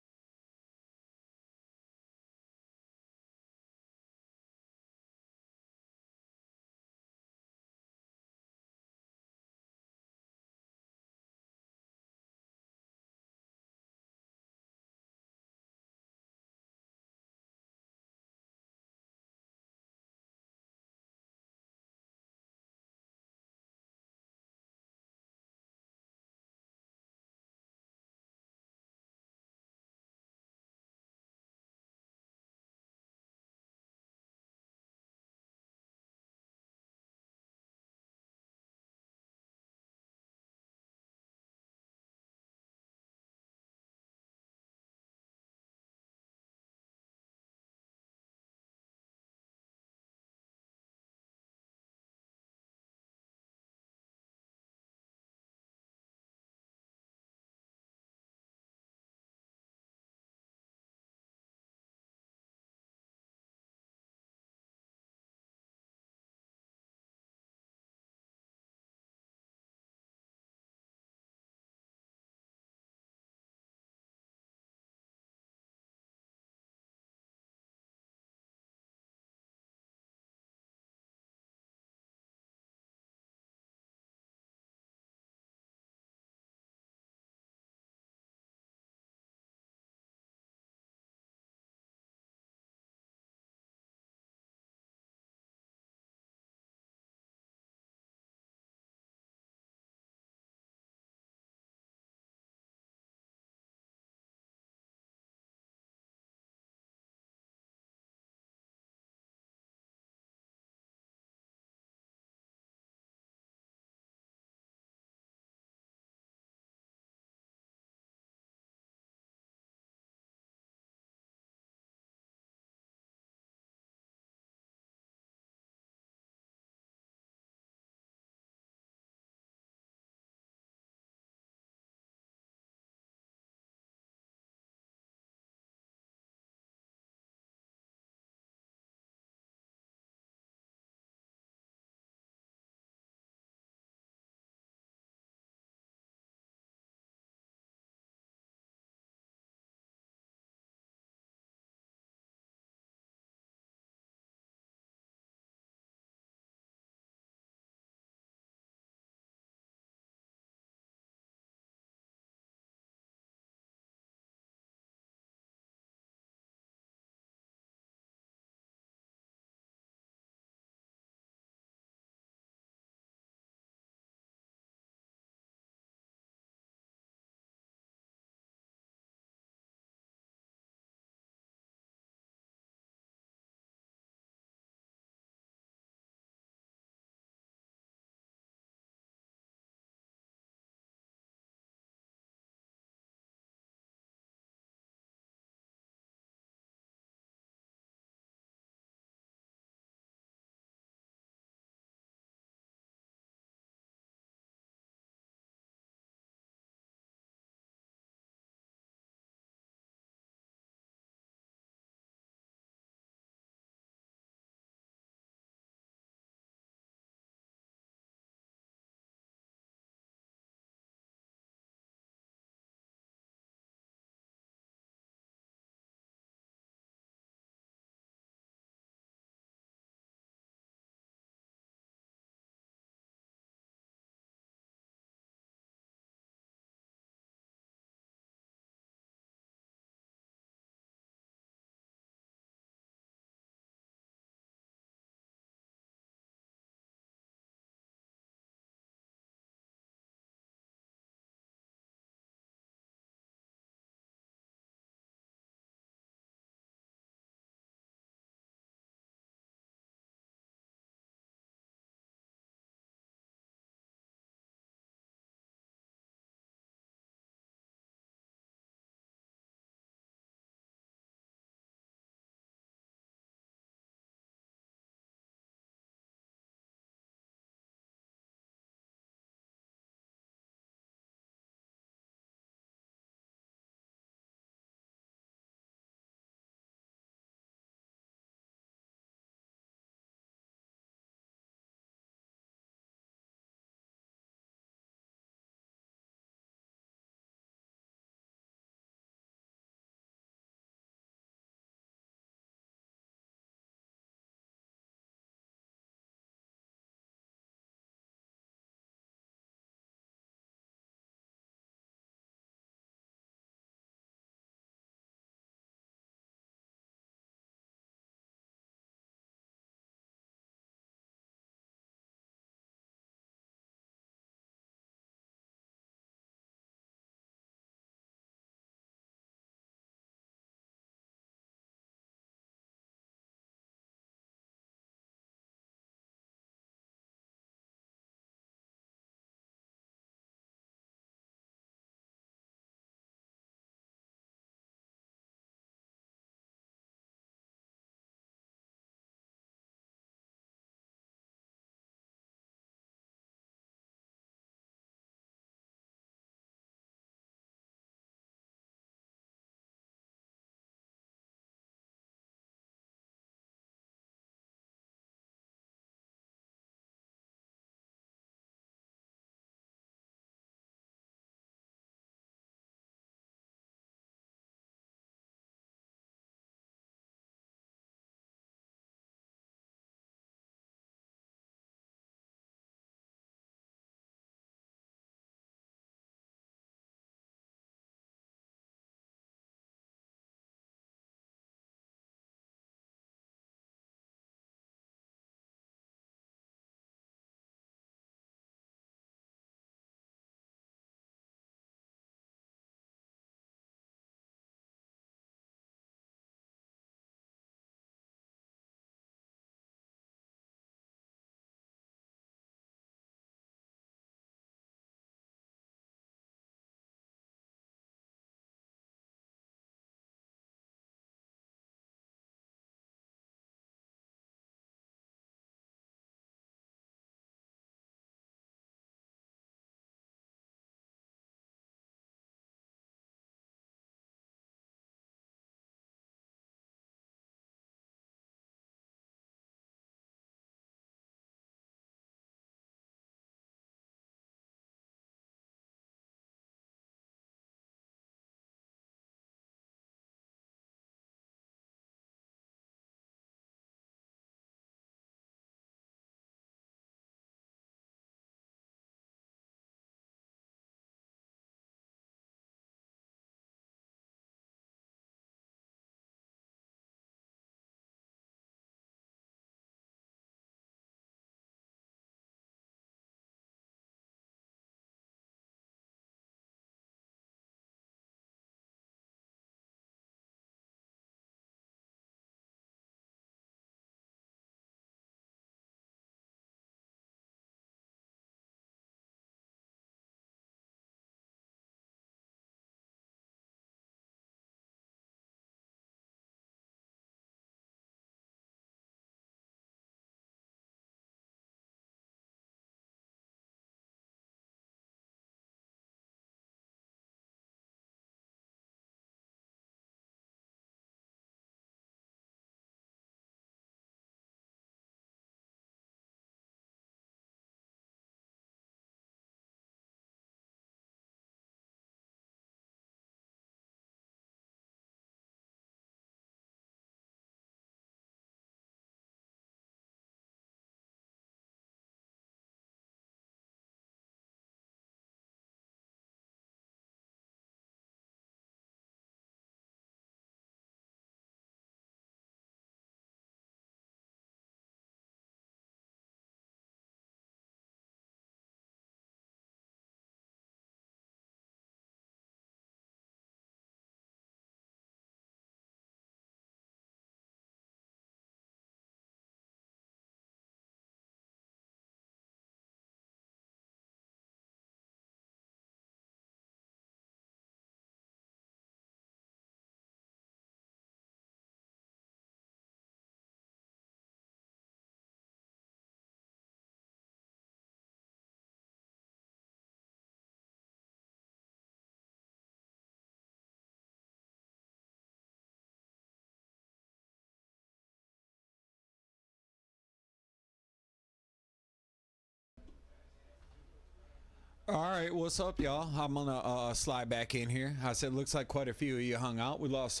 All right, what's up, y'all? I'm gonna slide back in here. I said, looks like quite a few of you hung out. We lost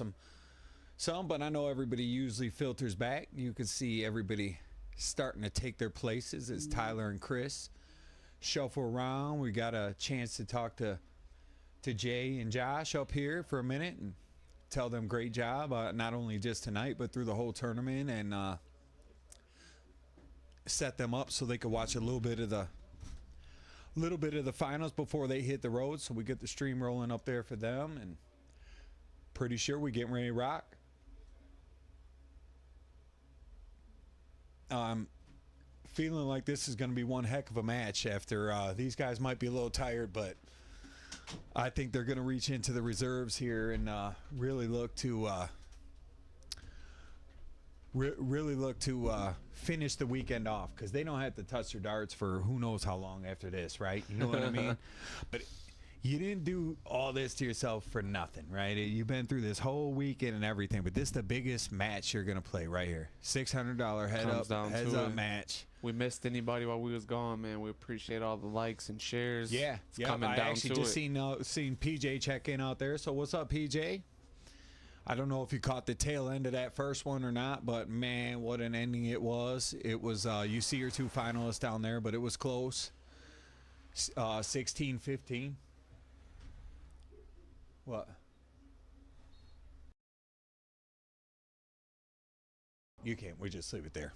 some, but I know everybody usually filters back. You can see everybody starting to take their places as Tyler and Chris shuffle around. We got a chance to talk to Jay and Josh up here for a minute and tell them great job, not only just tonight but through the whole tournament, and set them up so they could watch a little bit of the finals before they hit the road, so we get the stream rolling up there for them, and pretty sure we getting ready to rock. Feeling like this is going to be one heck of a match after these guys might be a little tired, but I think they're going to reach into the reserves here and really look to finish the weekend off, because they don't have to touch their darts for who knows how long after this, right? You know what I mean? But you didn't do all this to yourself for nothing, right? You've been through this whole weekend and everything, but this is the biggest match you're going to play right here. $600 heads up match. We missed anybody while we was gone, man. We appreciate all the likes and shares. Yeah, coming I down actually to just it. seen PJ check in out there. So what's up, PJ? I don't know if you caught the tail end of that first one or not, but man, what an ending it was. It was, you see your two finalists down there, but it was close. 16-15. What? You can't. We just leave it there.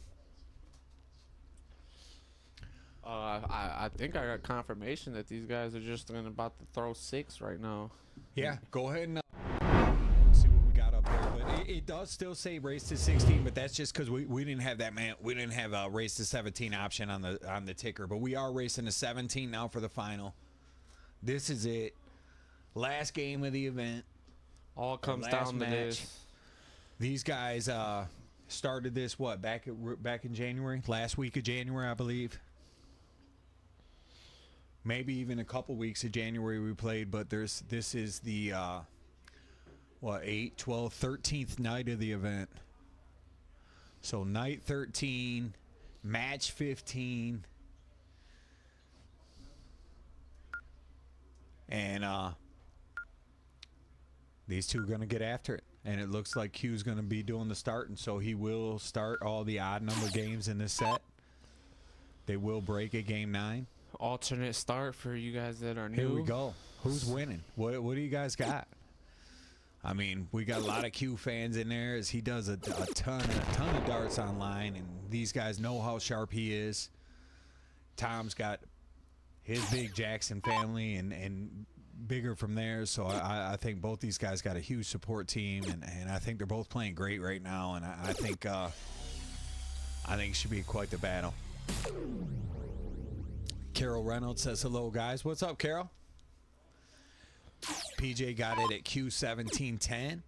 I think I got confirmation that these guys are just about to throw 6 right now. Yeah, go ahead and see what we got up there. But it does still say race to 16, but that's just because we didn't have that, man. We didn't have a race to 17 option on the ticker, but we are racing to 17 now for the final. This is it. Last game of the event. All comes down to this. These guys started this back in January, last week of January, I believe. Maybe even a couple weeks of January we played, but this is the 8, 12, 13th night of the event. So night 13, match 15, and these two are going to get after it. And it looks like Q's going to be doing the start, and so he will start all the odd number games in this set. They will break at game 9. Alternate start for you guys that are new. Here we go. Who's winning? What do you guys got? I mean, we got a lot of Q fans in there, as he does a ton of darts online, and these guys know how sharp he is. Tom's got his big Jackson family and bigger from there, so I think both these guys got a huge support team, and I think they're both playing great right now, and I think it should be quite the battle. Carol Reynolds says hello, guys. What's up, Carol? PJ got it at Q1710.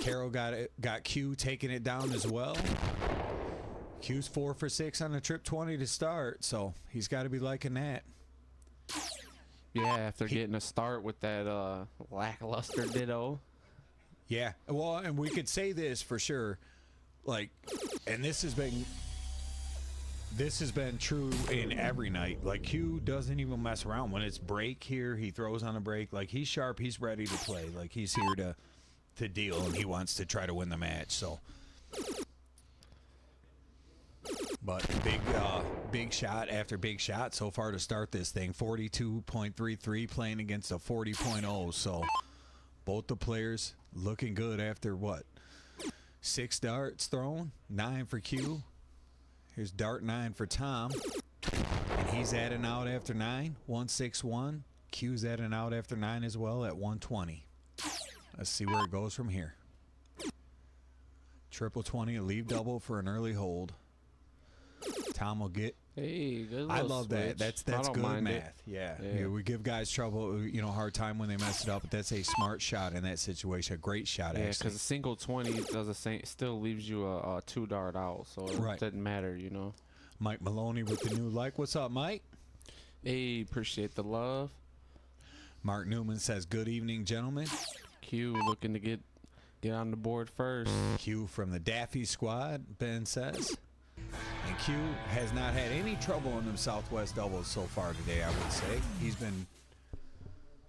Carol got Q taking it down as well. Q's 4 for 6 on the trip 20 to start, so he's got to be liking that. Yeah, after getting a start with that lackluster ditto. Yeah, well, and we could say this for sure, like, and this has been true in every night. Like, Q doesn't even mess around. When it's break here, he throws on a break. Like, he's sharp, he's ready to play. Like, he's here to deal, and he wants to try to win the match. So, but big shot after big shot so far to start this thing. 42.33 playing against a 40.0. So both the players looking good after what? 6 darts thrown, 9 for Q. Here's dart 9 for Tom, and he's adding out after 9, 161. Q's adding out after 9 as well at 120. Let's see where it goes from here. Triple 20, a leave double for an early hold. Tom will get. Hey, good. I love switch. that. That's good math. Yeah. We give guys trouble, hard time when they mess it up, but that's a smart shot in that situation. A great shot, Yeah, actually. because a single 20 does the same, still leaves you a 2 dart out, so it doesn't matter, Mike Maloney with the new like. What's up, Mike? Hey, appreciate the love. Mark Newman says, good evening, gentlemen. Q looking to get on the board first. Q from the Daffy squad, Ben says. And And Q has not had any trouble in them Southwest doubles so far today, I would say. He's been,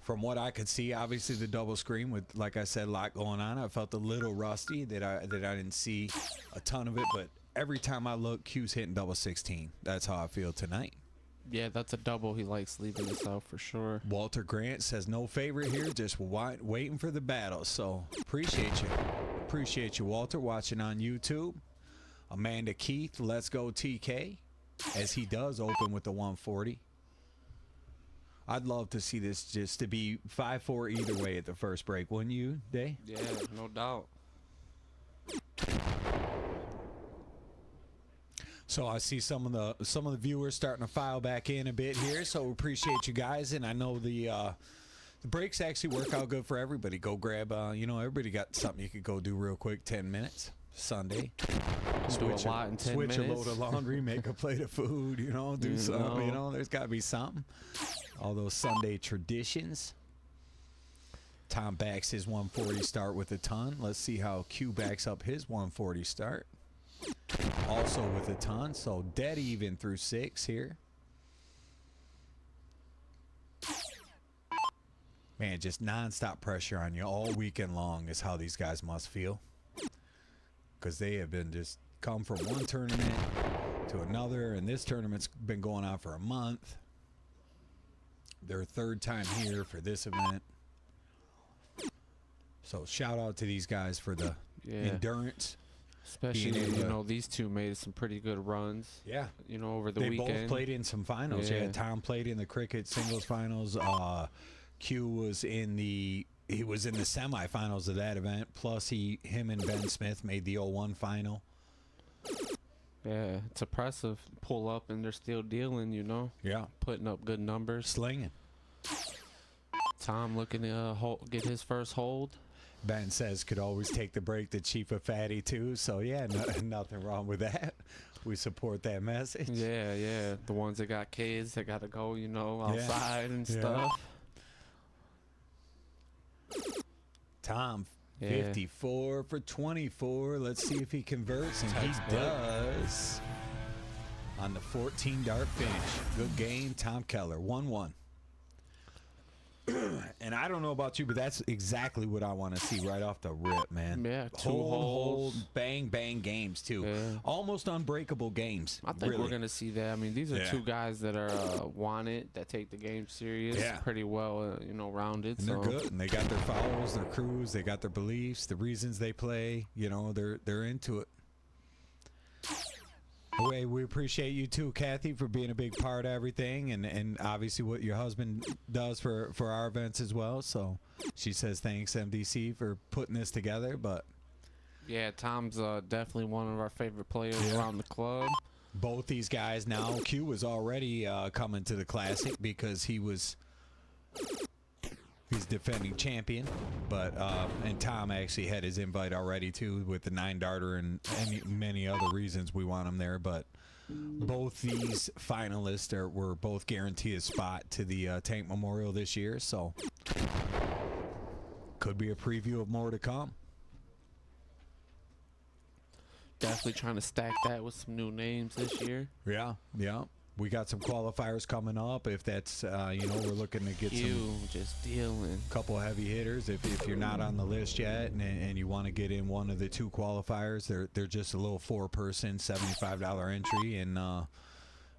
from what I could see, obviously the double screen with, like I said, a lot going on. I felt a little rusty that I didn't see a ton of it, but every time I look, Q's hitting double 16. That's how I feel tonight. Yeah, that's a double he likes leaving us out for sure. Walter Grant says no favorite here, just waiting for the battle. So appreciate you. Appreciate you, Walter, watching on YouTube. Amanda Keith, let's go TK, as he does open with the 140. I'd love to see this just to be 5-4 either way at the first break, wouldn't you, Day? Yeah, no doubt. So I see some of the viewers starting to file back in a bit here. So we appreciate you guys, and I know the breaks actually work out good for everybody. Go grab, everybody got something you could go do real quick. 10 minutes Sunday. Do a lot in 10 minutes. Switch a load of laundry, make a plate of food. Do something. There's got to be something. All those Sunday traditions. Tom backs his 140 start with a ton. Let's see how Q backs up his 140 start. Also with a ton, so dead even through 6 here. Man, just nonstop pressure on you all weekend long is how these guys must feel. Because they have been just come from one tournament to another, and this tournament's been going on for a month. Their 3rd time here for this event. So shout out to these guys for the endurance. Especially, these two made some pretty good runs. Yeah. Over the weekend. They both played in some finals. Yeah. Tom played in the cricket singles finals. Q was in the semifinals of that event. Plus, him and Ben Smith made the 01 final. Yeah, it's impressive. Pull up and they're still dealing, Yeah. Putting up good numbers. Slinging. Tom looking to get his first hold. Ben says could always take the break, the chief of fatty too. So yeah, nothing wrong with that. We support that message. Yeah. The ones that got kids that got to go, outside and stuff. Tom, 54 for 24. Let's see if he converts, and he does on the 14 dart finish. Good game, Tom Keller, 1-1. And I don't know about you, but that's exactly what I want to see right off the rip, man. Yeah, two hold, holes. bang, games, too. Yeah. Almost unbreakable games. I think we're going to see that. I mean, these are two guys that are wanted, that take the game serious, pretty well, rounded. And they're good, and they got their followers, their crews, they got their beliefs, the reasons they play. They're into it. Anyway, we appreciate you too, Kathy, for being a big part of everything, and obviously what your husband does for our events as well. So she says thanks, MDC, for putting this together. But yeah, Tom's definitely one of our favorite players around the club. Both these guys now. Q was already coming to the Classic because he's defending champion, but and Tom actually had his invite already too with the 9-darter and many other reasons we want him there. But both these finalists were both guaranteed a spot to the Tank Memorial this year, so could be a preview of more to come. Definitely trying to stack that with some new names this year. Yeah. We got some qualifiers coming up. If that's, we're looking to get just dealing. Couple heavy hitters. If you're not on the list yet and you want to get in one of the 2 qualifiers, they're just a little 4-person, $75 entry, and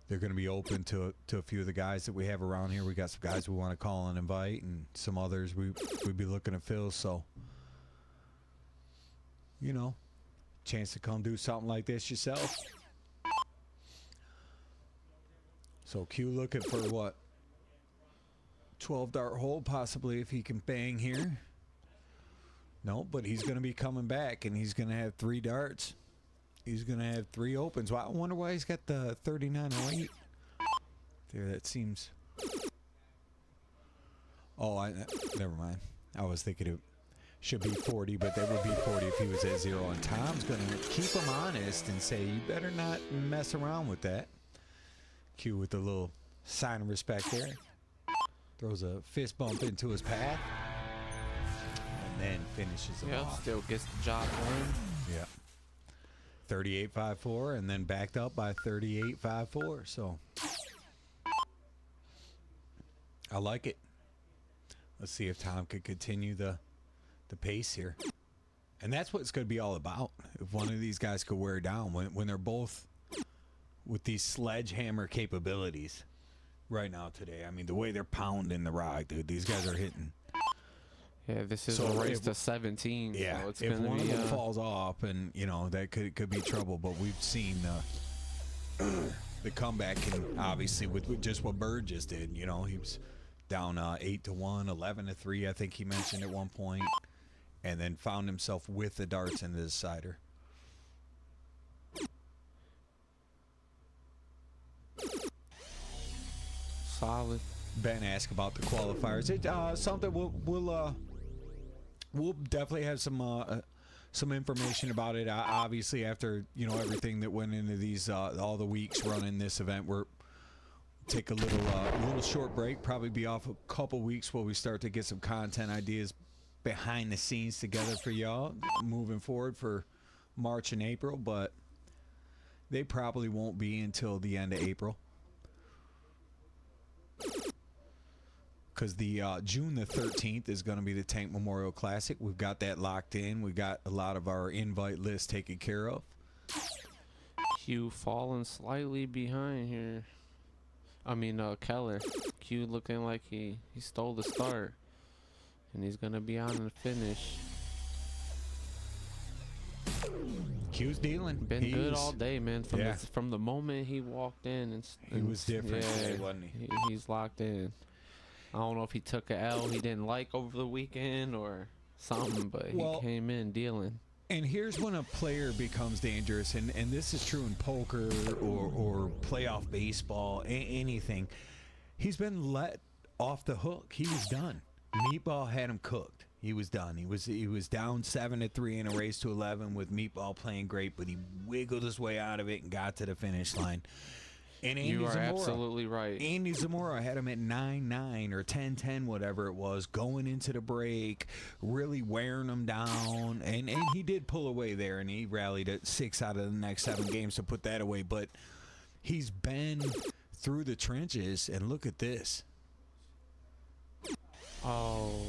they're going to be open to a few of the guys that we have around here. We got some guys we want to call and invite, and some others we'd be looking to fill. So, chance to come do something like this yourself. So Q looking for what? 12-dart hole possibly if he can bang here. No, but he's going to be coming back, and he's going to have 3 darts. He's going to have 3 opens. Well, I wonder why he's got the 3908. There, that seems... Oh, never mind. I was thinking it should be 40, but that would be 40 if he was at 0. And Tom's going to keep him honest and say, you better not mess around with that. Q with a little sign of respect there. Throws a fist bump into his path. And then finishes him off. Still gets the job done. Yeah. 38.54, and then backed up by 38.54. So I like it. Let's see if Tom could continue the pace here. And that's what it's going to be all about. If one of these guys could wear down when they're both with these sledgehammer capabilities right now today. I mean, the way they're pounding the rock, dude, these guys are hitting. Yeah, this is a race to 17. Yeah, so it's if gonna one be, of them falls off, and that could be trouble. But we've seen the comeback, and obviously with just what Bird just did. He was down 8-1, 11-3. I think he mentioned at one point, and then found himself with the darts into the decider. solid. Ben asked about the qualifiers. It something we'll definitely have some information about it. Obviously, after everything that went into these all the weeks running this event, we're take a little short break. Probably be off a couple weeks while we start to get some content ideas behind the scenes together for y'all moving forward for March and April. But they probably won't be until the end of April. Because the June the 13th is going to be the Tank Memorial Classic. We've got that locked in. We've got a lot of our invite list taken care of. Q falling slightly behind here. I mean, Keller. Q looking like he stole the start. And he's going to be on the finish. Q's dealing. Been good all day, man. From the moment he walked in. He was different today, wasn't he? He's locked in. I don't know if he took a L he didn't like over the weekend or something, but he came in dealing. And here's when a player becomes dangerous, and this is true in poker or playoff baseball, anything. He's been let off the hook. He was done. Meatball had him cooked. He was done. He was down 7-3 in a race to 11 with Meatball playing great, but he wiggled his way out of it and got to the finish line. And Andy you are Zamora, absolutely right. Andy Zamora had him at 9-9 or 10-10, whatever it was, going into the break, really wearing him down. And he did pull away there, and he rallied at 6 out of the next 7 games to put that away. But he's been through the trenches, and look at this. Oh.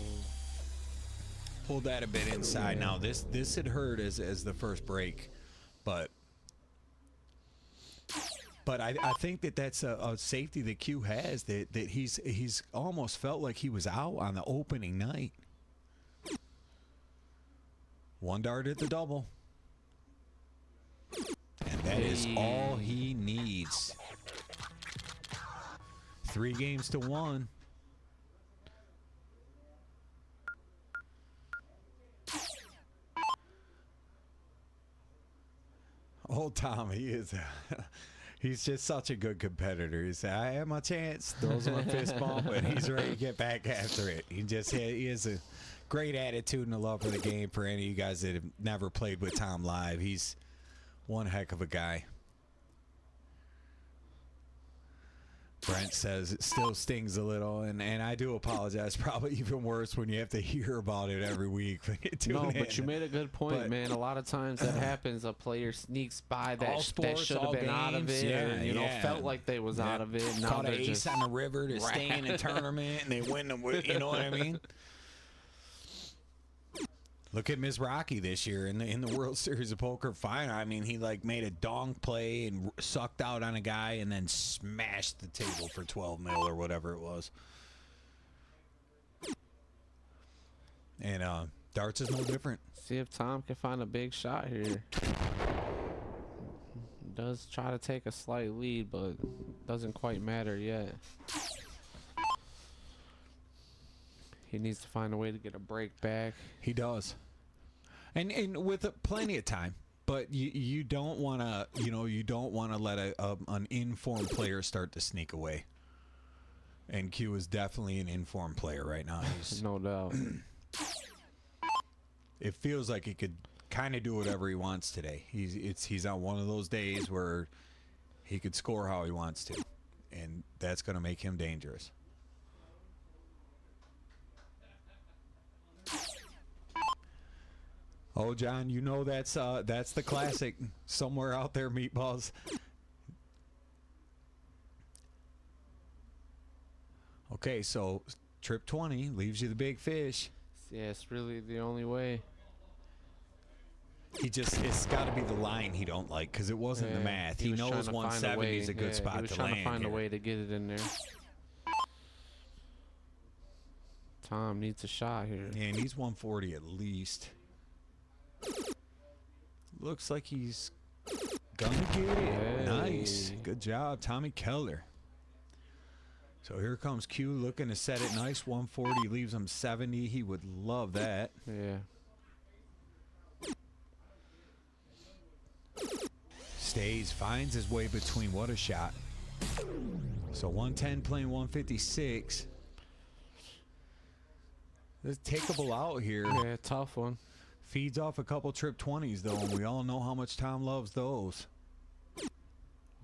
Pulled that a bit inside. Now, this had hurt as the first break, but I think that's a safety that Q has, that he's almost felt like he was out on the opening night. One dart at the double. And that is all he needs. 3 games to 1. Old Tom, he is... He's just such a good competitor. He said, I have my chance. Throws him a fist bump, and he's ready to get back after it. He has a great attitude and a love for the game. For any of you guys that have never played with Tom live, he's one heck of a guy. Brent says it still stings a little, and I do apologize. Probably even worse when you have to hear about it every week. No, but you made a good point, man. A lot of times that happens. A player sneaks by that should have been out of it, or felt like they was out of it. Now caught an ace on the river to stay in a tournament, and they win them. You know what I mean? Look at Ms. Rocky this year in the World Series of Poker final. I mean, he made a donk play and sucked out on a guy and then smashed the table for 12 mil or whatever it was. And darts is no different. See if Tom can find a big shot here. Does try to take a slight lead, but doesn't quite matter yet. He needs to find a way to get a break back. He does, and with plenty of time. But you don't want to let an informed player start to sneak away. And Q is definitely an informed player right now. He's, no doubt. It feels like he could kind of do whatever he wants today. He's on one of those days where he could score how he wants to, and that's going to make him dangerous. Oh, John, you know that's the classic somewhere out there, meatballs. Okay, so trip 20 leaves you the big fish. Yeah, it's really the only way. It's got to be the line he don't like because it wasn't the math. He was trying knows to find 170 is a good yeah, spot he was to trying land to find here. a way to get it in there. Tom needs a shot here. Yeah, he needs 140 at least. Looks like he's gonna get it. Hey. Nice. Good job, Tommy Keller. So here comes Q looking to set it nice. 140 leaves him 70. He would love that. Yeah. Stays, finds his way between. What a shot. So 110 playing 156. This takeable out here. Yeah, tough one. Feeds off a couple trip 20s though, and we all know how much Tom loves those.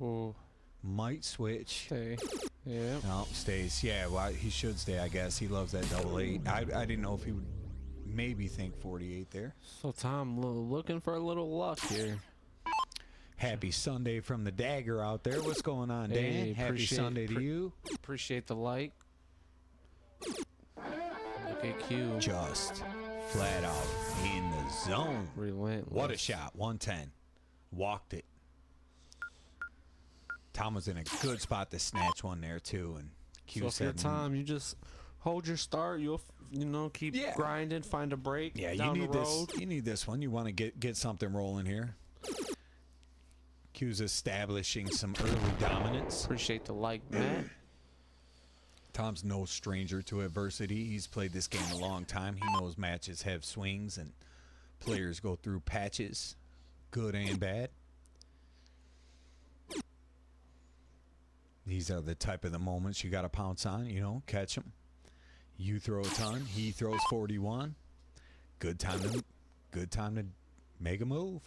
Oh, Might switch. stay. Yeah. No, stays. Yeah, well, he should stay, I guess. He loves that double eight. I didn't know if he would maybe think 48 there. So Tom looking for a little luck here. Happy Sunday from the Dagger out there. What's going on, Dan? Hey, Happy Sunday to you. Appreciate the like. Look at Q. Just flat out in the zone. Relentless. What a shot. 110. Walked it. Tom was in a good spot to snatch one there, too. And Q So if said, you're Tom, you just hold your start. You'll, keep Yeah. grinding, find a break yeah, down you need the road. this. You need this one. You want to get something rolling here. Q's establishing some early dominance. Appreciate the like, Matt. Tom's no stranger to adversity. He's played this game a long time. He knows matches have swings and players go through patches, good and bad. These are the type of the moments you got to pounce on, catch them. You throw a ton, he throws 41. Good time to make a move.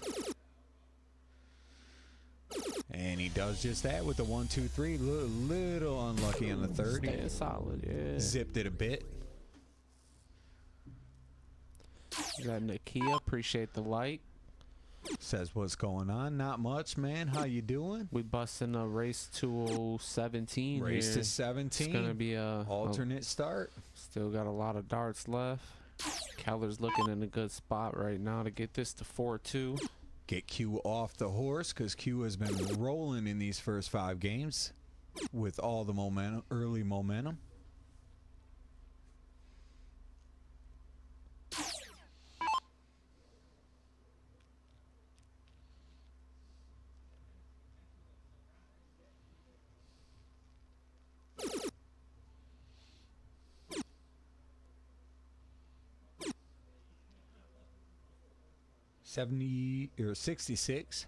And he does just that with the 1, 2, 3. Little unlucky on the third. He Staying solid, yeah. zipped it a bit. You got Nakia. Appreciate the like. Says what's going on. Not much, man. How you doing? We busting a race to 17 Race here. to 17. It's gonna be a Alternate start. Still got a lot of darts left. Keller's looking in a good spot right now to get this to 4-2. Get Q off the horse because Q has been rolling in these first 5 games with all the momentum, early momentum. $70 or $66.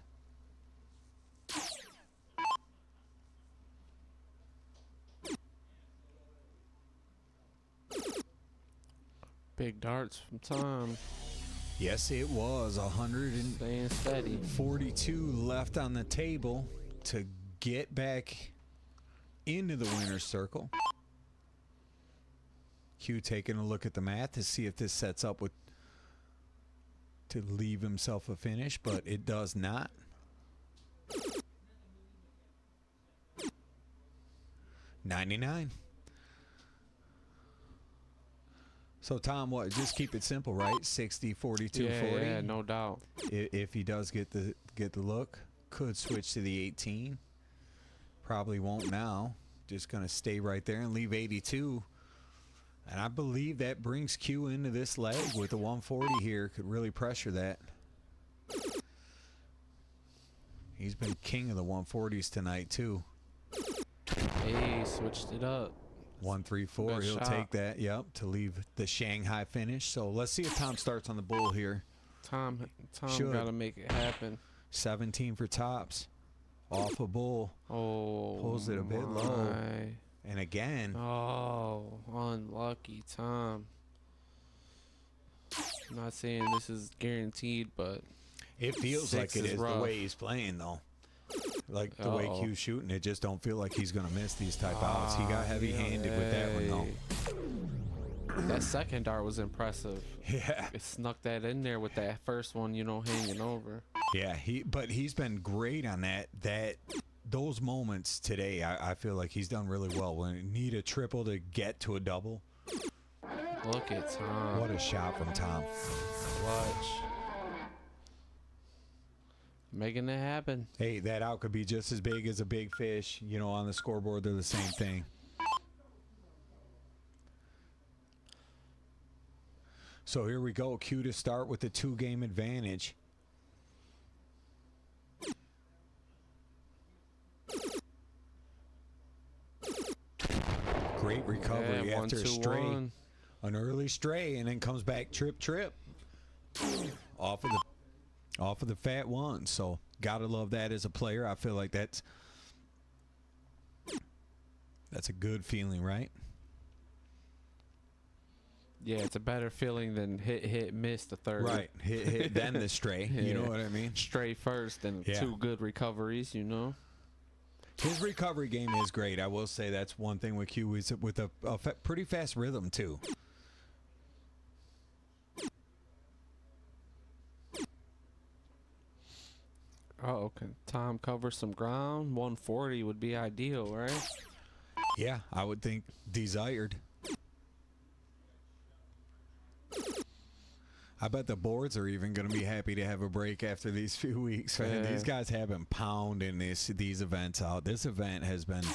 Big darts from Tom. Yes, it was Staying steady. 142 left on the table to get back into the winner's circle. Q taking a look at the math to see if this sets up with to leave himself a finish, but it does not. $99. So Tom, what? Just keep it simple, right? 60, 42, Yeah, 40. yeah, no doubt. If he does get the look, could switch to the 18. Probably won't now. Just gonna stay right there and leave 82. And I believe that brings Q into this leg with the 140 here. Could really pressure that. He's been king of the 140s tonight too. Hey, switched it up. 134. Good He'll shot. take that. Yep, to leave the Shanghai finish. So let's see if Tom starts on the bull here. Tom Should. got to make it happen. 17 for tops. Off a bull. Oh, Pulls it a bit low. my. And again, Oh, unlucky Tom. I'm not saying this is guaranteed, but it feels like Six it is is rough. the way he's playing though. Like the way Uh-oh. Q's shooting, it just don't feel like he's gonna miss these type outs. He got heavy-handed with that one though. That second dart was impressive. Yeah. It snuck that in there with that first one, you know, hanging over. Yeah, but he's been great on those moments today. I feel like he's done really well. When you need a triple to get to a double. Look at Tom. What a shot from Tom. Clutch. Making it happen. Hey, that out could be just as big as a big fish. You know, on the scoreboard, they're the same thing. So here we go. Q to start with the 2-game advantage. Great recovery Yeah, after 1, a 2, stray. 1. An early stray, and then comes back trip. Off of the fat one. So gotta love that as a player. I feel like that's a good feeling, right? Yeah, it's a better feeling than hit, miss the third. Right. Hit, then the stray. You know what I mean? Stray first and Yeah. 2 good recoveries, you know? His recovery game is great. I will say that's one thing with Q is with a pretty fast rhythm, too. Oh, can Tom cover some ground? 140 would be ideal, right? Yeah, I would think desired. I bet the boards are even going to be happy to have a break after these few weeks. Right? Yeah. These guys have been pounding these events out. This event has been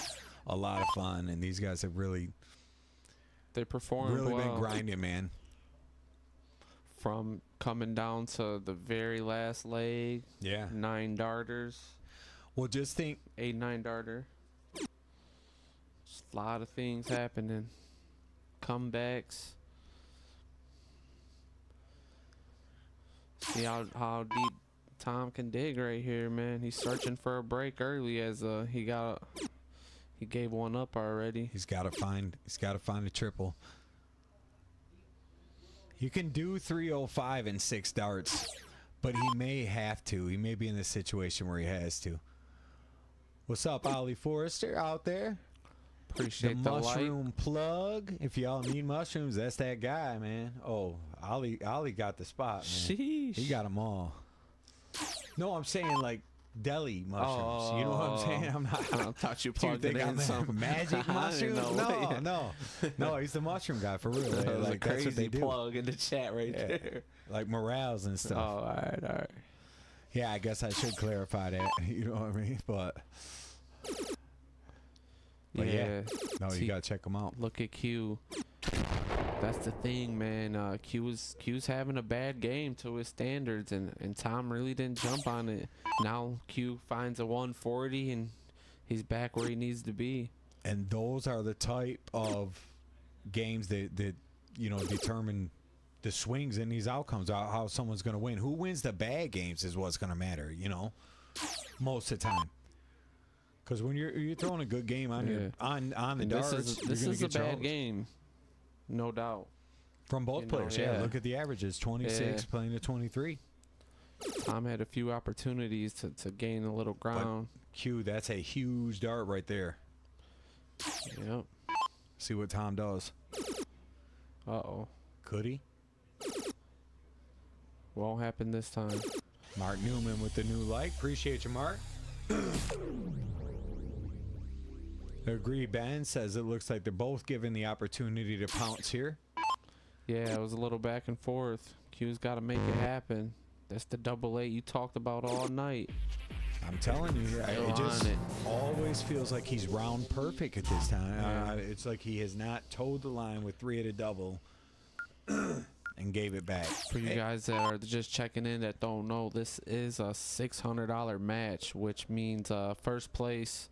a lot of fun, and these guys have really They been well. grinding, man. From coming down to the very last leg, Yeah. 9 darters, Well, just think, 8, 9 darter. Just a lot of things happening. Comebacks. See how deep Tom can dig right here, man. He's searching for a break early as he gave one up already. he's got to find a triple. You can do 305 and 6 darts, but he may have to. He may be in this situation where he has to. What's up, Ollie Forrester out there? Appreciate The the light. mushroom plug. If y'all need mushrooms, that's that guy, man. Oh, Ollie got the spot, man. Sheesh. He got them all. No, I'm saying like deli mushrooms. You know what I'm saying? I'm not. I thought you Dude, plugged they it got in the some magic I didn't mushrooms. know. No. He's the mushroom guy for real. That was Like a that's what they crazy do. plug in the chat right Yeah. there. Like morales and Oh, stuff. all right. Yeah, I guess I should clarify that. You know what I mean? But yeah. No, See, you gotta check them out. Look at Q. That's the thing, man. Q's having a bad game to his standards, and Tom really didn't jump on it. Now Q finds a 140, and he's back where he needs to be. And those are the type of games that you know determine the swings in these outcomes. How someone's going to win. Who wins the bad games is what's going to matter. You know, most of the time. Because when you're throwing a good game on your on the And darts, this you're is gonna a get your bad hose. game, no doubt. From both You know, players. yeah. Look at the averages: 26 Yeah. playing to 23. Tom had a few opportunities to gain a little ground. Q, that's a huge dart right there. Yep. See what Tom does. Uh-oh. Could he? Won't happen this time. Mark Newman with the new like. Appreciate you, Mark. Agree. Ben says it looks like they're both given the opportunity to pounce here. Yeah, it was a little back and forth. Q's got to make it happen. That's the 8 you talked about all night. I'm telling you, Still it just on it. always feels like he's round perfect at this time. Yeah. It's like he has not towed the line with 3 at a double and gave it back. For you guys that are just checking in that don't know, this is a $600 match, which means first place,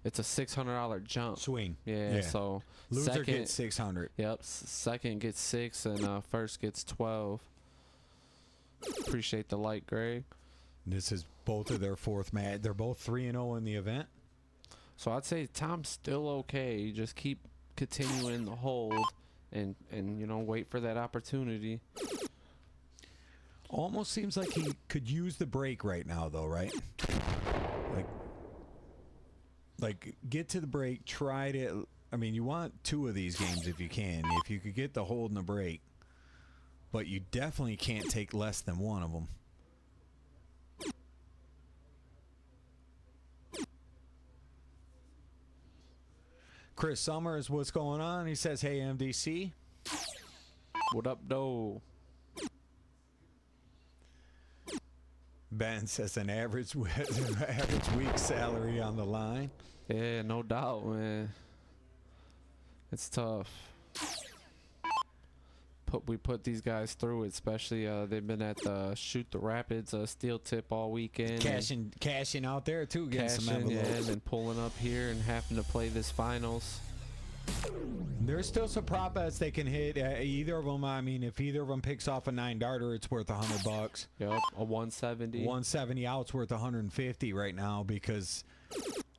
it's a $600 jump. Swing. Yeah, so Loser second gets 600. Yep, second gets 6 and first gets 12. Appreciate the light, Greg. This is both of their fourth match. They're both 3-0 in the event. So I'd say Tom's still okay. You just keep continuing the hold and you know, wait for that opportunity. Almost seems like he could use the break right now, though, right? Like get to the break, try to, I mean, you want 2 of these games if you can. If you could get the hold and the break. But you definitely can't take less than 1 of them. Chris Summers, what's going on? He says, hey, MDC. What up, though? Ben says an average week salary on the line. Yeah, no doubt, man. It's tough. We put these guys through it, especially they've been at the Shoot the Rapids Steel Tip all weekend. Cashing out there, too, getting some Cashing, yeah, envelopes. and then pulling up here and having to play this finals. There's still some prop bets they can hit. Either of them, I mean, if either of them picks off a 9-darter, it's worth $100. Yep, a 170. 170 out's worth 150 right now because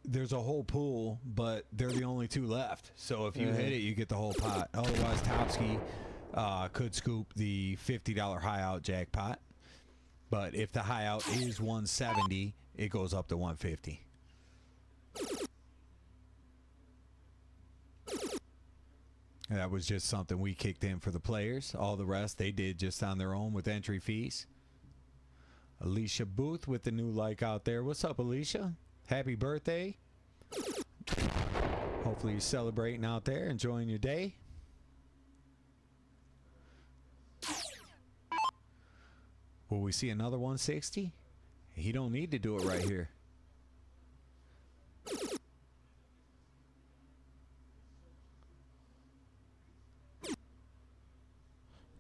there's a whole pool, but they're the only 2 left. So if you hit it, you get the whole pot. Otherwise, Topsky could scoop the $50 high out jackpot. But if the high out is 170, it goes up to 150. That was just something we kicked in for the players. All the rest they did just on their own with entry fees. Alicia Booth with the new like out there. What's up, Alicia? Happy birthday. Hopefully you're celebrating out there, enjoying your day. Will we see another 160? He don't need to do it right here.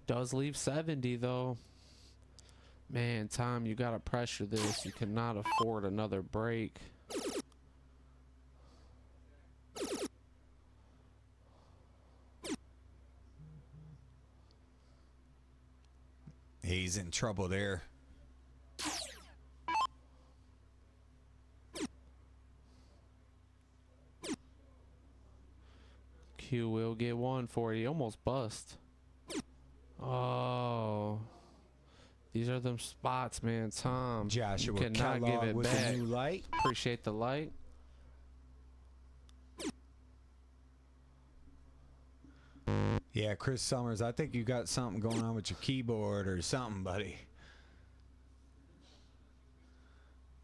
Does leave 70, though. Man, Tom, you got to pressure this. You cannot afford another break. He's in trouble there. Q will get 140. Almost bust. Oh. These are them spots, man. Tom, Joshua you cannot Kellogg give it with back. the new light. Appreciate the light. Yeah, Chris Summers, I think you got something going on with your keyboard or something, buddy.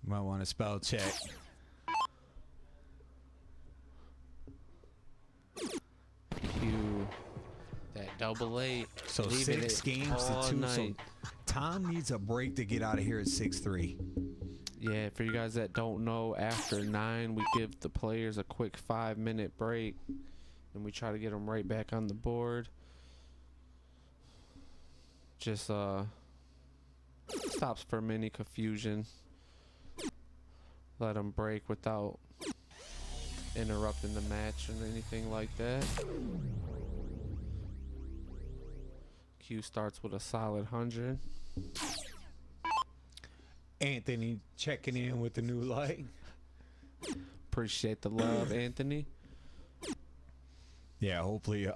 Might want to spell check. Q. That double 8. So Leaving 6 it games to all 2. So night. Tom needs a break to get out of here at 6-3. Yeah, for you guys that don't know, after 9, we give the players a quick 5-minute break. And we try to get them right back on the board. Just stops from any confusion. Let them break without interrupting the match or anything like that. Q starts with a solid 100. Anthony checking in with the new light. Appreciate the love, Anthony. Yeah, hopefully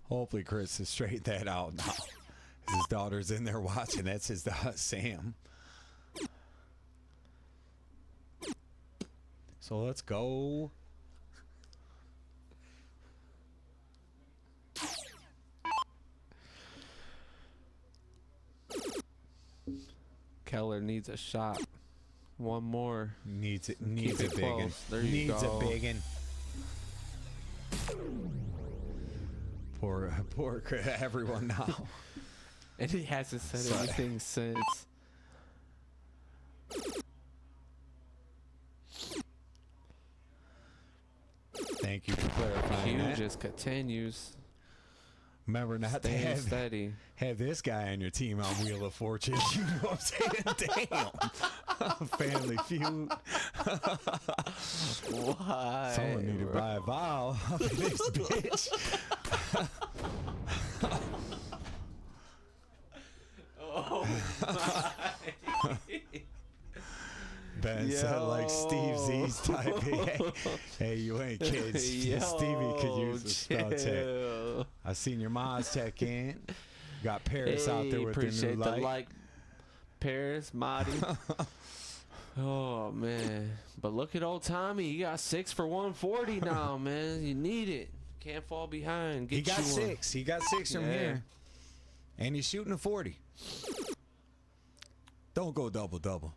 hopefully Chris has straightened that out now. His daughter's in there watching. That's his Sam. So let's go. Keller needs a shot. One more. Needs a Keep big it one. close. There you Needs go. a big one. Poor everyone now. And he hasn't said Sorry. anything since. Thank you for clarifying Q that. just continues. Remember not to Staying have, steady. have this guy on your team on Wheel of Fortune. You know what I'm saying? Damn. Family Feud. Why? Someone need to buy a vial of this bitch. Oh Ben said like Steve Z's type. Hey, you ain't kids. Stevie could use a spell check. chill. I seen your mom's check in. Got Paris out there with the appreciate new the light. like. Paris, Marty. Oh man, but look at old Tommy. You got 6 for 140 now, man. You need it. Can't fall behind. Get He got you one. 6. He got 6 from Yeah. here. And he's shooting a 40. Don't go double.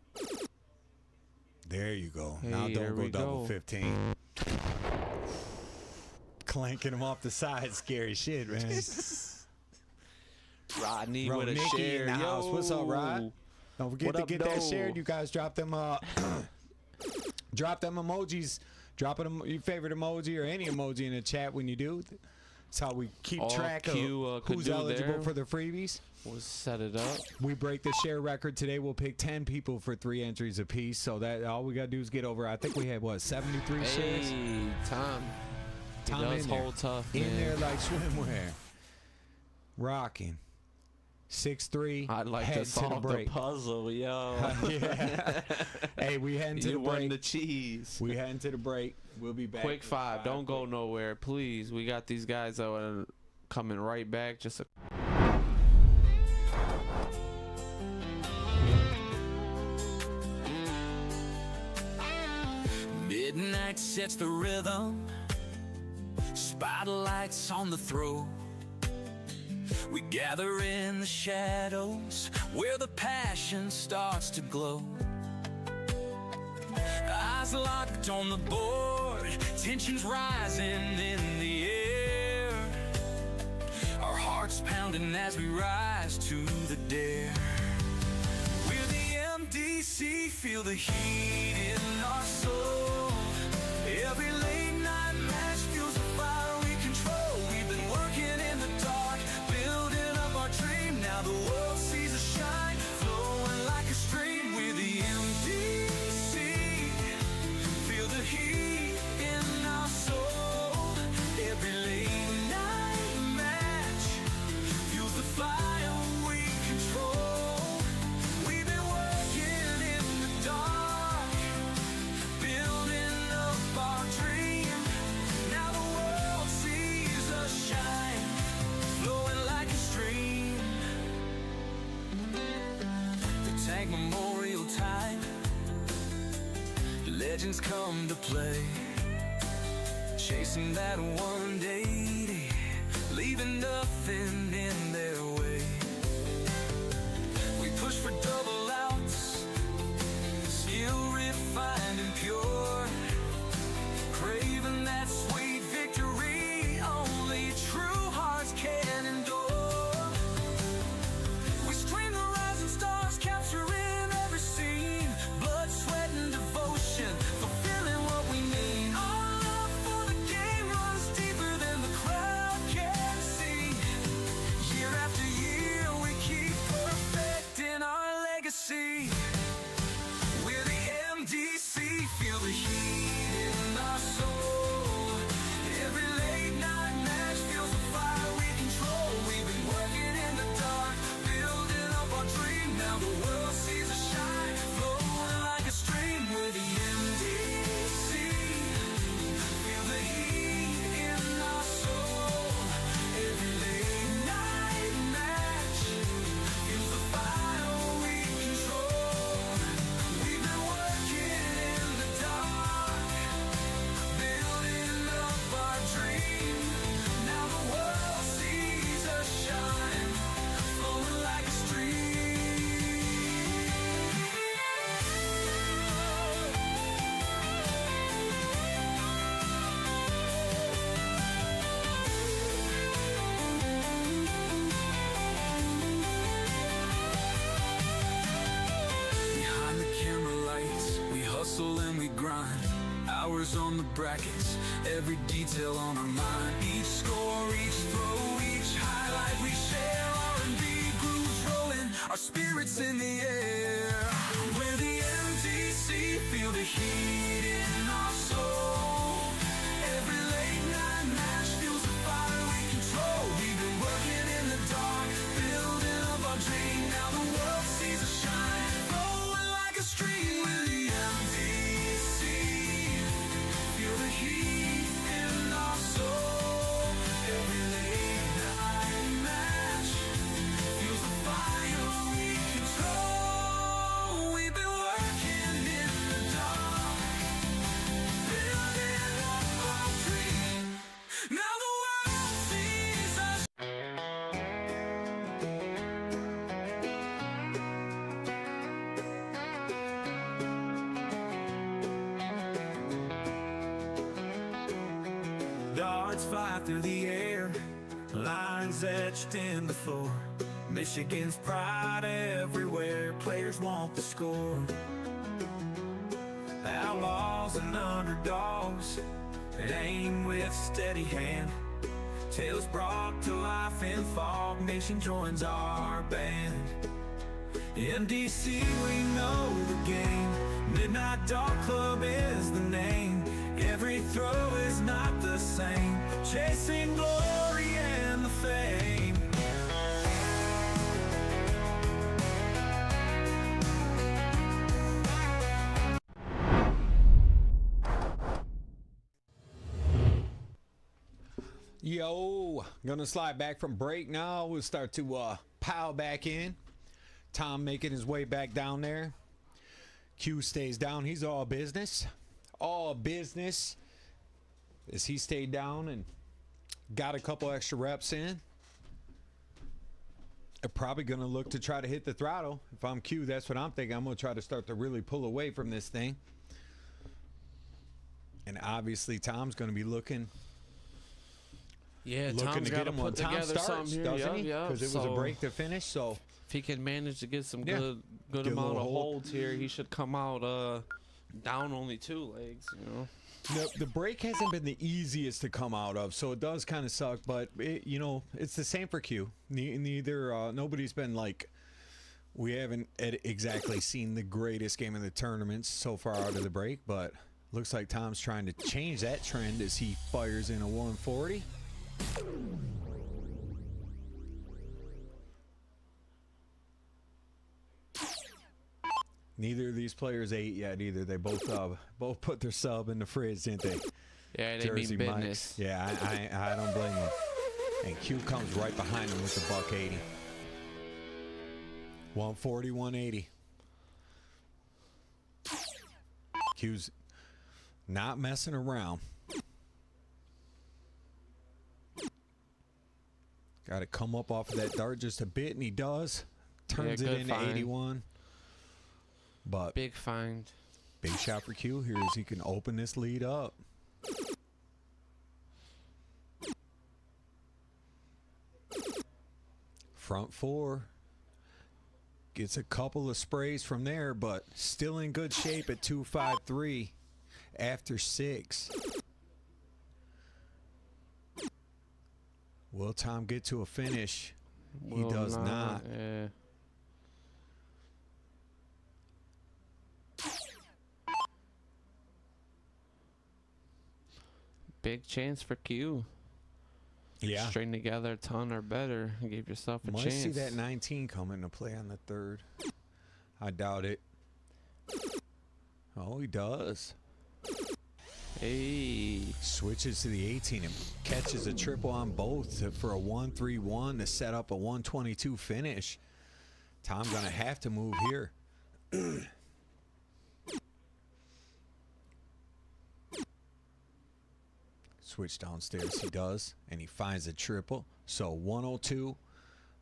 There you go. Hey, now there don't go we double go. 15. Clanking him off the side. Scary shit, man. Rodney Bro, with a Nikki share. in the house. What's up, Rod? Don't forget What to up, get that though? shared. You guys drop them drop them emojis. Drop your favorite emoji or any emoji in the chat when you do. That's how we keep All track of Q, could who's do eligible there. for the freebies. We'll set it up. We break the share record today. We'll pick 10 people for 3 entries apiece. So that all we gotta do is get over. I think we had 73 shares. Hey, Tom. Tom He does in there. hold tough, In man. there like swimwear. Rocking. 6'3". I'd like head to solve the the break. puzzle, yo. Yeah. Hey, we heading to You the won break. the cheese. We heading to the break. We'll be back. Quick in 5. Don't go quick. nowhere, please. We got these guys that are coming right back. Just a Midnight sets the rhythm, spotlights on the throat. We gather in the shadows where the passion starts to glow. Eyes locked on the board, tensions rising in the air. Our hearts pounding as we rise to the dare. We're the MDC, feel the heat in our soul. Every late night match fuels the fire we control. We've been working in the dark, building up our dream. Now the world sees us shine, flowing like a stream. We're the MDC, feel the heat in our soul. Every late night match fuels the fire we control. We've been working in the dark, building up our dream. Now the world sees us shine, flowing like a stream. The Tank Memorial time, legends come to play, chasing that 180, leaving nothing in their way. We push for double outs, still refined and pure, craving that sweet victory only true hearts can endure. We stream the rising stars, capturing every scene, blood, sweat, and devotion, fulfilling what we mean. Our love for the game runs deeper than the crowd can see. Year after year, we keep perfecting our legacy. We're the MDC, feel the heat in our soul. Every late night match feels the fire we control. We've been working in the dark, building up our dream. Now the world sees us shine, flowing like a stream. We're the MDC, feel the heat in our soul. Every late night match feels the fire we control. We've been working in the dark, building up our dream. Now the world sees us shine, flowing like a stream. Behind the camera lights, we hustle and we grind. Hours on the brackets, every detail on our mind. Each score, each throw, each highlight we share. R&B grooves rolling, our spirits in the air. We're the MDC, feel the heat in our soul. Every late night match fuels the fire we control. We've been working in the dark, building up our dream. Now the world sees us shine, flowing like a stream. We're the MDC, feel the heat in our soul. Every late night match fuels the fire we control. We've been working in darts fly through the air, lines etched in the floor. Michigan's pride everywhere, players want the score. Outlaws and underdogs, aim with steady hand. Tales brought to life in fog, nation joins our band. In DC we know the game, Midnight Dog Club is the name. Every throw is not the same, chasing glory and the fame. Yo, gonna slide back from break now. We'll start to pile back in. Tom making his way back down there. Q stays down. He's all business. All business. As he stayed down and got a couple extra reps in. I'm probably gonna look to try to hit the throttle. If I'm Q, that's what I'm thinking. I'm gonna try to start to really pull away from this thing. And obviously Tom's gonna be looking. Yeah, Looking Tom's to got get to him when put Tom together starts, something here. doesn't he? Yeah, Because it was a break to finish, so if he can manage to get some Yeah. good Get a amount little of hold. holds here, he should come out down only 2 legs. You know. the break hasn't been the easiest to come out of, so it does kind of suck. But it's the same for Q. Neither nobody's been like, we haven't exactly seen the greatest game of the tournaments so far out of the break, but looks like Tom's trying to change that trend as he fires in a 140. Neither of these players ate yet either. They both put their sub in the fridge, didn't they? Yeah, they Jersey mean Mike's. business. Yeah, I don't blame him. And Q comes right behind him with the $180. 140, 180. Q's not messing around. Got to come up off of that dart just a bit, and he does. Turns it good into find. 81. But Big find. big shot for Q here as he can open this lead up. Front 4. Gets a couple of sprays from there, but still in good shape at 253 after 6. Will Tom get to a finish? He does not. Yeah. Big chance for Q. Yeah. String together a ton or better and give yourself a Might chance. see that 19 come into play on the 3rd. I doubt it. Oh, he does. Hey. Switches to the 18 and catches a triple on both for a 131 to set up a 122 finish. Tom gonna have to move here. Switch downstairs, he does, and he finds a triple. So 102,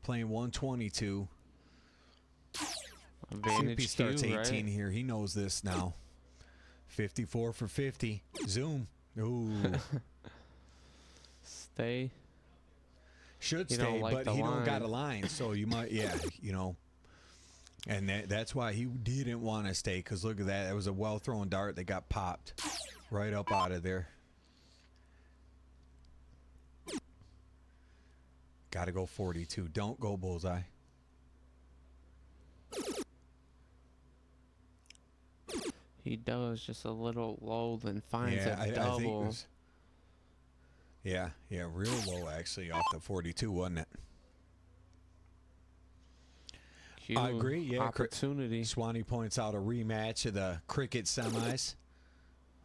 playing 122. See if he Advantage starts Q, 18 right? here. He knows this now. 54 for 50. Zoom. Ooh. Stay. Should He stay, don't like but the he don't got a line. line, so you might, And that's why he didn't want to stay, because look at that. That was a well-thrown dart that got popped right up out of there. Got to go 42. Don't go bullseye. He does just a little low, then finds Yeah, a I think it double. was, yeah, real low actually off the 42, wasn't it? Q, I agree, yeah. Opportunity. Swanee points out a rematch of the cricket semis.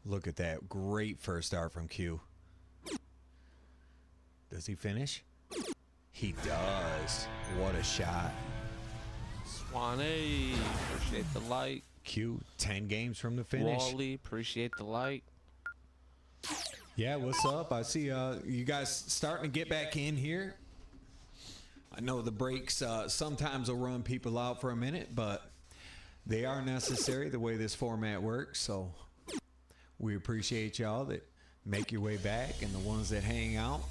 Look at that. Great first start from Q. Does he finish? He does. What a shot. Swanee, appreciate the like. Q, 10 games from the finish. Wally, appreciate the like. Yeah, what's up? I see you guys starting to get back in here. I know the breaks sometimes will run people out for a minute, but they are necessary the way this format works. So we appreciate y'all that make your way back, and the ones that hang out,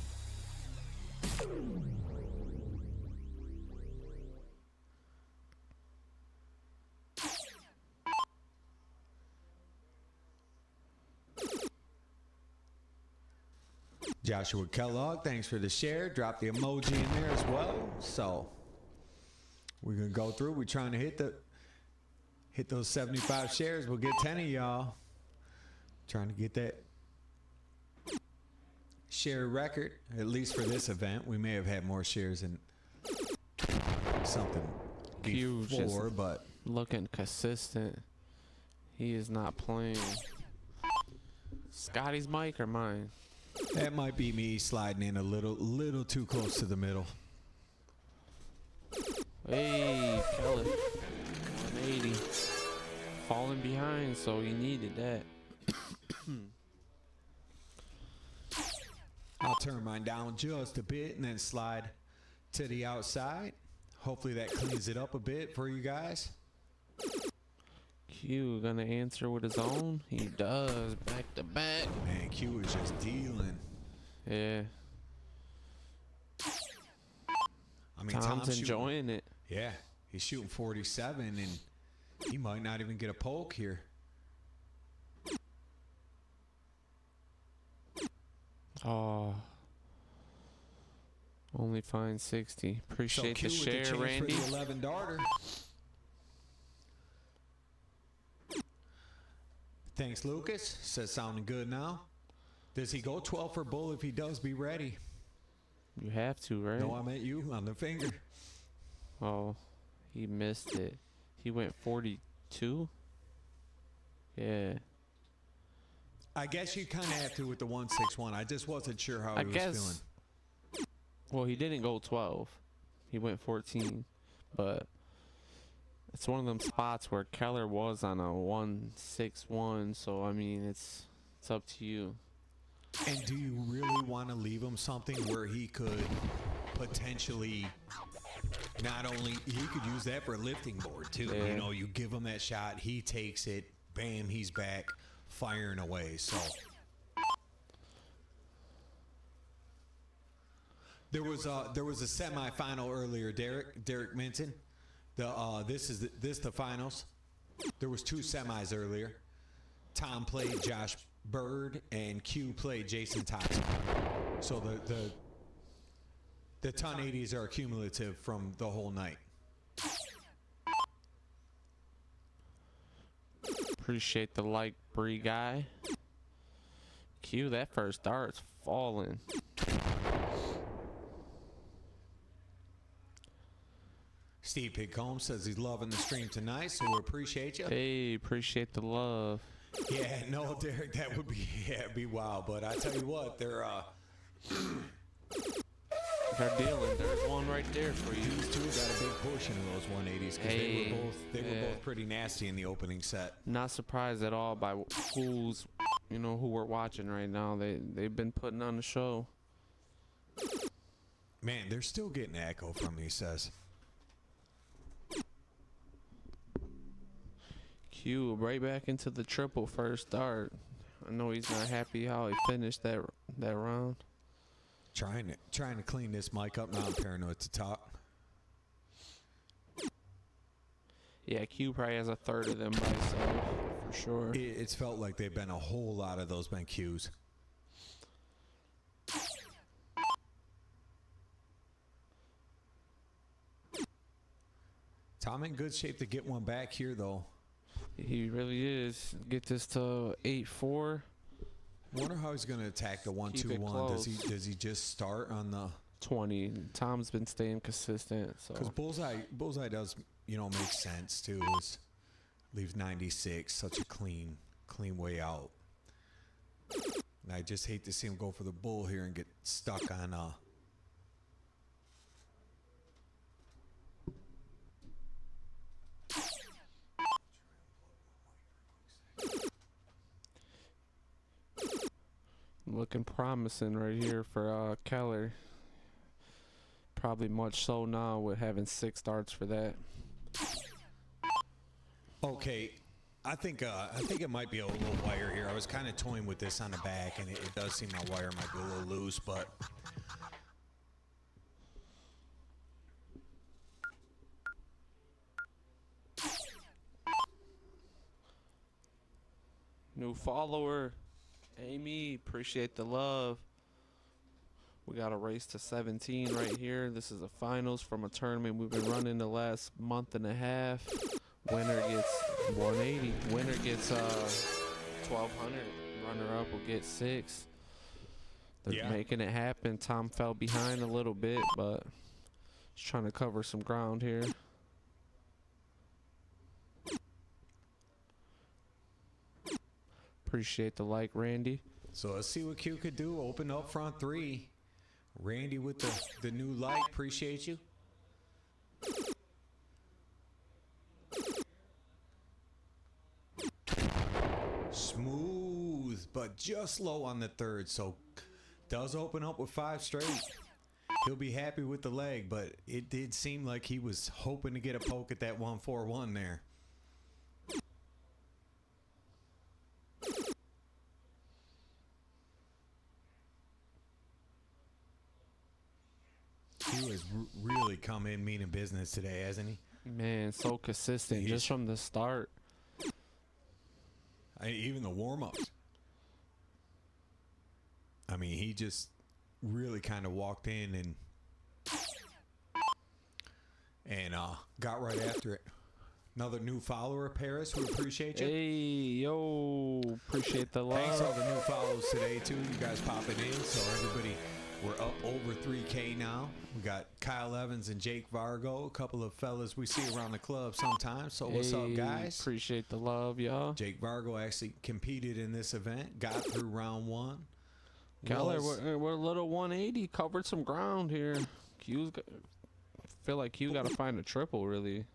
Joshua Kellogg, thanks for the share. Drop the emoji in there as well. So we're gonna go through. We're trying to hit those 75 shares. We'll get 10 of y'all. Trying to get that share record, at least for this event. We may have had more shares than something Q before, just but looking consistent. He is not playing. Scotty's mic or mine? that might be me sliding in a little too close to the middle. Hey, Kelly. 180. Falling behind, so he needed that. I'll turn mine down just a bit and then slide to the outside. Hopefully that cleans it up a bit for you guys. Q gonna answer with his own. He does, back to back. Man, Q is just dealing. Yeah, I mean, Tom's shooting- enjoying it. Yeah, he's shooting 47, and he might not even get a poke here. Oh, only fine 60. Appreciate Q the with share, chance Randy. for the 11 darter. Thanks, Lucas. Says sounding good now. Does he go 12 for bull? If he does, be ready. You have to, right? No, I meant you on the finger. Oh, he missed it. He went 42. Yeah. I guess you kind of have to with the 161. I just wasn't sure how he was feeling. Well, he didn't go 12. He went 14. But it's one of them spots where Keller was on a 161. So, I mean, it's up to you. And do you really want to leave him something where he could potentially not only, he could use that for a lifting board too. Yeah. You know, you give him that shot, he takes it, bam, he's back firing away. So there was a semifinal earlier, Derek Minton. This is the finals. There was 2 semis earlier. Tom played Josh Bird and Q played Jason Thompson. So the ton 80s are cumulative from the whole night. Appreciate the like, Bree guy. Q, that first dart's falling. Steve Pigcombe says he's loving the stream tonight, so we appreciate you. Hey, appreciate the love. Yeah, no, Derek, that would be, yeah, it'd be wild. But I tell you what, they're dealing. There's one right there for you. these two got a big portion of those 180s because they were both pretty nasty in the opening set. Not surprised at all by who we're watching right now. They've been putting on the show. Man, they're still getting echo from me, he says. Q right back into the triple first dart. I know he's not happy how he finished that round. Trying to clean this mic up now. I'm paranoid to talk. Yeah, Q probably has a third of them by himself for sure. It's felt like they've been a whole lot of those been Qs. Tom in good shape to get one back here though. He really is. Get this to 8-4. Wonder how he's going to attack the 1-2-1. Does he just start on the 20? Tom's been staying consistent. So because bullseye does make sense too. Is leaves 96 such a clean way out. And I just hate to see him go for the bull here and get stuck on looking promising right here for Keller. Probably much so now with having 6 starts for that. Okay, I think it might be a little wire here. I was kind of toying with this on the back, and it does seem my wire might be a little loose, but New follower, Amy. Appreciate the love. We got a race to 17 right here. This is the finals from a tournament we've been running the last month and a half. Winner gets 180. Winner gets 1,200. Runner up will get 6. They're making it happen. Tom fell behind a little bit, but he's trying to cover some ground here. Appreciate the like, Randy. so let's see what Q could do. Open up front 3. Randy with the new like. Appreciate you. Smooth, but just low on the 3rd. So does open up with 5 straight. He'll be happy with the leg, but it did seem like he was hoping to get a poke at that 141 there. He has really come in meaning business today, hasn't he? Man, so consistent just from the start. Even the warm-ups. I mean, he just really kind of walked in and got right after it. Another new follower, Paris. We appreciate you. Hey, yo. Appreciate the love. Thanks all the new follows today, too. You guys popping in. So everybody, we're up over 3K now. We got Kyle Evans and Jake Vargo, a couple of fellas we see around the club sometimes. So what's up, guys? Appreciate the love, y'all. Jake Vargo actually competed in this event, got through round 1. Keller, we're a little 180. Covered some ground here. Feel like Q got to find a triple, really.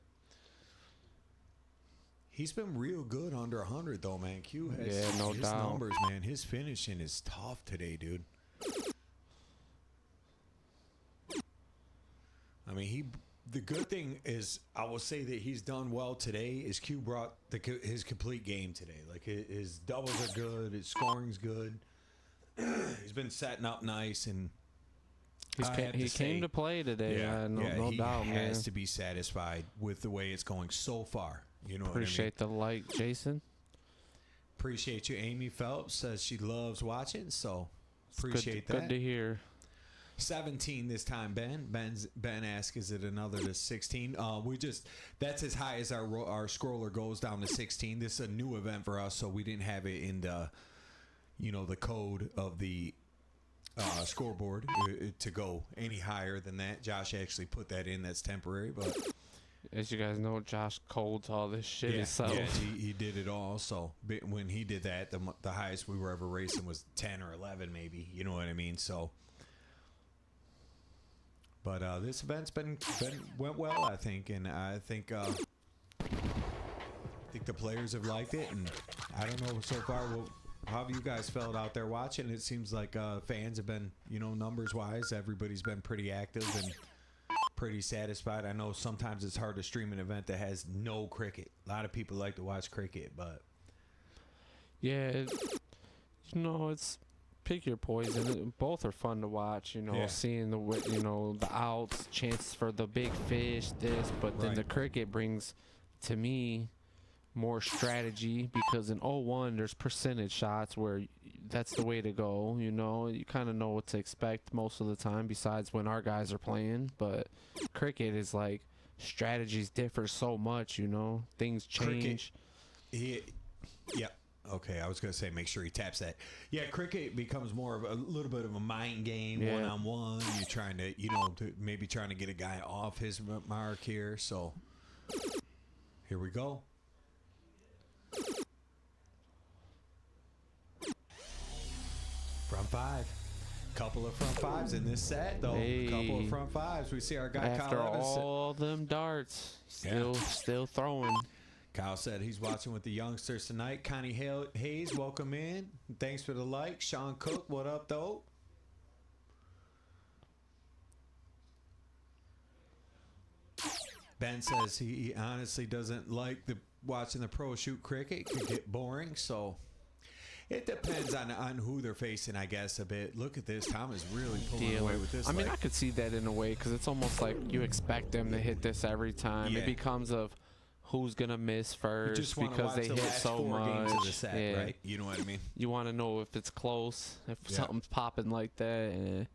He's been real good under 100, though, man. Q has his numbers, man. His finishing is tough today, dude. I mean, the good thing is, I will say that he's done well today. Is Q brought his complete game today. Like his doubles are good, his scoring's good. He's been setting up nice, and he came to play today. No doubt, man. He has to be satisfied with the way it's going so far. You know Appreciate what I mean? the like, Jason. Appreciate you. Amy Phelps says she loves watching, so appreciate that. Good to hear. 17 this time, Ben. Ben asked, is it another to 16? That's as high as our scroller goes down to 16. This is a new event for us, so we didn't have it in the code of the scoreboard to go any higher than that. Josh actually put that in. That's temporary, but as you guys know, Josh codes all this shit himself. Yeah, he did it all. So when he did that, the highest we were ever racing was 10 or 11, maybe. You know what I mean? So. But this event's went well, I think, and I think the players have liked it, and I don't know so far how have you guys felt out there watching. It seems like fans have been, numbers wise, everybody's been pretty active and pretty satisfied. I know sometimes it's hard to stream an event that has no cricket. A lot of people like to watch cricket, but yeah, it's. Pick your poison. Both are fun to watch, seeing the outs, chances for the big fish, but then the cricket brings to me more strategy, because in 01 there's percentage shots where that's the way to go. You kind of know what to expect most of the time, besides when our guys are playing. But cricket is like, strategies differ so much, things change. Yeah. Okay, I was going to say make sure he taps that. Yeah, cricket becomes more of a little bit of a mind game, one-on-one. You're trying to, maybe trying to get a guy off his mark here. So here we go. Front 5. Couple of front 5s in this set, though. Hey. Couple of front 5s. We see our guy After Kyle Evans. all them darts, still throwing. Kyle said he's watching with the youngsters tonight. Connie Hayes, welcome in. Thanks for the like. Sean Cook, what up, though? Ben says he honestly doesn't like watching the pros shoot cricket could get boring. So it depends on who they're facing, I guess, a bit. Look at this. Tom is really pulling away with this. I mean, leg. I could see that in a way because it's almost like you expect them to hit this every time. Yeah. It becomes of who's gonna miss You first just want to because watch they the hit last so 4 much. games of the set, Yeah. right? You know what I mean? You want to know if it's close, if Yeah. something's popping like that.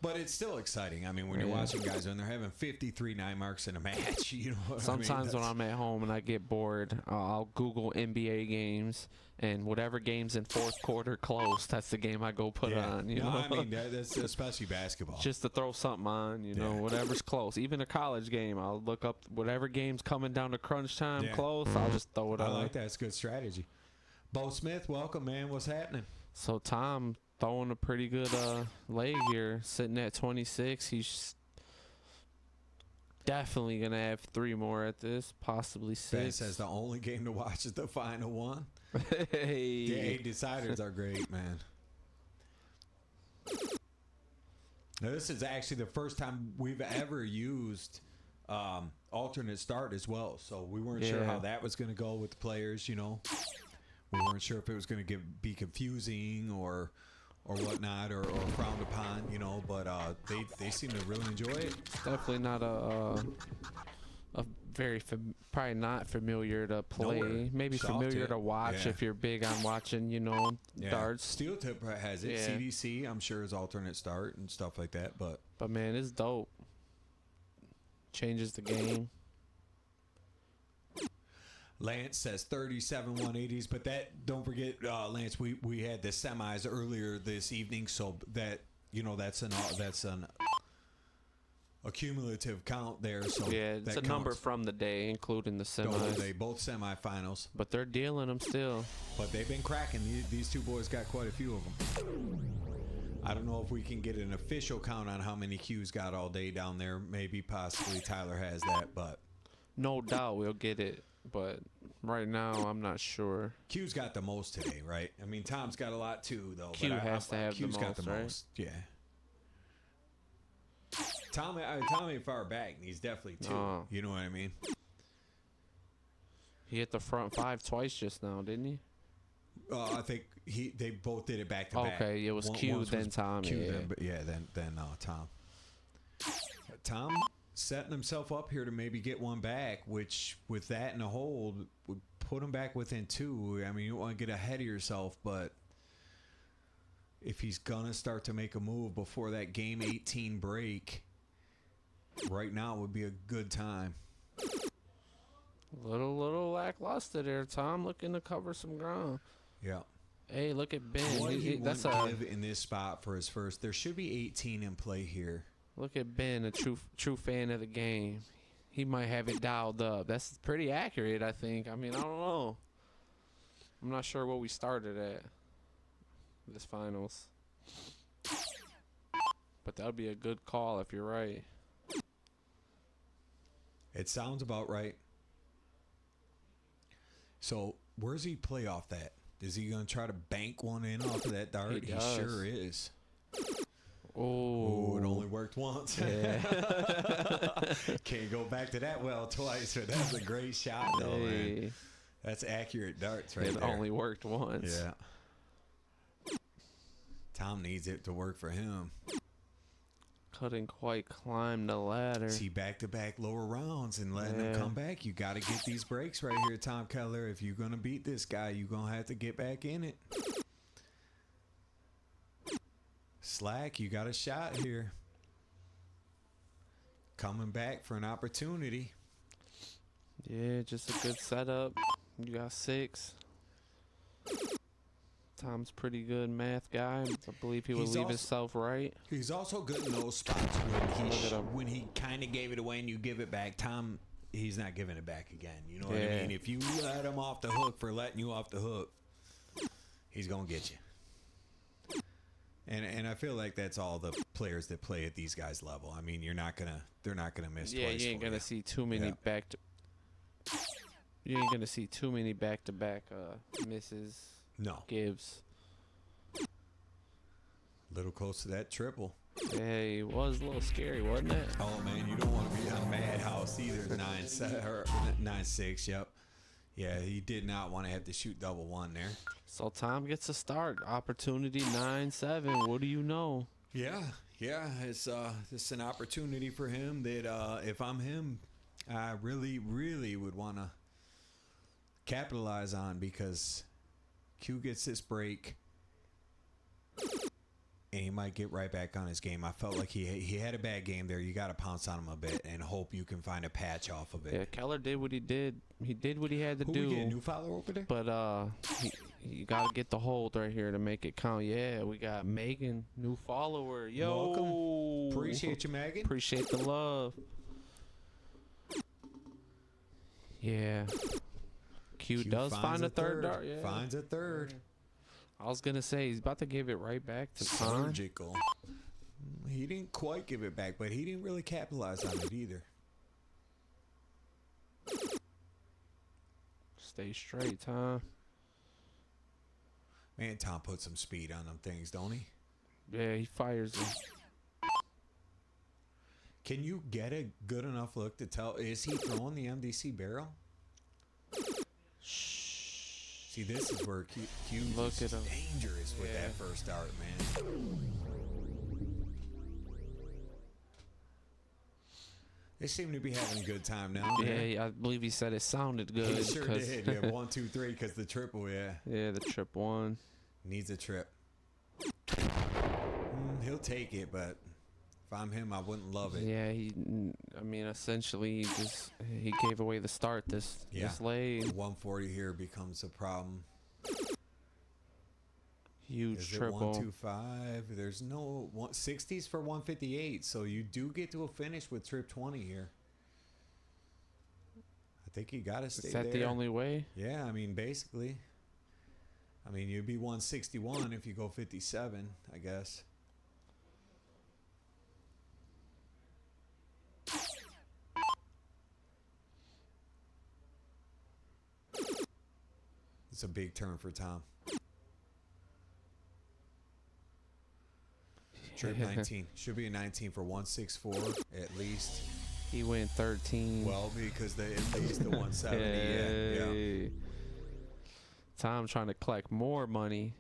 But it's still exciting. I mean, when you're watching guys and they're having 53 9 marks in a match, you know what Sometimes I mean? when I'm at home and I get bored, I'll Google NBA games, and whatever game's in fourth quarter close, that's the game I go put on. You no, know, I mean, that's especially basketball. just to throw something on. You know, Yeah. whatever's close. Even a college game, I'll look up whatever game's coming down to crunch time Yeah. close. I'll just throw it I on. like that. It's good strategy. Bo Smith, welcome, man. What's happening? So Tom throwing a pretty good leg here, sitting at 26. He's definitely gonna have 3 more at this, possibly 6. Ben says the only game to watch is the final one. Hey. The 8 deciders are great, man. Now, this is actually the first time we've ever used alternate start as well. So we weren't sure Yeah. how that was going to go with the players, you know. We weren't sure if it was going to be confusing or whatnot or frowned upon, you know. But they seem to really enjoy it. Definitely not a very probably not familiar to play. Nowhere. Maybe Soft familiar hit. to watch Yeah. if you're big on watching, you know, darts. Steel Tip has it. Yeah. CDC, I'm sure, is alternate start and stuff like that. But But man, it's dope. Changes the game. Lance says 37 180s, but that, don't forget, Lance, we had the semis earlier this evening, so that, you know, that's an accumulative count there. So Yeah, it's that a number counts. from the day, including the The whole semis. day, both semifinals, But they're dealing them still. but they've been cracking. These two boys got quite a few of them. I don't know if we can get an official count on how many Q's got all day down there. Maybe, possibly, Tyler has that, but No doubt we'll get it. But right now, I'm not sure. Q's got the most today, right? I mean, Tom's got a lot too, though. Q but has to have the Q's got most, the right? most, yeah. Tom ain't far back, and he's definitely 2. Oh. You know what I mean? He hit the front 5 twice just now, didn't he? I think they both did it back to back. Okay, it was Q, once then Tom, Q, yeah. then Tom. Tom setting himself up here to maybe get one back, which with that in a hold would put him back within 2. I mean, you don't want to get ahead of yourself, but if he's gonna start to make a move before that game 18 break, right now would be a good time. Little lackluster there, Tom, looking to cover some ground. Yeah. Hey, look at Ben. What he That's wouldn't a give in this spot for his first. There should be 18 in play here. look at Ben, a true fan of the game. He might have it dialed up. That's pretty accurate, I think. I mean, I don't know. I'm not sure what we started at this finals, but that would be a good call if you're right. It sounds about right. So where's he play off that? Is he going to try to bank one in off of that dart? He He does. sure is. Oh, Oh, it only worked once. yeah. Can't go back to that well twice. But that's a great shot, though, man. Hey, That's accurate darts right it there. only worked once. Yeah. Tom needs it to work for him. Couldn't quite climb the ladder. See back-to-back lower rounds and letting Yeah. him come back. You got to get these breaks right here, Tom Keller. If you're going to beat this guy, you're going to have to get back in it. Slack, you got a shot here. Coming back for an opportunity. Yeah, just a good setup. You got 6. Tom's pretty good math guy. I believe he would He's leave also- himself right. He's also good in those spots Look at when he kind of gave it away and you give it back. Tom, he's not giving it back again. You know what I Yeah. mean? If you let him off the hook for letting you off the hook, he's gonna get you. And I feel like that's all the players that play at these guys' level. I mean, they're not gonna miss. Yeah, twice you ain't for gonna you. see too many Yeah. back to. You ain't gonna see too many back-to-back misses. No, Gives. little close to that triple. Hey, it was a little scary, wasn't it? Oh man, you don't want to be on Madhouse either. 9-6. Yep. Yeah, he did not want to have to shoot double one there. So Tom gets a start. Opportunity 9-7. What do you know? Yeah, it's an opportunity for him that if I'm him, I really, really would want to capitalize on, because Q gets this break and he might get right back on his game. I felt like he had a bad game there. You got to pounce on him a bit and hope you can find a patch off of it. Yeah, Keller did what he did. He did what he had to Who do. we get, a new follower over there? But you gotta get the hold right here to make it count. Yeah, we got Megan, new follower. Yo, Welcome. Appreciate you, Megan. Appreciate the love. Yeah. Q does find a third dart. Yeah. Finds a third. I was gonna say he's about to give it right back to Tom. Surgical. He didn't quite give it back, but he didn't really capitalize on it either. Stay straight, Tom. Man, Tom put some speed on them things, don't he? Yeah, he fires them. Can you get a good enough look to tell? Is he throwing the MDC barrel? See, this is where Q Look is at him. dangerous with Yeah. that first dart, man. They seem to be having a good time now. Yeah, I believe he said it sounded good. He sure 'cause- did. Yeah, 1, 2, 3, because the triple, yeah. Yeah, the trip one. Needs a trip. He'll take it, but if I'm him, I wouldn't love it. Yeah, I mean, essentially, he gave away the start this late. 140 here becomes a problem. Huge Is it triple. 125? There's no 60s for 158, so you do get to a finish with trip 20 here. I think you got to stay Is that there. the only way? Yeah, I mean, basically. I mean, you'd be 161 if you go 57, I guess. It's a big turn for Tom. Trip 19. Should be a 19 for 164 at least. He went 13. Well, because they at least the 170. Yeah. Hey. Tom trying to collect more money.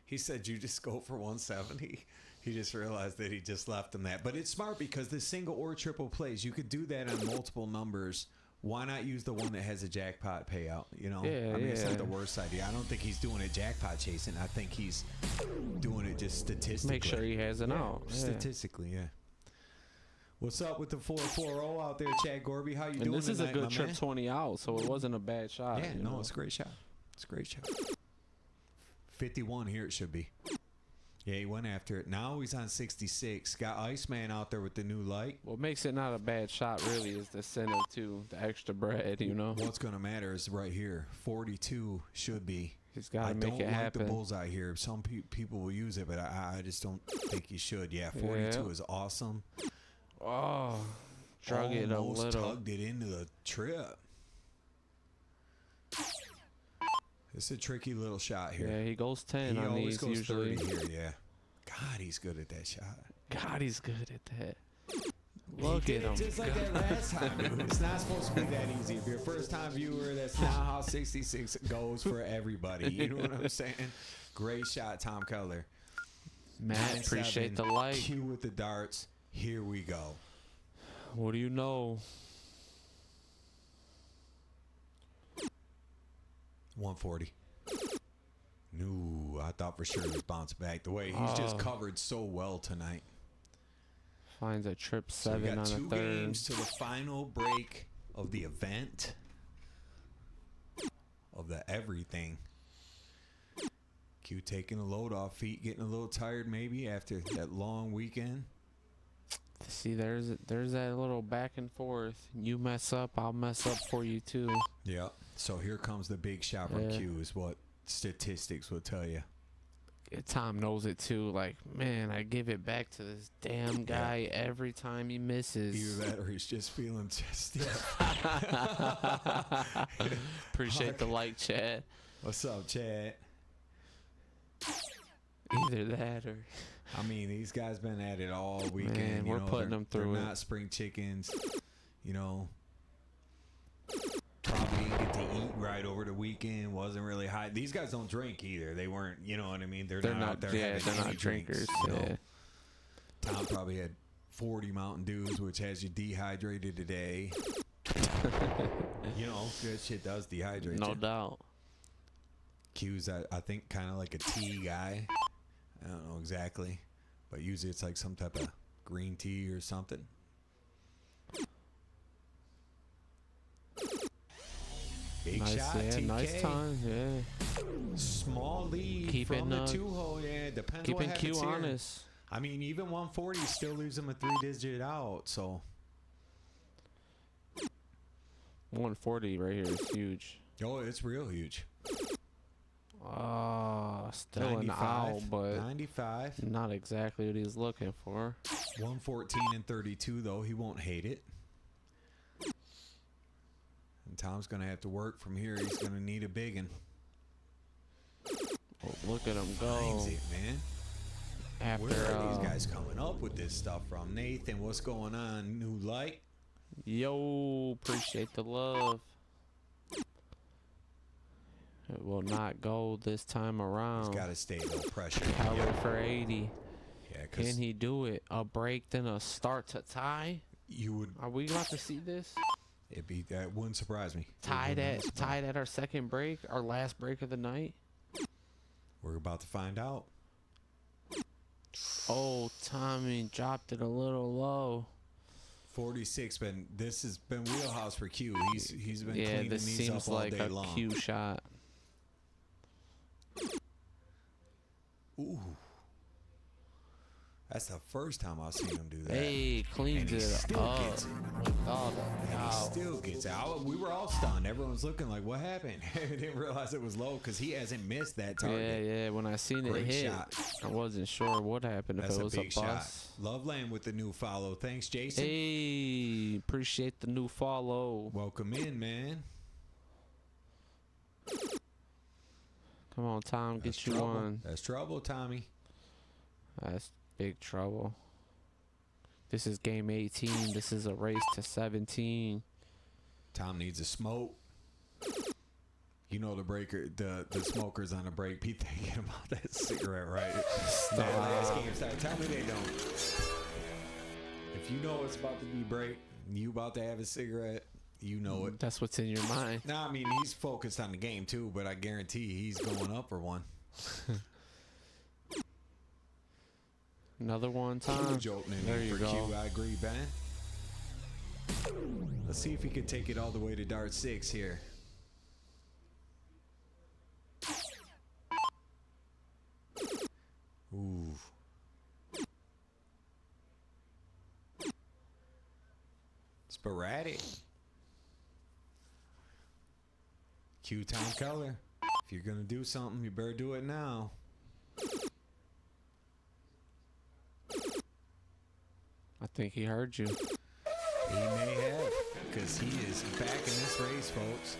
He said, you just go for 170. He just realized that he just left him that. But it's smart because the single or triple plays, you could do that on multiple numbers. Why not use the one that has a jackpot payout? You know, Yeah, I mean, it's not yeah. the worst idea. I don't think he's doing a jackpot chasing. I think he's doing it just statistically. Make sure he has an out. Yeah. Statistically, yeah. What's up with the 440 out there, Chad Gorby? How you doing And this is a tonight, good my trip man? 20 out, so it wasn't a bad shot. Yeah, you no, know? it's a great shot. It's a great shot. 51 here it should be. Yeah, he went after it. Now he's on 66. Got Iceman out there with the new light. What makes it not a bad shot really is the incentive to the extra bread, you know? What's going to matter is right here. 42 should be. He's got I to make don't it like happen. the bullseye here. Some people will use it, but I just don't think he should. Yeah, 42 Yeah. is awesome. Oh, drug it a Almost little. tugged it into the trip. It's a tricky little shot here. Yeah, he goes 10 He on always these goes usually. 30 here, yeah. God, he's good at that shot. God, he's good at that. Look He at did him. it just like that last time, dude. It's not supposed to be that easy. If you're a first-time viewer, that's not how 66 goes for everybody. You know what I'm saying? Great shot, Tom Keller. Matt, appreciate the 9-7, like. Q with the darts. Here we go. What do you know? 140. No, I thought for sure he was bouncing back. The way he's just covered so well tonight. Finds a trip So we 7 got on a two third. games to the final break of the event. Of the everything. Q taking a load off, feet getting a little tired maybe after that long weekend. See, there's that little back and forth. You mess up, I'll mess up for you too. Yeah. So here comes the big shot from Yeah. Q is what statistics will tell you. Tom knows it too. Like, man, I give it back to this damn guy every time he misses. Either that or he's just feeling just Appreciate the like, chat. What's up, Chad? Either that or I mean, these guys been at it all weekend. Man, you we're know, putting they're- them through They're it. not spring chickens. You know, probably didn't get to eat right over the weekend. Wasn't really high. These guys don't drink either. They weren't, you know what I mean? They're not out there yeah, having they're any not drinkers. drinks, you Yeah. know? Tom probably had 40 Mountain Dews, which has you dehydrated today. You know, that shit does dehydrate No you. doubt. Q's, I think, kind of like a tea guy. I don't know exactly, but usually it's like some type of green tea or something. Big Nice, shot, yeah, TK. nice time, yeah. Small lead Keeping, from the two-hole. Yeah, depends what Keeping happens Q here. honest. I mean, even 140 still leaves him a 3-digit out, so. 140 right here is huge. Oh, it's real huge. Still an owl, but 95. not exactly what he's looking for. 114 and 32, though. He won't hate it. And Tom's going to have to work from here. He's going to need a big one. Oh, look at him go. Finds it, man. After Where are these guys coming up with this stuff from? Nathan, what's going on? New light? Yo, appreciate the love. It will not go this time around. He's got to stay low pressure. Power Yep. for 80. Yeah, Can because he do it? A break, then a start to tie? you would. Are we about to see this? That wouldn't surprise me. Tied at our second break, our last break of the night. We're about to find out. Oh, Tommy dropped it a little low. 46, this has been wheelhouse for Q. He's been Yeah, cleaning this these seems up all like day a long. Q shot. Ooh. That's the first time I've seen him do that. Hey, cleaned And he it still up. gets it. With all the And he power. still gets out. We were all stunned. Everyone's looking like, what happened? I didn't realize it was low because he hasn't missed that Yeah, target. yeah. When I seen Great it hit, shot. I wasn't sure what happened. That's if it a was big a shot. bust. Loveland with the new follow. Thanks, Jason. Hey, appreciate the new follow. Welcome in, man. Come on, Tom, That's get you trouble. one. That's trouble, Tommy. That's big trouble. This is game 18. This is a race to 17. Tom needs a smoke. You know the breaker, the smokers on the break be thinking about that cigarette, right? That last game start. Tell me they don't. If you know it's about to be break, you about to have a cigarette, you know it. That's what's in your mind. Nah, I mean he's focused on the game too, but I guarantee he's going up for one. Another one, Tom. Huge opening There you for go. Q. I agree, Ben. Let's see if he can take it all the way to dart 6 here. Ooh. Sporadic. Q Tom Keller. If you're going to do something, you better do it now. I think he heard you. He may have, because he is back in this race, folks.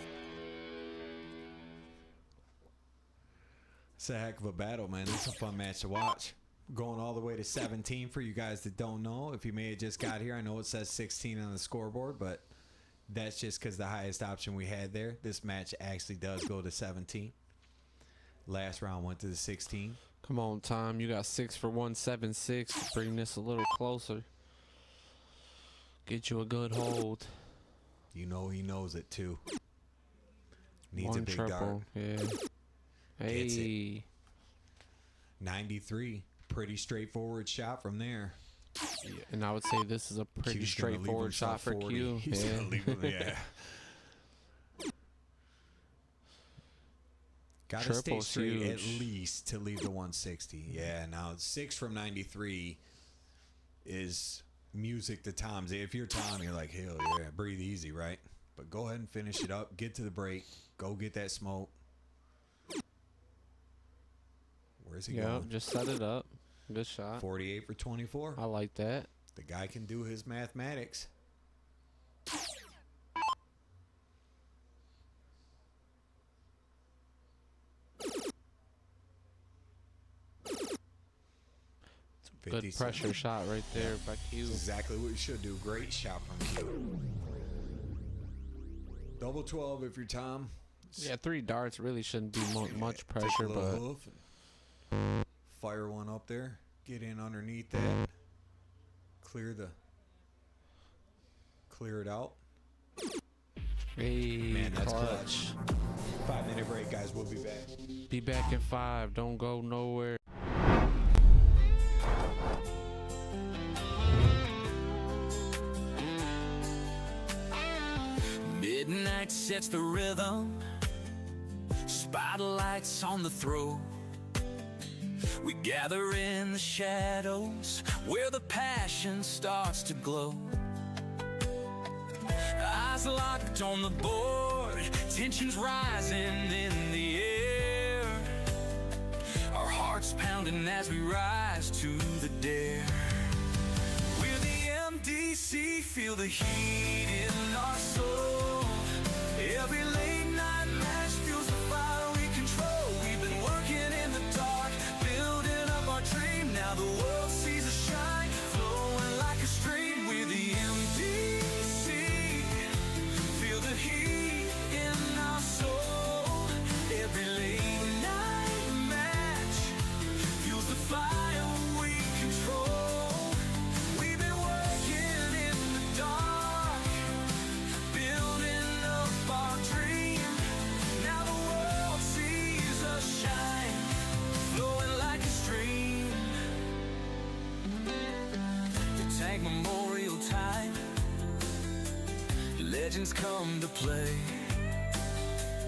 It's a heck of a battle, man. It's a fun match to watch. Going all the way to 17 for you guys that don't know. If you may have just got here, I know it says 16 on the scoreboard, but that's just because the highest option we had there. This match actually does go to 17. Last round went to the 16. Come on, Tom. You got 6 for 176 to bring this a little closer. Get you a good hold. You know he knows it, too. Needs One a big triple. dart. Yeah. Gets it. Hey. 93. Pretty straightforward shot from there. Yeah, and I would say this is a pretty Q's gonna leave straightforward shot himself for 40. Q. He's Yeah. gonna leave him, yeah. Gotta stay Triple's straight at huge. least to leave the 160. Yeah, now 6 from 93 is music to Tom's. If you're Tom, you're like, hell yeah, breathe easy, right? But go ahead and finish it up. Get to the break. Go get that smoke. Where's he Yeah, going? just set it up. Good shot. 48 for 24. I like that. The guy can do his mathematics. Good 57. pressure shot right there by Q. That's exactly what you should do. Great shot from Q. Double 12 if you're Tom. Yeah, 3 darts really shouldn't be much Take pressure, a little but hoof and fire one up there. Get in underneath that. Clear it out. hey, Man, that's clutch. 5-minute break, guys. We'll be back. Be back in 5. Don't go nowhere. Midnight sets the rhythm, spotlights on the throat. We gather in the shadows where the passion starts to glow. Eyes locked on the board, tensions rising in the air. Our hearts pounding as we rise to the dare. We're the MDC, feel the heat in our soul. Every late night match fuels the fire we control. We've been working in the dark, building up our dream. Now the world sees us shine, flowing like a stream. We're the MDC, feel the heat in our soul. Every late night match fuels the fire we control. We've been working in the dark, building up our dream. Now the world sees us shine, flowing like a stream. The Tank Memorial Tide, legends come to play,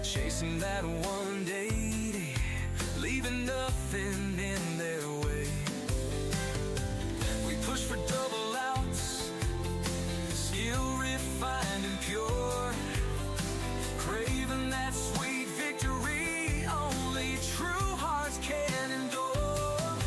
chasing that 180, leaving nothing in their way. We push for double outs, skill refined and pure, craving that sweet victory only true hearts can endure.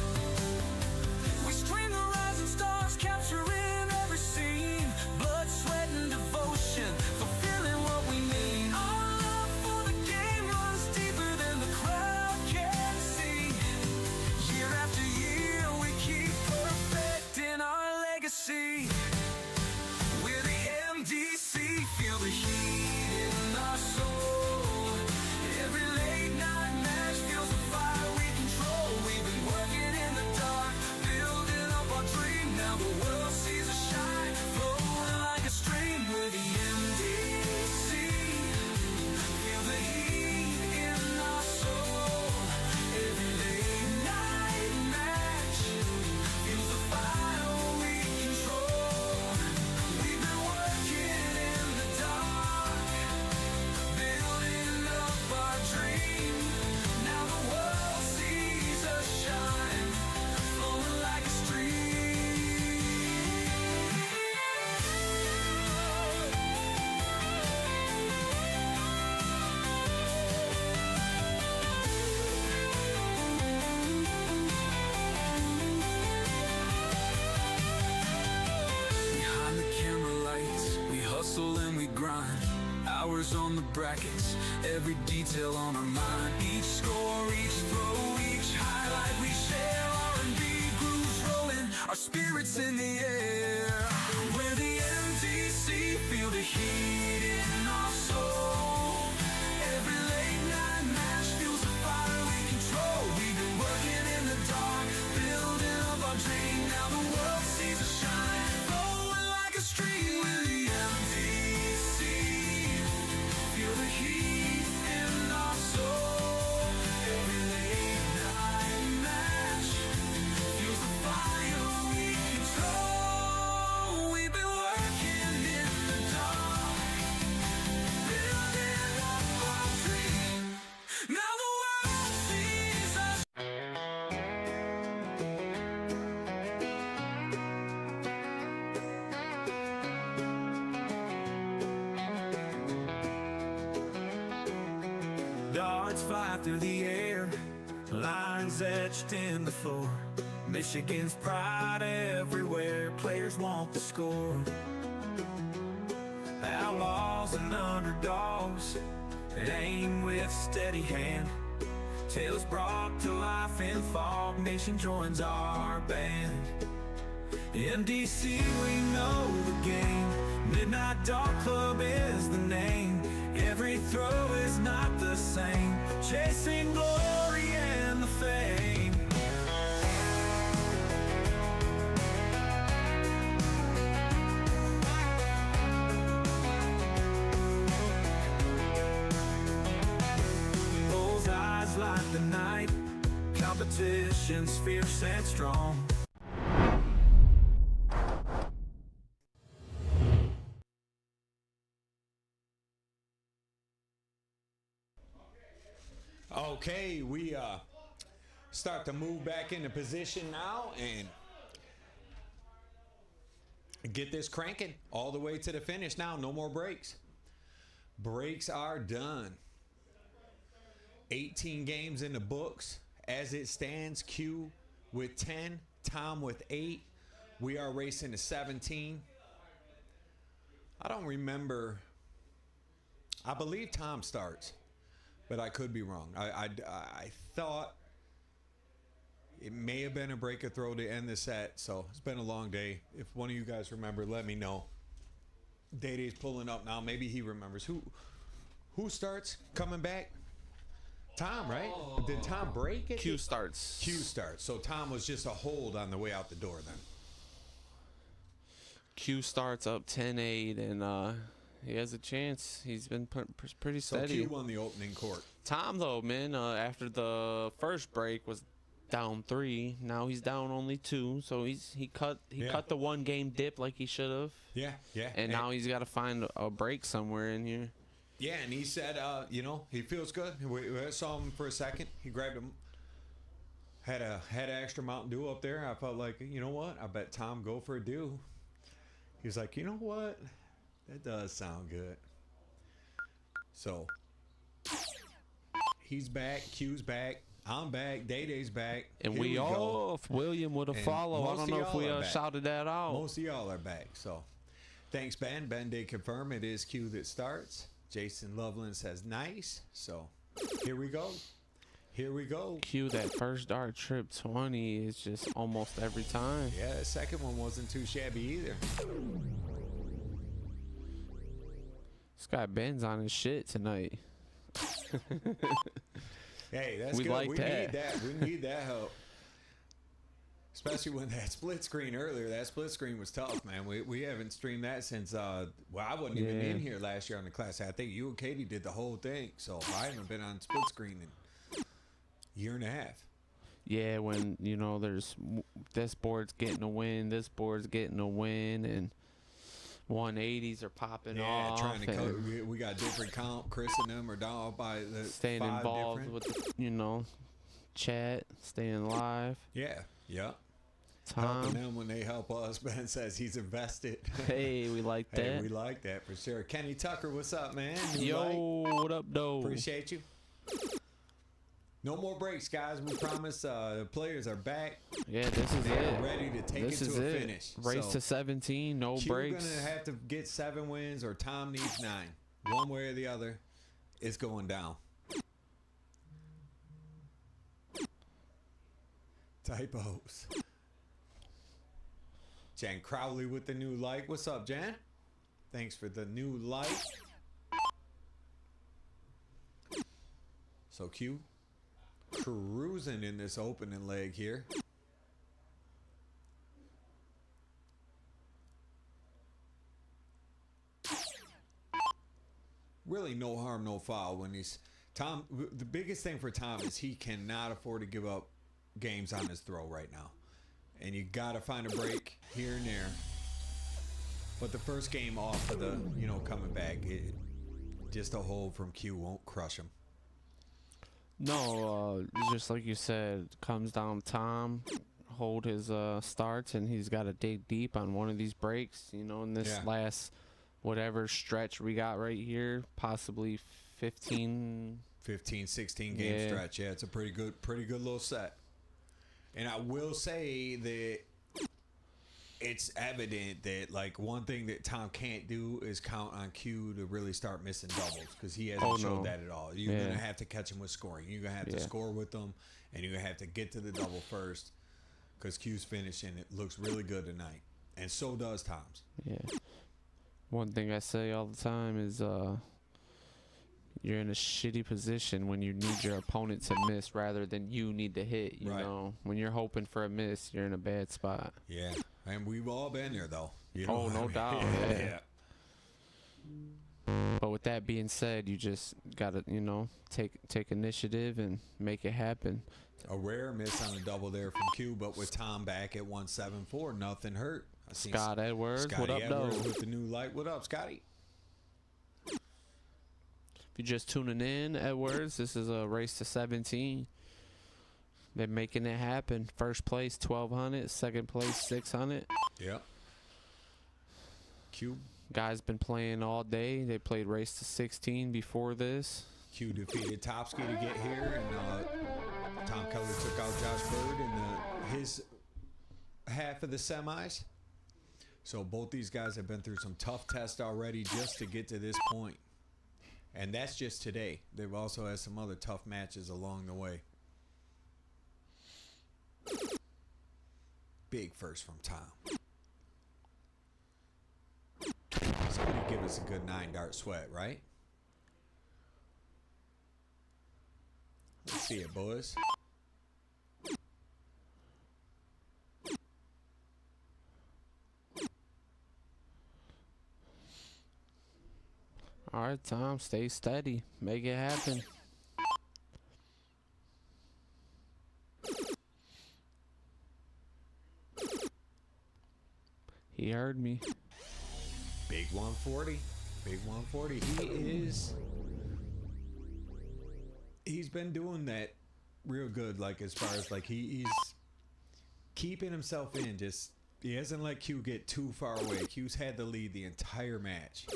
We stream the rising stars, capturing every scene, blood, sweat, and devotion, fulfilling what we mean. Our love for the game runs deeper than the crowd can see. Year after year, we keep perfecting our legacy. We're the MDC, feel the heat in our soul. Every late night match feels the fire we control. We've been working in the dark, building up our dream. Now the world sees us shine, flowing like a stream. We're the MDC, feel the heat in our soul. Every late night match feels the fire we control. We've been working in the dark, building up our dream. Now the world sees us shine, flowing like a stream. Behind the camera lights, we hustle and we grind. Hours on the brackets, every detail on our mind. Each score, each throw, each highlight we share. R&B grooves rolling, our spirits in the air. We're the MDC, feel the heat in our soul. Every late night match fuels the fire we control. We've been working in the dark, building up our dream. Now the world sees us shine, flowing like a stream. We're the MDC, feel the heat in our soul. Every late night match fuels the fire we control. We've been working in the dark, building up our dream. Now the world sees us. Darts fly through the air, lines etched in the floor. Michigan's pride everywhere, players want the score. Outlaws and underdogs, aim with steady hand. Tales brought to life in fog, nation joins our band. In DC we know the game, Midnight Dog Club is the name. Every throw is not the same, chasing glory and the fame. Those eyes light the night, competition's fierce and strong. Okay, we start to move back into position now and get this cranking all the way to the finish now. No more breaks. Breaks are done. 18 games in the books. As it stands, Q with 10, Tom with 8. We are racing to 17. I don't remember. I believe Tom starts, but I could be wrong. I thought it may have been a break or throw to end the set, so it's been a long day. If one of you guys remember, let me know. Day-Day's pulling up now. Maybe he remembers. Who starts coming back? Tom, right? Did Tom break it? Q starts. Q starts. So Tom was just a hold on the way out the door then. Q starts up 10-8, and he has a chance. He's been pretty So steady. Q won the opening court. Tom, though, man, after the first break was down 3. Now he's down only 2. So he cut the 1 game dip like he should have. Yeah. And now he's got to find a break somewhere in here. Yeah, and he said, he feels good. We saw him for a second. He grabbed him. Had extra Mountain Dew up there. I felt like, you know what? I bet Tom go for a dew. He was like, you know what? That does sound good. So he's back. Q's back. I'm back. Day-Day's back. And Here we go. all, if William would have And followed, I most don't of know if y'all we are back. shouted that out. Most of y'all are back. So thanks, Ben. Ben did confirm it is Q that starts. Jason Loveland says nice. So here we go. Here we go. Q, that first dart trip 20 is just almost every time. Yeah, the second one wasn't too shabby either. This guy Ben's on his shit tonight. Hey, that's We good. like We that. need that. We need that help. Especially when that split screen earlier. That split screen was tough, man. We haven't streamed that since, I wasn't even Yeah. in here last year on the class. I think you and Katie did the whole thing. So I haven't been on split screen in a year and a half. Yeah, when, there's this board's getting a win, this board's getting a win, and 180s are popping Yeah, off. trying to and cover. We got different comp. Chris and them are down by the staying 5 involved different. with, chat, staying live. Yeah. Tom, Helping them when they help us. Ben says he's invested. hey, we like that. Hey, we like that for sure. Kenny Tucker, what's up, man? New Yo, like? what up, though? Appreciate you. No more breaks, guys. We promise the players are back. Yeah, this is They're it. ready to take This it is to a it. finish. Race So, to 17, no Q breaks. gonna have to get 7 wins, or Tom needs 9. One way or the other, it's going down. Typos. Jan Crowley with the new like. What's up, Jan? Thanks for the new like. So Q cruising in this opening leg here. Really no harm, no foul when he's Tom. The biggest thing for Tom is he cannot afford to give up games on his throw right now. And you got to find a break here and there. But the first game off of the, coming back, just a hold from Q won't crush him. No, just like you said, comes down to Tom, hold his starts, and he's got to dig deep on one of these breaks. In this last whatever stretch we got right here, possibly 15, 16 game stretch. Yeah, it's a pretty good little set. And I will say that it's evident that, like, one thing that Tom can't do is count on Q to really start missing doubles, because he hasn't showed that at all. You're going to have to catch him with scoring. You're going to have to score with them, and you're going to have to get to the double first, because Q's finishing. It looks really good tonight. And so does Tom's. Yeah. One thing I say all the time is you're in a shitty position when you need your opponent to miss rather than you need to hit. You Right. know, when you're hoping for a miss, you're in a bad spot. Yeah, and we've all been there though. You know Oh, what I no mean? doubt, Yeah. But with that being said, you just gotta, you know, take initiative and make it happen. A rare miss on a double there from Q, but with Tom back at 174, nothing hurt. I seen Scott Edwards, Scotty what up, Edwards though? with the new light. What up, Scotty? If you're just tuning in, Edwards, this is a race to 17. They're making it happen. First place 1,200, second place 600. Yep. Q Guys been playing all day. They played race to 16 before this. Q defeated Topsky to get here, and Tom Keller took out Josh Bird in his half of the semis. So both these guys have been through some tough tests already just to get to this point. And that's just today. They've also had some other tough matches along the way. Big first from Tom. Somebody give us a good 9-dart sweat, right? Let's see it, boys. All right, Tom, stay steady. Make it happen. He heard me. Big 140. Big 140. He's been doing that real good, like as far as like he's keeping himself in. Just he hasn't let Q get too far away. Q's had the lead the entire match.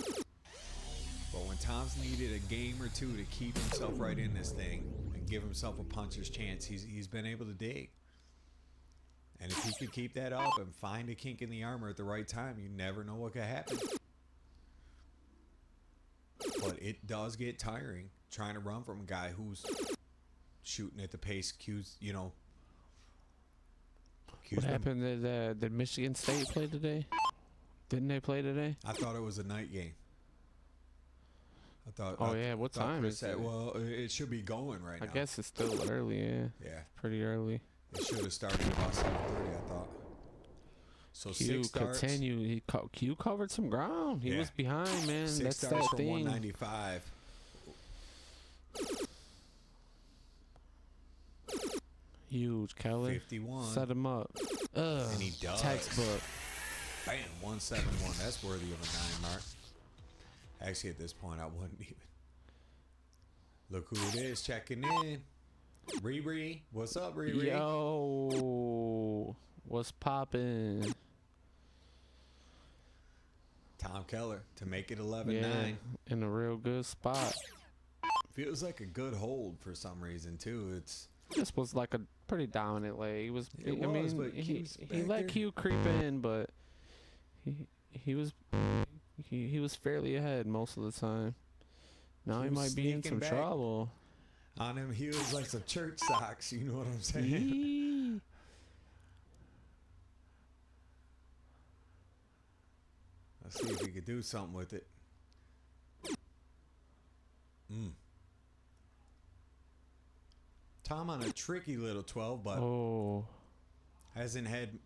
But when Tom's needed a game or two to keep himself right in this thing and give himself a puncher's chance, he's been able to dig. And if he could keep that up and find a kink in the armor at the right time, you never know what could happen. But it does get tiring trying to run from a guy who's shooting at the pace Q's, you know. What happened? Did Michigan State play today? Didn't they play today? I thought it was a night game. I thought. Oh, yeah. What time Chris is said, it? Well, it should be going right now. I guess it's still early, yeah. Yeah. Pretty early. It should have started about 7:30, I thought. So Q 6 starts. continued. Q covered some ground. He Yeah. was behind, man. 6 That's starts that for thing. 195. Huge, Keller. 51. Set him up. Ugh. And he does. Textbook. Bam, 171. That's worthy of a 9 mark. Actually, at this point, I wouldn't even. Look who it is checking in. Riri. What's up, Riri? Yo. What's poppin'? Tom Keller to make it 11-9. Yeah, in a real good spot. Feels like a good hold for some reason, too. It's This was like a pretty dominant leg. He was. It I was, mean, but Q's he back let there. Q creep in, but he was fairly ahead most of the time. Now he He was might be in sneaking some back. trouble. on him heels like some church socks. You know what I'm saying? Yee. Let's see if we could do something with it. Tom on a tricky little 12, but Oh, hasn't had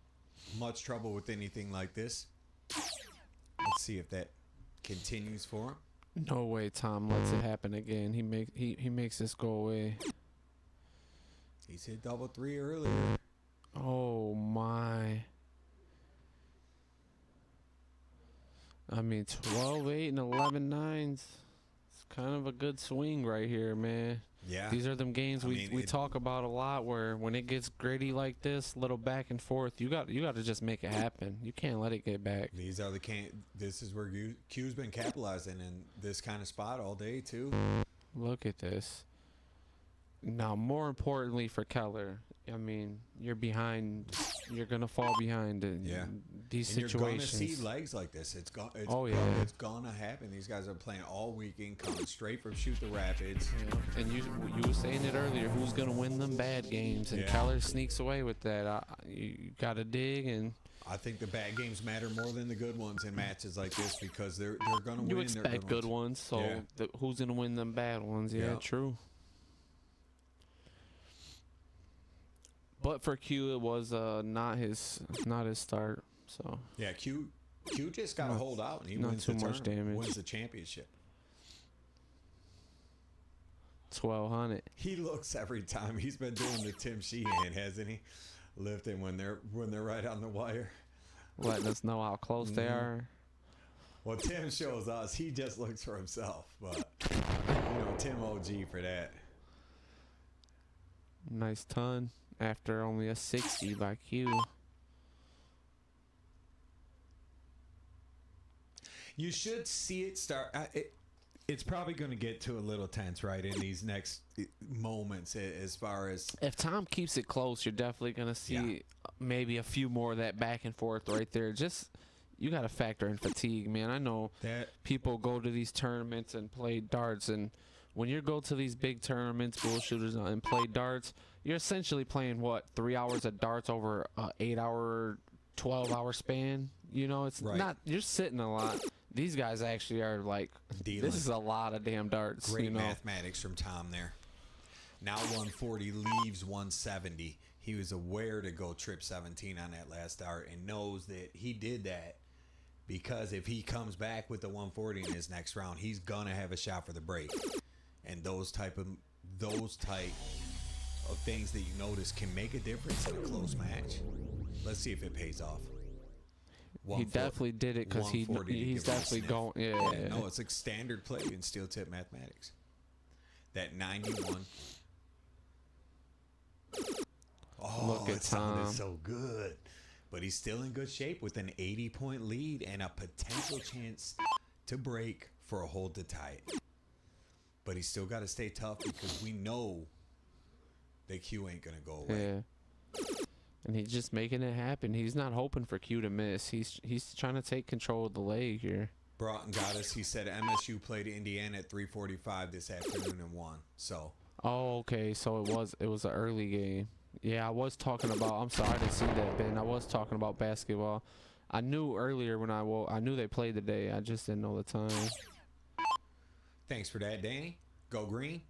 much trouble with anything like this. Let's see if that continues for him. no way! Tom lets it happen again. He makes this go away. He's hit double three earlier. Oh my! I mean, 12-8 and 11-9s. It's kind of a good swing right here, man. Yeah. These are them games we it- talk about a lot where when it gets gritty like this, little back and forth, you got to just make it happen. You can't let it get back. These are the this is where Q's been capitalizing in this kind of spot all day too. Look at this. Now, more importantly for Keller, I mean, you're behind. You're gonna fall behind in Yeah. these And you're gonna situations. see legs like this. It's Yeah. gonna happen. These guys are playing all weekend, coming straight from Shoot the Rapids. Yeah. And you were saying it earlier. Who's gonna win them bad games? And Yeah. Keller sneaks away with that. You got to dig and I think the bad games matter more than the good ones in matches like this because they're going to win. You expect good ones, so Yeah. who's going to win them bad ones? Yeah, Yeah. true. But for Q, it was not his start. So Yeah, Q just got to hold out and he not wins too the much tournament, damage. wins the championship. 1200. He looks every time. He's been doing the Tim Sheehan, hasn't he? Lifting when they're right on the wire. Letting us know how close they are. Well, Tim shows us. He just looks for himself, but Tim OG for that. Nice ton after only a 60 by Q. You should see it start. It's probably going to get to a little tense, right, in these next moments as far as... If Tom keeps it close, you're definitely going to see maybe a few more of that back and forth right there. Just, you got to factor in fatigue, man. I know that people go to these tournaments and play darts, and when you go to these big tournaments, bullshooters, and play darts, you're essentially playing, 3 hours of darts over an 8-hour, 12-hour span? It's Right. not, you're sitting a lot. These guys actually are like, Dealing. this is a lot of damn darts. Great mathematics from Tom there. Now 140 leaves 170. He was aware to go trip 17 on that last dart and knows that he did that because if he comes back with the 140 in his next round, he's gonna have a shot for the break. And those type of things that you notice can make a difference in a close match. Let's see if it pays off. He definitely did it because he's definitely going. Yeah. No, it's like standard play in steel tip mathematics. That 91. Oh, Look at it sounded Tom. so good. But he's still in good shape with an 80-point lead and a potential chance to break for a hold to tie it. But he's still got to stay tough because we know that Q ain't going to go away. Yeah. And he's just making it happen. He's not hoping for Q to miss. He's trying to take control of the leg here. Broughton got us. He said MSU played Indiana at 3:45 this afternoon and won. So. Oh, okay. So it was an early game. Yeah, I was talking about. I'm sorry, I didn't see that, Ben. I was talking about basketball. I knew earlier when I woke. I knew they played today. I just didn't know the time. Thanks for that, Danny. Go green.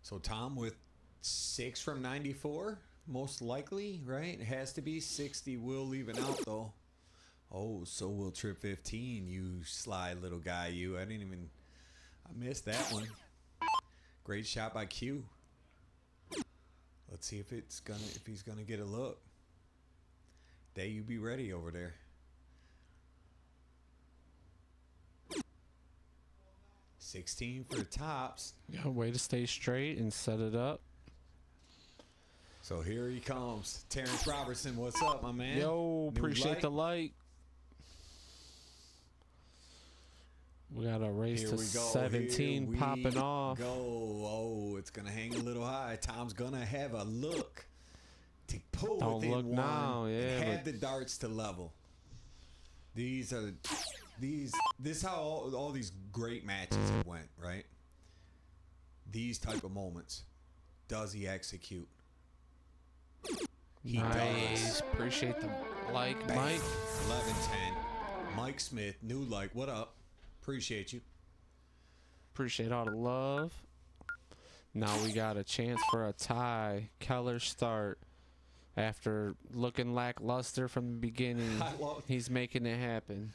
So Tom with 6 from 94, most likely, right? It has to be 60. Will leaving out though. Oh, so will trip 15. You sly little guy, you. I missed that one. Great shot by Q. Let's see if he's gonna get a look. Day, you be ready over there. $16 for the tops. Yeah, way to stay straight and set it up. So here he comes. Terrence Robertson, what's up, my man? Yo, appreciate the like. We got a race Here to we go. 17 Here popping we off. Go. Oh, it's going to hang a little high. Tom's going to have a look to pull Don't within look one now, yeah, and have but- the darts to level. This is how all these great matches have went, right? These type of moments. Does he execute? He Nice. does. Appreciate the like, Bam. Mike. 11-10. Mike Smith, new like. What up? Appreciate you. Appreciate all the love. Now we got a chance for a tie. Keller start. After looking lackluster from the beginning, he's making it happen.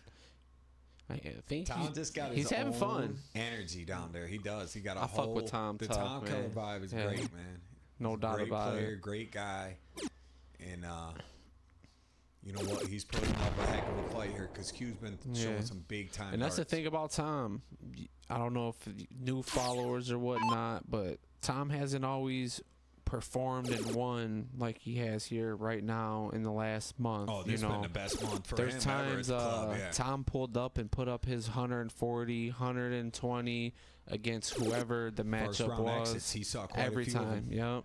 I think Tom just got he's his having own fun. energy down there. He does. He got a I whole. fuck with Tom The tough, Tom Keller man. vibe is Yeah. great, man. No He's a doubt great about player, it. great guy, and you know what? He's putting up a heck of a fight here because Q's been showing some big time. And that's the darts. thing about Tom. I don't know if new followers or whatnot, but Tom hasn't always performed and won like he has here right now in the last month. Oh, this has been the best month for there's him times ever at the club. Yeah. Tom pulled up and put up his 140, 120 against whoever the First matchup round was. exits, he saw quite every a few of time. them. Yep,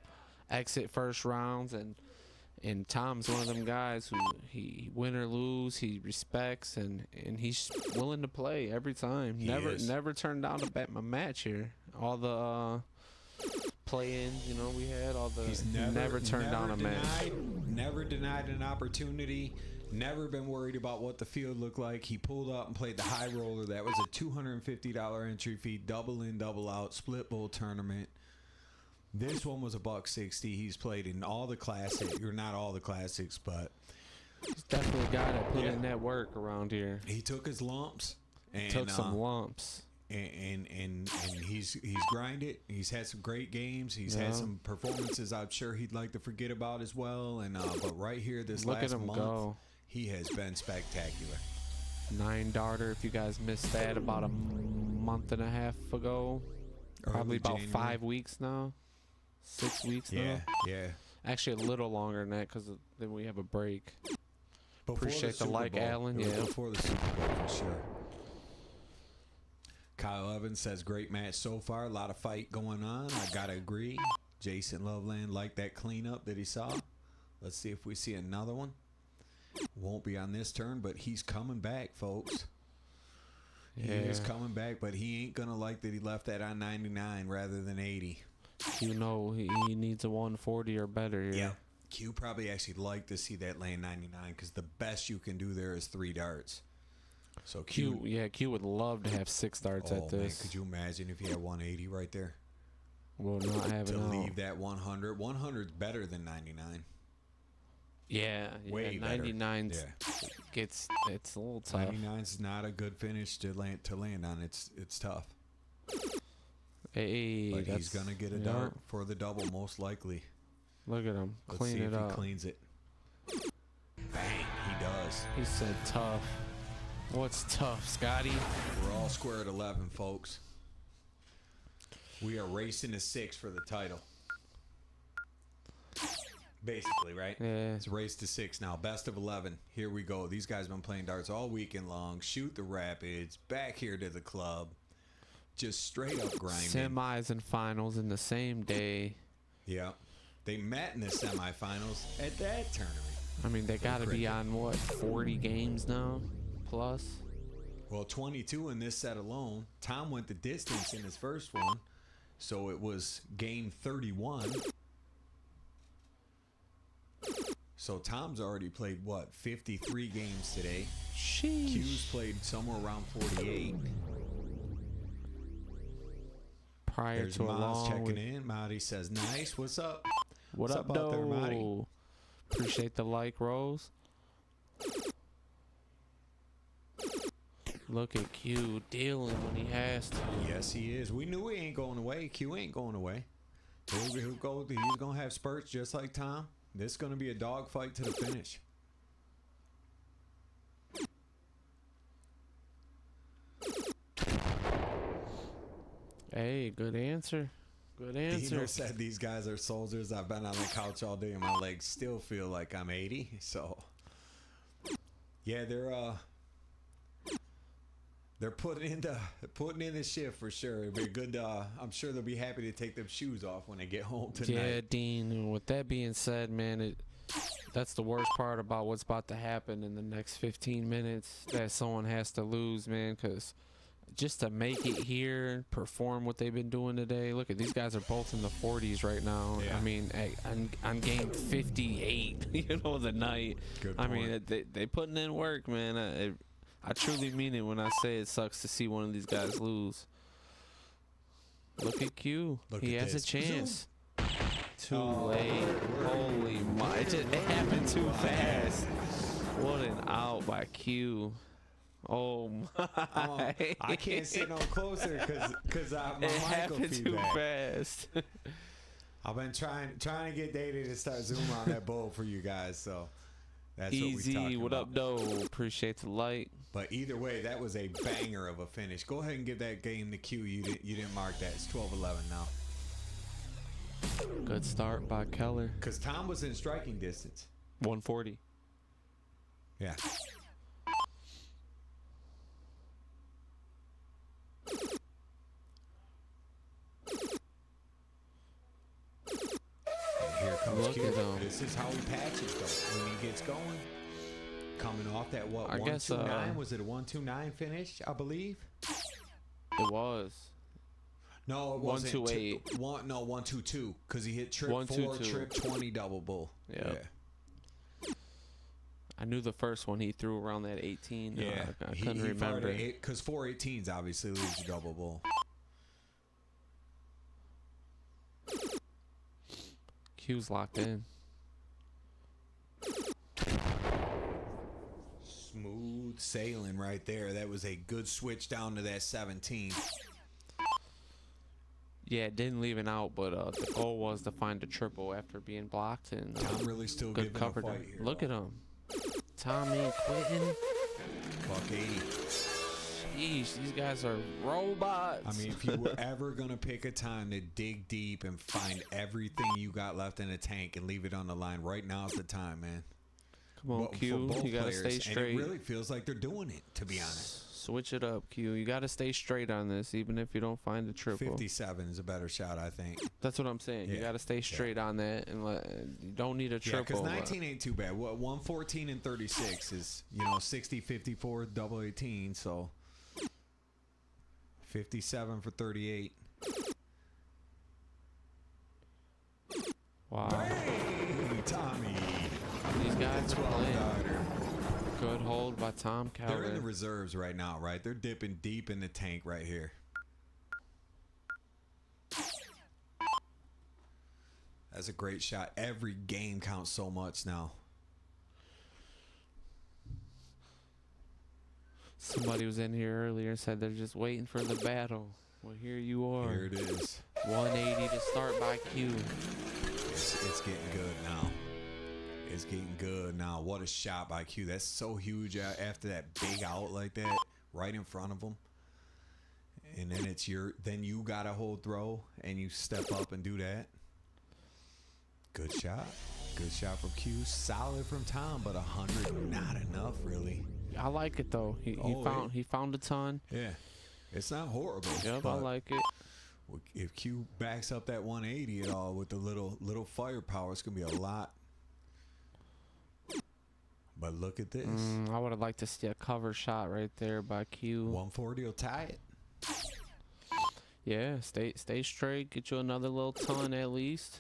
exit first rounds, and Tom's one of them guys who he win or lose, he respects and he's willing to play every time. He is. Never turned down a match here. All the play-ins, you know, we had all the. He's never turned down a match. Never denied an opportunity. Never been worried about what the field looked like. He pulled up and played the high roller. That was a $250 entry fee, double in, double out, split bowl tournament. This one was $160. He's played in all the classics, or not all the classics, but He's definitely a guy that put in that work around here. he took his lumps and Took some lumps. and he's grinded. He's had some great games. He's had some performances I'm sure he'd like to forget about as well. And but right here, this Look at last him month, go. he has been spectacular. 9 darter. If you guys missed that about a month and a half ago, probably Early about January. 5 weeks now, 6 weeks now. Yeah. Actually, a little longer than that because then we have a break. Before Appreciate the Super like, Bowl. Alan. It was Yeah. before the Super Bowl for sure. Kyle Evans says great match so far. A lot of fight going on. I gotta agree. Jason Loveland liked that cleanup that he saw. Let's see if we see another one. Won't be on this turn, but he's coming back, folks. He is coming back, but he ain't gonna like that he left that on 99 rather than 80. You know he needs a 140 or better here. Yeah. Q probably actually like to see that lane 99 because the best you can do there is 3 darts. So Q would love to have 6 darts at Man, this. could you imagine if he had 180 right there? We'll not have it To out. leave that 100. 100 is better than 99. Yeah, Way better. 99's Yeah. it's a little tough. 99 is not a good finish to land on. It's tough. Hey, But he's gonna get a yeah. dart for the double most likely. Look at him. Let's Clean see it if up. he cleans it. Bang, he does. He said tough. What's tough, Scotty? We're all square at 11, folks. We are racing to 6 for the title. Basically, right? Yeah. It's a race to 6 now. Best of 11. Here we go. These guys have been playing darts all weekend long. Shoot the Rapids. Back here to the club. Just straight up grinding. Semis and finals in the same day. Yeah. They met in the semifinals at that tournament. I mean, they got to be on, what, 40 games now? Plus? Well, 22 in this set alone. Tom went the distance in his first one. So it was game 31. So Tom's already played, what, 53 games today. Sheesh. Q's played somewhere around 48. Prior There's to a Miles long checking week. in. Maudie says, nice. What's up? What up, out there, Marty? though? Appreciate the like, Rose. Look at Q dealing when he has to. Yes, he is. We knew he ain't going away. Q ain't going away. He's going to have spurts just like Tom. This is going to be a dogfight to the finish. Hey, good answer. Good answer. Dino said these guys are soldiers. I've been on the couch all day and my legs still feel like I'm 80. So, yeah, they're putting in the shift for sure. It'll be a good. I'm sure they'll be happy to take them shoes off when they get home tonight. Yeah, Dean. And with that being said, man, that's the worst part about what's about to happen in the next 15 minutes. That someone has to lose, man, because just to make it here, perform what they've been doing today. Look at these guys are both in the 40s right now. Yeah. I mean, on game 58, you know, the night. Good I mean, point. they putting in work, man. I truly mean it when I say it sucks to see one of these guys lose. Look at Q. He has a chance. Too late. Holy my! It happened too fast. What an out by Q. Oh my! I can't sit no closer because my It mic will happened too feedback. fast. I've been trying to get Data to start zooming on that bowl for you guys. So that's what we Easy. talking What about. up, though? Appreciate the light. But either way, that was a banger of a finish. Go ahead and give that game to Q. You didn't mark that. It's 12-11 now. Good start by Keller. Because Tom was in striking distance. 140. Yeah. And here comes Look Q. at him. This is how he patches though. When he gets going, coming off that what? I guess, 129? Was it a 129 finish? I believe. It was. No, it wasn't. 128. 122. Because he hit trip 122. 4, trip 20, double bull. Yep. Yeah. I knew the first one he threw around that 18. Yeah. I couldn't remember. Because 418s obviously leaves you double bull. Q's locked in. Smooth sailing right there. That was a good switch down to that 17. Yeah, it didn't leave an out, but the goal was to find a triple after being blocked, and Tom really still good giving cover. a fight here. Look at him. Tom ain't quitting. Buck 80. Jeez, these guys are robots. I mean, if you were ever going to pick a time to dig deep and find everything you got left in the tank and leave it on the line, right now is the time, man. Come on, Q. You got to stay straight. And it really feels like they're doing it, to be honest. Switch it up, Q. You got to stay straight on this, even if you don't find a triple. 57 is a better shot, I think. That's what I'm saying. You got to stay straight on that, and you don't need a triple. Yeah, because 19 ain't too bad. 114 and 36 is, 60, 54, double 18, so 57 for 38. Wow. Hey, Tommy. These guys are playing. $12. Good hold by Tom They're in the Keller. reserves right now, right? They're dipping deep in the tank right here. That's a great shot. Every game counts so much now. Somebody was in here earlier and said they're just waiting for the battle. Well, here you are. Here it is. 180 to start by Q. It's getting good now. It's getting good now. What a shot by Q. That's so huge after that big out like that right in front of him. And then then you got a whole throw and you step up and do that. Good shot. Good shot from Q. Solid from Tom, but 100 not enough really. I like it though. He found a ton. Yeah. It's not horrible. Yep, I like it. If Q backs up that 180 at all with the little firepower, it's gonna be a lot. But look at this. I would have liked to see a cover shot right there by Q. 140 will tie it. Yeah, stay straight. Get you another little ton at least.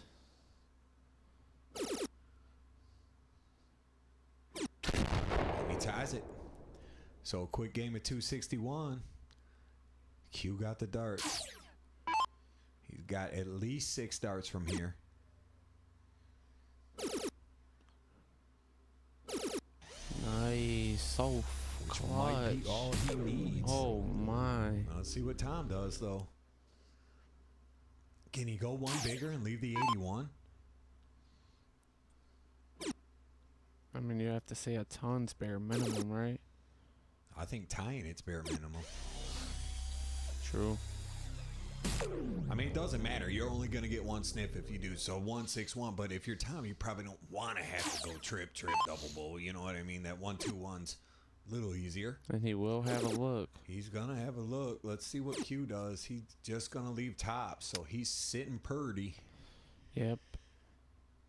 He ties it. So a quick game of 261. Q got the darts. He's got at least 6 darts from here. Nice. So Which clutch. might be all he needs. Oh my. Let's see what Tom does though. Can he go one bigger and leave the 81? I mean, you have to say a ton's bare minimum, right? I think tying it's bare minimum. True. I mean, it doesn't matter. You're only going to get one sniff if you do. So 161. But if you're Tom, you probably don't want to have to go trip, double bull. You know what I mean? That 1-2-1's a little easier. And he will have a look. He's going to have a look. Let's see what Q does. He's just going to leave top. So he's sitting purdy. Yep.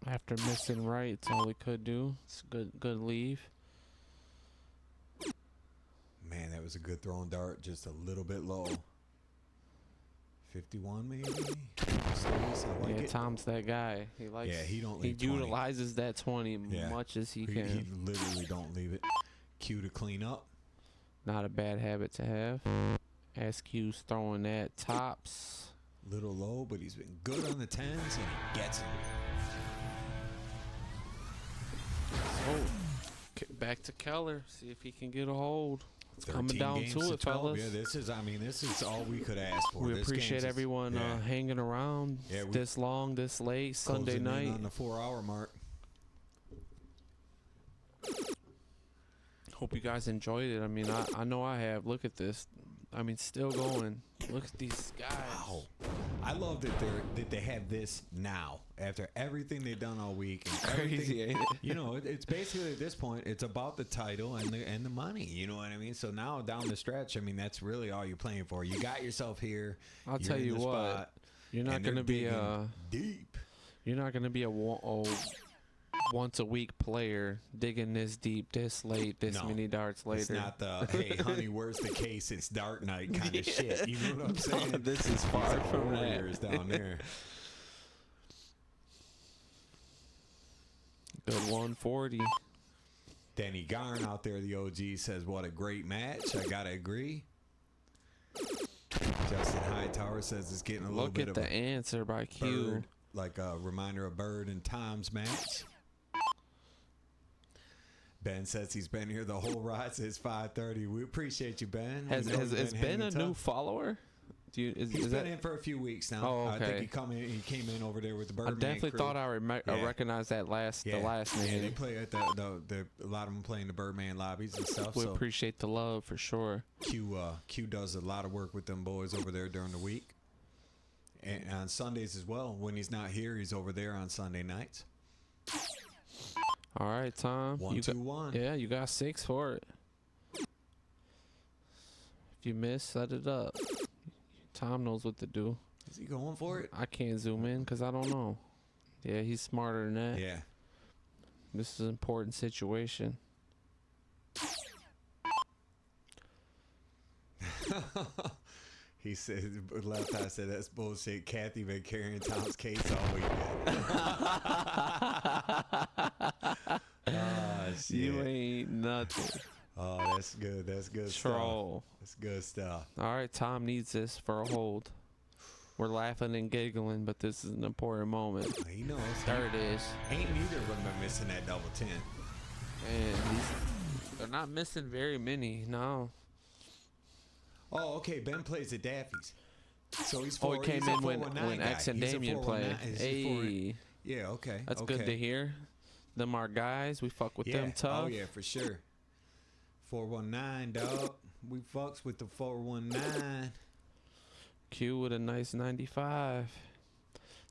After missing right, it's all he could do. It's a good leave. Man, that was a good throwing dart. Just a little bit low. 51 maybe. I like it. Tom's that guy. He likes. Yeah, he don't He leave 20. utilizes that 20 much as he can. He literally don't leave it. Q to clean up. Not a bad habit to have. SQ's throwing that tops. Little low, but he's been good on the 10s and he gets them. Oh, back to Keller. See if he can get a hold. It's coming down games to it, 12. fellas. Yeah, this is all we could ask for. We This appreciate game's everyone hanging around this long, this late, Sunday closing in night. on the 4-hour mark. Hope you guys enjoyed it. I mean, I know I have. Look at this. I mean, still going. Look at these guys. Wow. I love that they have this now after everything they've done all week. And Crazy, ain't it? You know, it's basically at this point, it's about the title and the money. You know what I mean? So now down the stretch, I mean, that's really all you're playing for. You got yourself here. I'll tell you what. You're not going to be deep. You're not going to be a once a week player digging this deep, this late, this No, many darts later. It's not the, hey, honey, where's the case? It's dart night kind of shit. You know what I'm saying? No, this is far These are from warriors that. down there. Good 140. Danny Garn out there, the OG, says, what a great match. I got to agree. Justin Hightower says it's getting a little Look bit at of the a answer by Q. Bird, like a reminder of Bird and Tom's match. Ben says he's been here the whole ride since 5:30. We appreciate you, Ben. Has We know you've Ben hanging a new tough. follower? Is He's that? been in for a few weeks now. Oh, I think okay. he came in over there with the I Birdman definitely crew. thought I recognized that the last Yeah, name. they play at the a lot of them play in the Birdman lobbies and stuff. We so appreciate the love for sure. Q does a lot of work with them boys over there during the week, and on Sundays as well. When he's not here, he's over there on Sunday nights. All right, Tom. 1, 2, 1. Yeah, you got 6 for it. If you miss, set it up. Tom knows what to do. Is he going for it? I can't zoom in because I don't know. Yeah, he's smarter than that. Yeah. This is an important situation. He said, left eye said, that's bullshit. Kathy been carrying Tom's case all weekend. Oh, shit. You ain't nothing. Oh, that's good. That's good Troll. stuff. That's good stuff. All right, Tom needs this for a hold. We're laughing and giggling, but this is an important moment. He knows. There it is. Ain't neither of them been missing that double 10. And they're not missing very many, no. Oh, okay. Ben plays at Daffy's. So he's Oh, he came he's a in when 419 guy. X and He's a Damien played. 419. He's a Hey, Yeah, okay. that's okay. good to hear. Them our guys. We fuck with Yeah. them tough. Oh, yeah, for sure. 419, dog. We fucks with the 419. Q with a nice 95.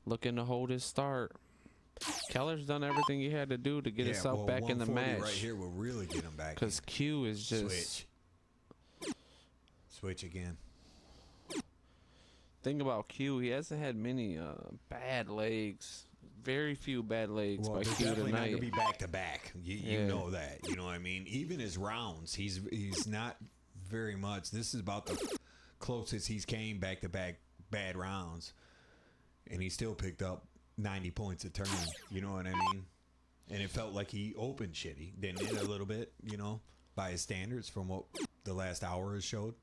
Looking to hold his start. Keller's done everything he had to do to get himself back in the 140 match. right here will really get him back. Because Q is just... Switch again. Thing about Q, he hasn't had many bad legs. Very few bad legs Well, by they're Q definitely not tonight. going to be back to back. You Yeah. know that. You know what I mean? Even his rounds, he's not very much. This is about the closest he's came back to back bad rounds, and he still picked up 90 points a turn. You know what I mean? And it felt like he opened shitty, didn't it? A little bit, you know, by his standards from what the last hour has showed.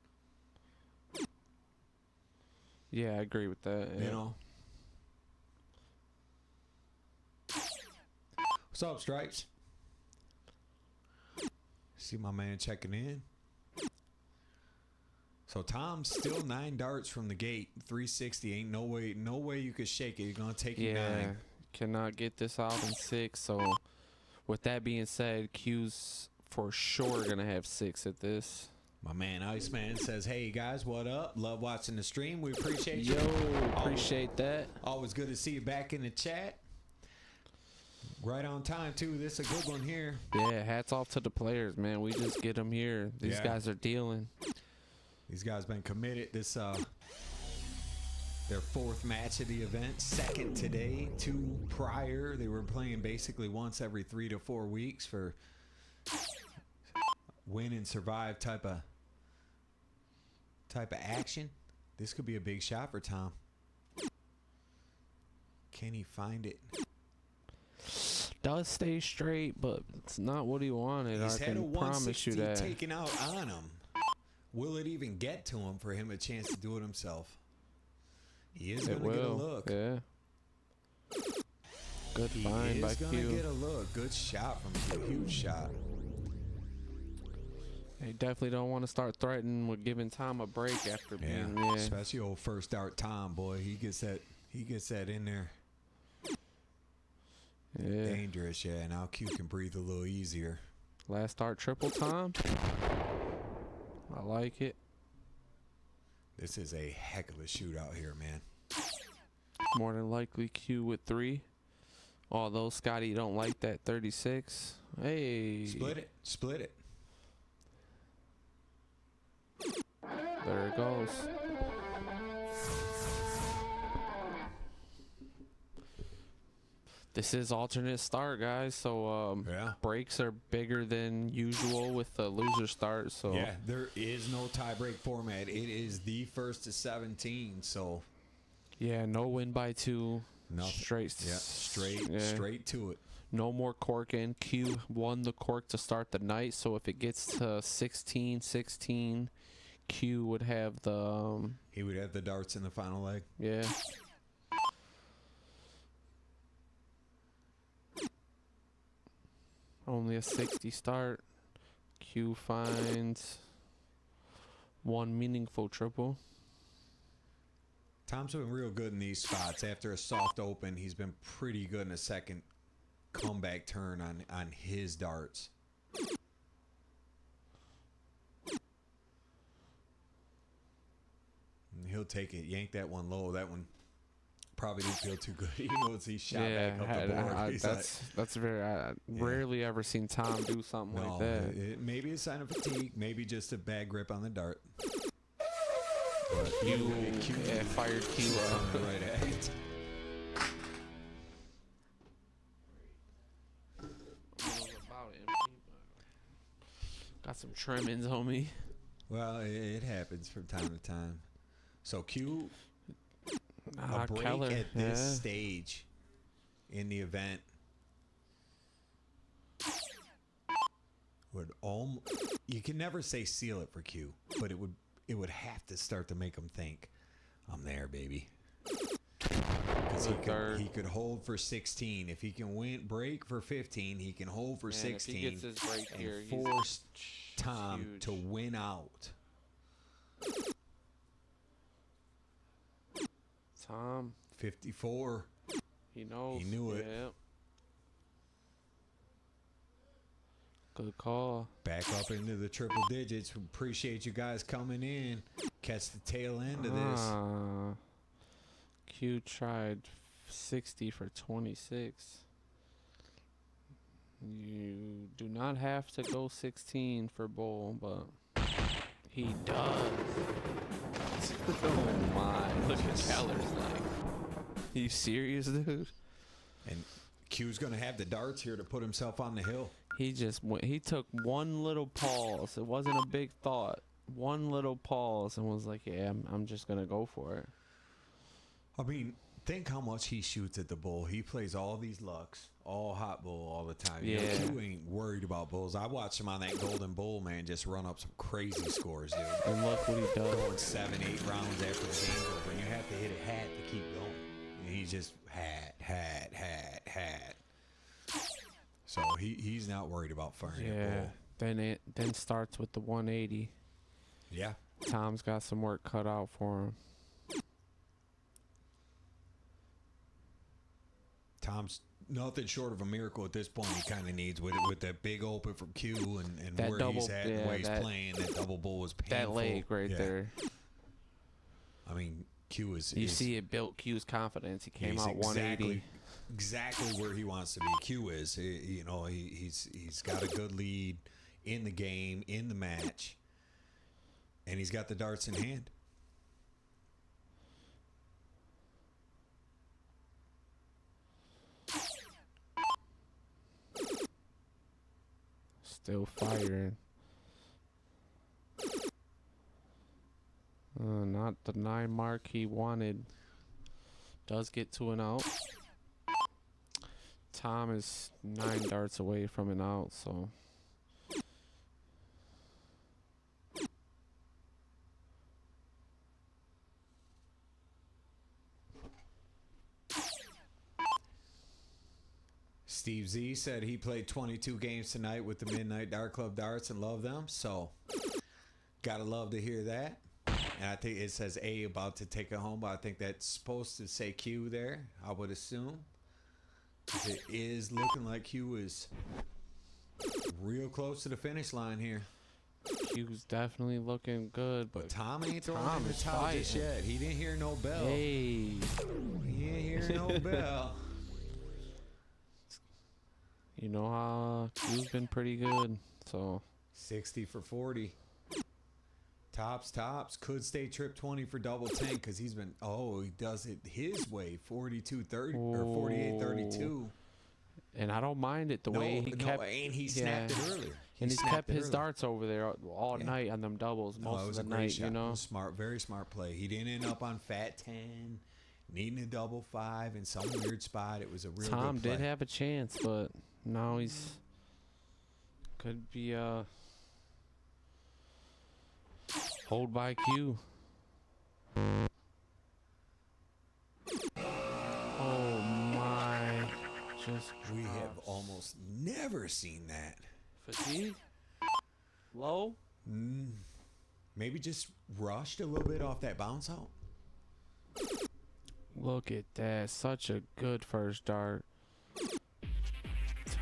Yeah, I agree with that. You yeah. know. What's up, Stripes? See my man checking in. So Tom's still 9 darts from the gate, 360. Ain't no way you could shake it. You're gonna take you Yeah, 9. cannot get this out in 6. So, with that being said, Q's for sure gonna have 6 at this. My man Iceman says, "Hey guys, what up? Love watching the stream. We appreciate you. Yo, appreciate that. Always good to see you back in the chat. Right on time too. This is a good one here. Yeah, hats off to the players, man. We just get them here. These Yeah. guys are dealing. These guys been committed. This their 4th match of the event, 2nd today, 2 prior. They were playing basically once every 3 to 4 weeks for win and survive type of action. This could be a big shot for Tom. Can he find it? Does stay straight, but it's not what he wanted. He's I had a can promise you 160 that. taken out on him. Will it even get to him for him a chance to do it himself? He is It going to get a will. look. Yeah. Good He find by is going to Q. get a look. Good shot from Q. Huge shot. They definitely don't want to start threatening with giving Tom a break after Yeah. being Especially old first dart Tom, boy. He gets that in there. Yeah. Dangerous, yeah. Now Q can breathe a little easier. Last start triple Tom. I like it. This is a heck of a shootout here, man. More than likely Q with 3. Although Scotty don't like that 36. Hey. Split it. Split it. There it goes. This is alternate start, guys. So Yeah. breaks are bigger than usual with the loser start. So Yeah, there is no tie-break format. It is the first to 17, so yeah, no win by two. nothing. Straight. Yeah, straight to it. No more corking. Q won the cork to start the night. So if it gets to 16-16, Q would have the He would have the darts in the final leg. yeah. Only a 60 start. Q finds one meaningful triple. Tom's been real good in these spots. After a soft open, he's been pretty good in a second comeback turn on his darts. And he'll take it. Yank that one low. That one probably didn't feel too good. He knows he shot back up the board. He's that's very. Rarely ever seen Tom do something like that. Maybe a sign of fatigue. Maybe just a bad grip on the dart. But Fired Q right at it. Got some trimmings on me. Well, it happens from time to time. So Q, a break Keller, at this stage in the event would you can never say seal it for Q, but it would have to start to make him think, I'm there, baby. Because he could hold for 16. If he can break for 15, he can hold for 16 if he gets his break and here, force Tom huge. to win out. Tom, 54. he knows. He knew it. Yeah. Good call. Back up into the triple digits. Appreciate you guys coming in. Catch the tail end of this. Q tried 60 for 26. You do not have to go 16 for bowl, but he does. Oh my! Look at Keller's like. Are you serious, dude? And Q's gonna have the darts here to put himself on the hill. He just went. He took one little pause. It wasn't a big thought. One little pause and was like, "Yeah, I'm just gonna go for it." I mean, think how much he shoots at the bull. He plays all these lucks, all hot bull all the time. Yeah. You know, Q ain't worried about bulls. I watched him on that golden bull, man, just run up some crazy scores, dude. And look what he does. Going 7, 8 rounds after the game's over, and you have to hit a hat to keep going. And he's just hat. So he's not worried about firing a bull. Then starts with the 180. Yeah. Tom's got some work cut out for him. Tom's nothing short of a miracle at this point. He kind of needs with that big open from Q and That where double- he's at and yeah, where he's that- playing. That double bull was painful. That leg right Yeah. there. I mean, Q is. You see it built Q's confidence. He came he's out 180. Exactly where he wants to be. Q is. He's got a good lead in the game, in the match, and he's got the darts in hand. Still firing. Not the 9 mark he wanted. Does get to an out. Tom is 9 darts away from an out, so. Steve Z said he played 22 games tonight with the Midnight Dart Club darts and loved them. So, gotta love to hear that. And I think it says A about to take it home, but I think that's supposed to say Q there, I would assume. 'Cause it is looking like Q is real close to the finish line here. Q's definitely looking good, But but Tom ain't throwing Tom in the is towel just fighting. yet. He didn't hear no bell. hey, He didn't hear no bell. you know how Q's been pretty good, so. 60 for 40. Tops. Could stay trip 20 for double 10 because he's been, he does it his way. 42-30 or 48-32. And I don't mind it the way he kept. And he snapped it earlier. And he snapped kept it his earlier. darts over there all night on them doubles No, it most was of a the great night, shot. you It know. was smart, very smart play. He didn't end up on fat 10, needing a double 5 in some weird spot. It was a real Tom good play. did have a chance, but now he's could be hold by Q. Oh my! Just We have drops. almost never seen that. Fatigue. Low. Maybe just rushed a little bit off that bounce out. Look at that! Such a good first dart.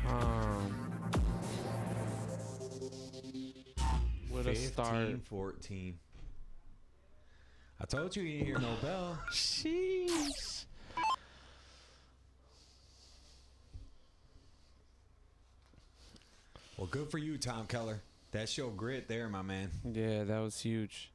Tom. With a start. 14. I told you you didn't hear no bell. Sheesh. Well, good for you, Tom Keller. That's your grit there, my man. Yeah, that was huge.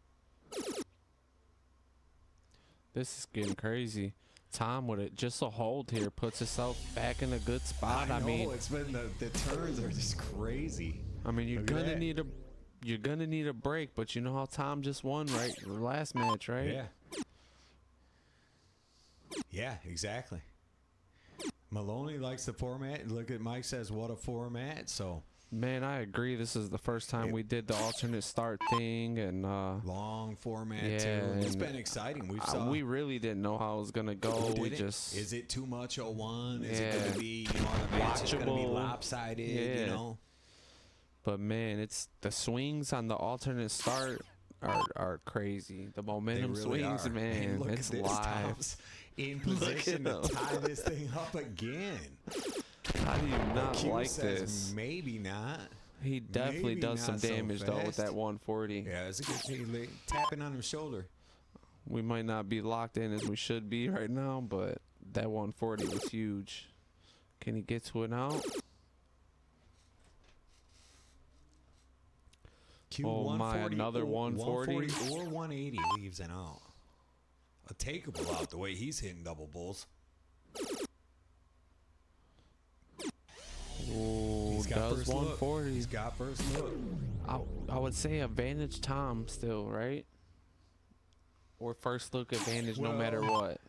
This is getting crazy. Tom with it, just a hold here, puts himself back in a good spot. I mean, it's been the turns are just crazy. you're Look at gonna that. need a break, but you know how Tom just won, right? The last match, right? Yeah. Yeah, exactly. Maloney likes the format. Look at Mike says, what a format. So Man, I agree. This is the first time we did the alternate start thing, and long format yeah, too. And it's and been exciting. we really didn't know how it was gonna go. We didn't. just Is it too much 0-1? Is it Yeah. going to be, the match is going to be Watchable. lopsided, Yeah. you know? But man, it's the swings on the alternate start are crazy. The momentum They really swings, are. man. Look It's at this. live. Tom's in position to him. tie this thing up again. How do you not Q like says this? maybe not. He definitely maybe does some not so damage though with fast. that 140. Yeah, it's a good thing. Tapping on his shoulder. We might not be locked in as we should be right now, but that 140 was huge. Can he get to it now? Q Oh, my, 140 another or 140? 140 or 180 leaves an out. A takeable out the way he's hitting double bulls. Ooh, He's got does first look. 140. He's got first look. I would say advantage Tom still, right? Or first look advantage no matter what.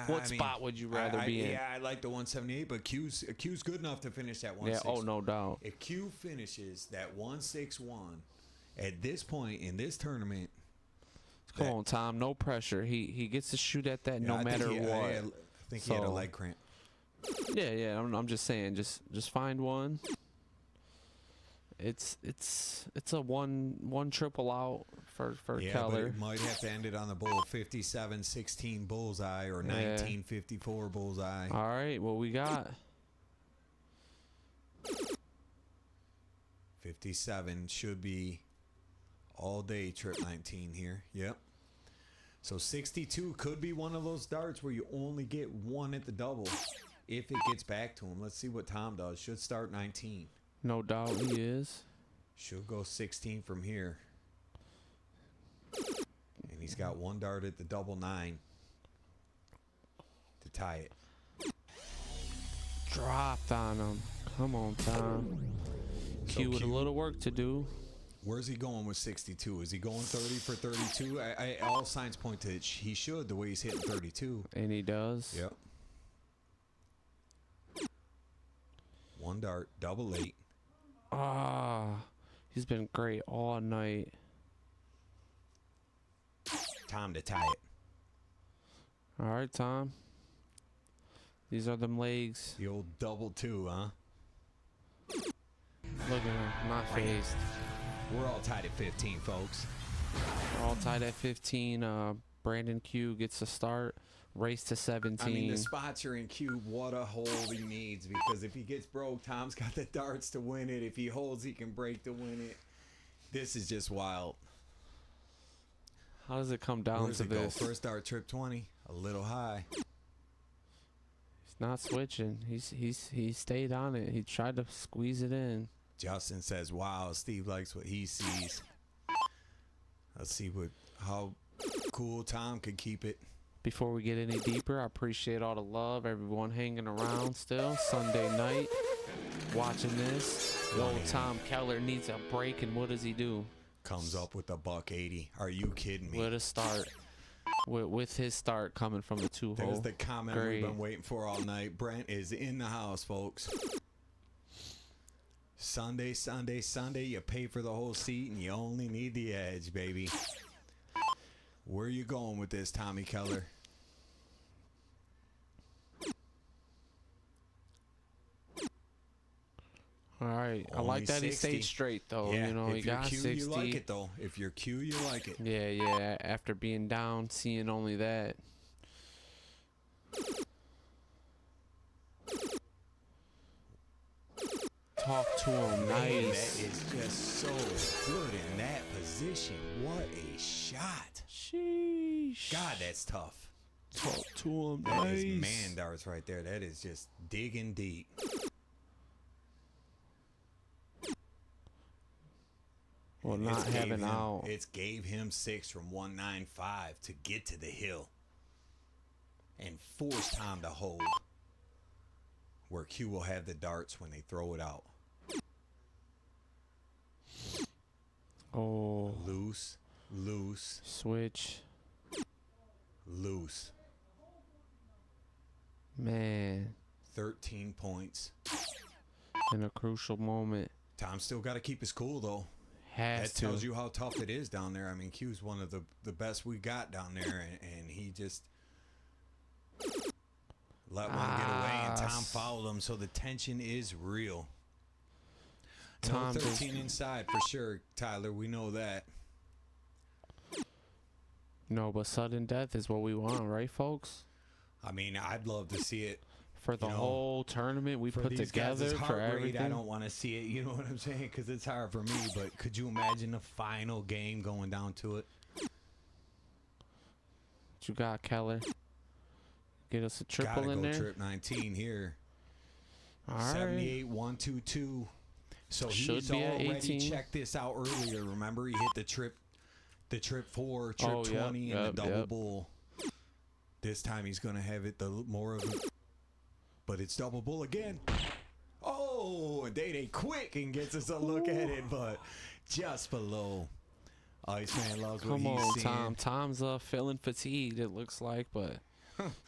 What I mean, spot would you rather be in? Yeah, I like the 178, but Q's good enough to finish that Yeah, 161. oh, no doubt. If Q finishes that 161 at this point in this tournament, Come on, Tom. No pressure. He gets to shoot at that yeah, no I think matter he- what. I think he had a So- leg cramp. Yeah. I'm just saying. Just find one. It's a one triple out for Yeah, but Keller. it might have to end it on the bull 57-16 bullseye or 19-54 bullseye. All right. What we got? 57 should be all day trip 19 here. Yep. So 62 could be one of those darts where you only get one at the double if it gets back to him. Let's see what Tom does. Should start 19. No doubt he is. Should go 16 from here. And he's got one dart at the double 9 to tie it. Dropped on him. Come on, Tom. Q with a Q- little work to do. Where's he going with 62? Is he going 30 for 32? All signs point to he should, the way he's hitting 32. And he does. Yep. One dart, double 8. Ah, he's been great all night. Time to tie it. All right, Tom. These are them legs. The old double 2, huh? Look at him, not phased. We're all tied at 15, folks. We're all tied at 15. Brandon Q gets a start. Race to 17. I mean, the spots are in Q. What a hold he needs, because if he gets broke, Tom's got the darts to win it. If he holds, he can break to win it. This is just wild. How does it come down Where's to it go? this? First dart, trip 20. A little high. He's not switching. He stayed on it. He tried to squeeze it in. Justin says, wow, Steve likes what he sees. Let's see how cool Tom could keep it. Before we get any deeper, I appreciate all the love, everyone hanging around still. Sunday night, watching this. The old Tom Keller needs a break, and what does he do? Comes up with a $180. Are you kidding me? With a start. With his start coming from the 2-hole. There's the comment we've been waiting for all night. Brent is in the house, folks. Sunday, Sunday, Sunday. You pay for the whole seat, and you only need the edge, baby. Where are you going with this, Tommy Keller? All right. I Only like that 60. he stayed straight, though. Yeah, You know, he if you're got Q, 60. you like it, though. If you're Q, you like it. Yeah, yeah. After being down, seeing only that. Talk to him. Man, Nice. that is just so good in that position. What a shot. Sheesh. God, that's tough. Talk to him. That Nice. is man darts right there. That is just digging deep. Well, not having out. It's gave him 6 from 195 to get to the hill and force Tom to hold. Where Q will have the darts when they throw it out. Oh. Loose, loose, Switch. loose. Man. 13 points. In a crucial moment. Tom still got to keep his cool, though. Has That to. tells you how tough it is down there. I mean, Q's one of the best we got down there, and he just let one get away, and Tom fouled him, so the tension is real. Tom No 13 inside for sure, Tyler. We know that. No, but sudden death is what we want, right, folks? I mean, I'd love to see it. For the whole tournament we For put these together, guys' for heart rate, everything. I don't want to see it. You know what I'm saying? Because it's hard for me. But could you imagine the final game going down to it? What you got, Keller? Get us a triple Gotta in go there. trip 19 here. All right. 78, 122. So Should he's be at already 18. checked this out earlier. Remember, he hit the trip 4, trip Oh, yep, 20, and the double yep. bull. This time he's gonna have it the more of it, but it's double bull again. Oh, and they quick and gets us a look at it, but just below. Iceman loves what Come he's on, seeing. Tom. Tom's feeling fatigued, it looks like, but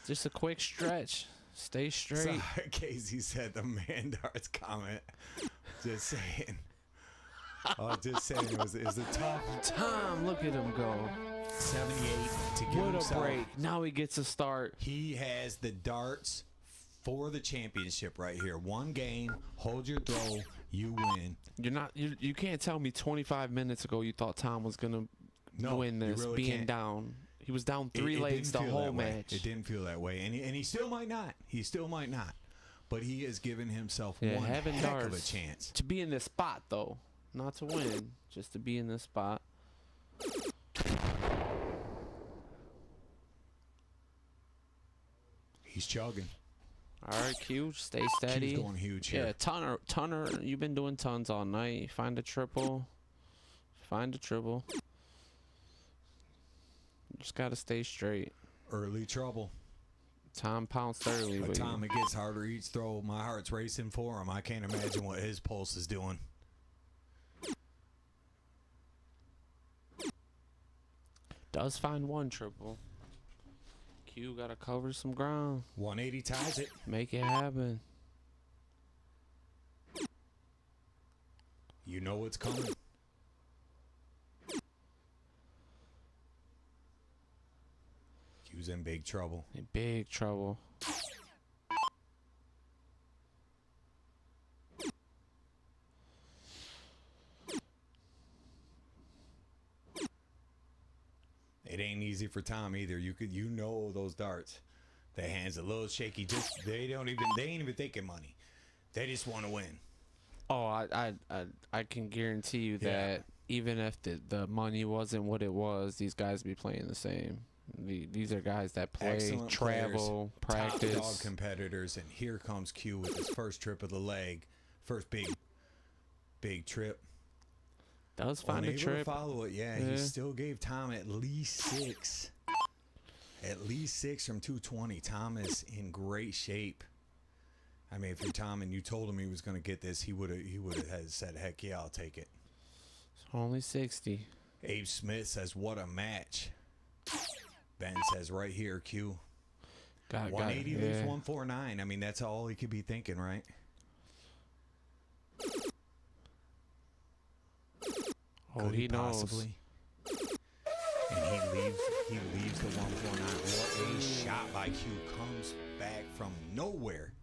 just a quick stretch. Stay straight. So, Casey said the man darts comment. Just saying. Oh, just saying it was a tough Tom, look at him go. 78 to give What a himself. break. Now he gets a start. He has the darts for the championship right here. One game, hold your throw, you win. You can't tell me 25 minutes ago you thought Tom was gonna win you this really being can't. down. He was down It 3 legs the didn't feel whole that way. match. It didn't feel that way, and he still might not. He still might not, but he has given himself Yeah, one having heck of a darts. chance. To be in this spot though, not to win, just to be in this spot. He's chugging. All right, Q, stay steady. Q's going huge Yeah, here. Tunner, you've been doing tons all night. Find a triple. Find a triple. Just gotta stay straight. Early trouble. Tom pounced early, By the but time it gets harder each throw, my heart's racing for him. I can't imagine what his pulse is doing. does find one triple. Q gotta cover some ground. 180 ties it. Make it happen. You know what's coming. Q's in big trouble. In big trouble. It ain't easy for Tom either. You know those darts. Their hands a little shaky. Just they ain't even thinking money. They just want to win. Oh, I can guarantee you that even if the money wasn't what it was, these guys be playing the same. These are guys that play, Excellent travel, players, practice. top dog competitors, and here comes Q with his first trip of the leg, first big trip. Does find a Unable to trip. follow it, yeah. He still gave Tom at least 6. At least 6 from 220. Tom is in great shape. I mean, if you're Tom and you told him he was going to get this, he would have said, heck yeah, I'll take it. It's only 60. Abe Smith says, what a match. Ben says, right here, Q. 180 leaves 149. I mean, that's all he could be thinking, right? Oh, Could he knows. Possibly? And he leaves the 149. What a shot by Q. Comes back from nowhere.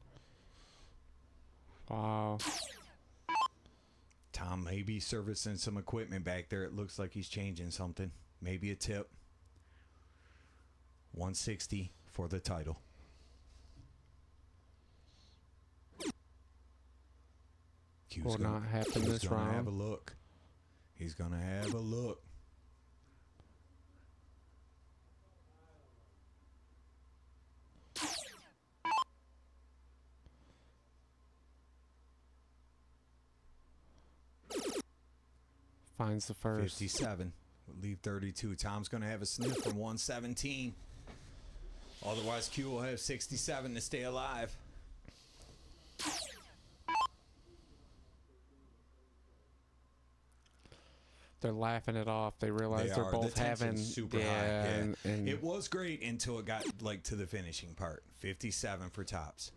Wow. Tom may be servicing some equipment back there. It looks like he's changing something. Maybe a tip. 160 for the title. Will not happen this He's gonna round. have a look. He's gonna have a look. Finds the first. 57. Leave 32. Tom's going to have a sniff from 117. Otherwise, Q will have 67 to stay alive. They're laughing it off. They realize they're both the having super high. Yeah. and It was great until it got like to the finishing part. 57 for Tops.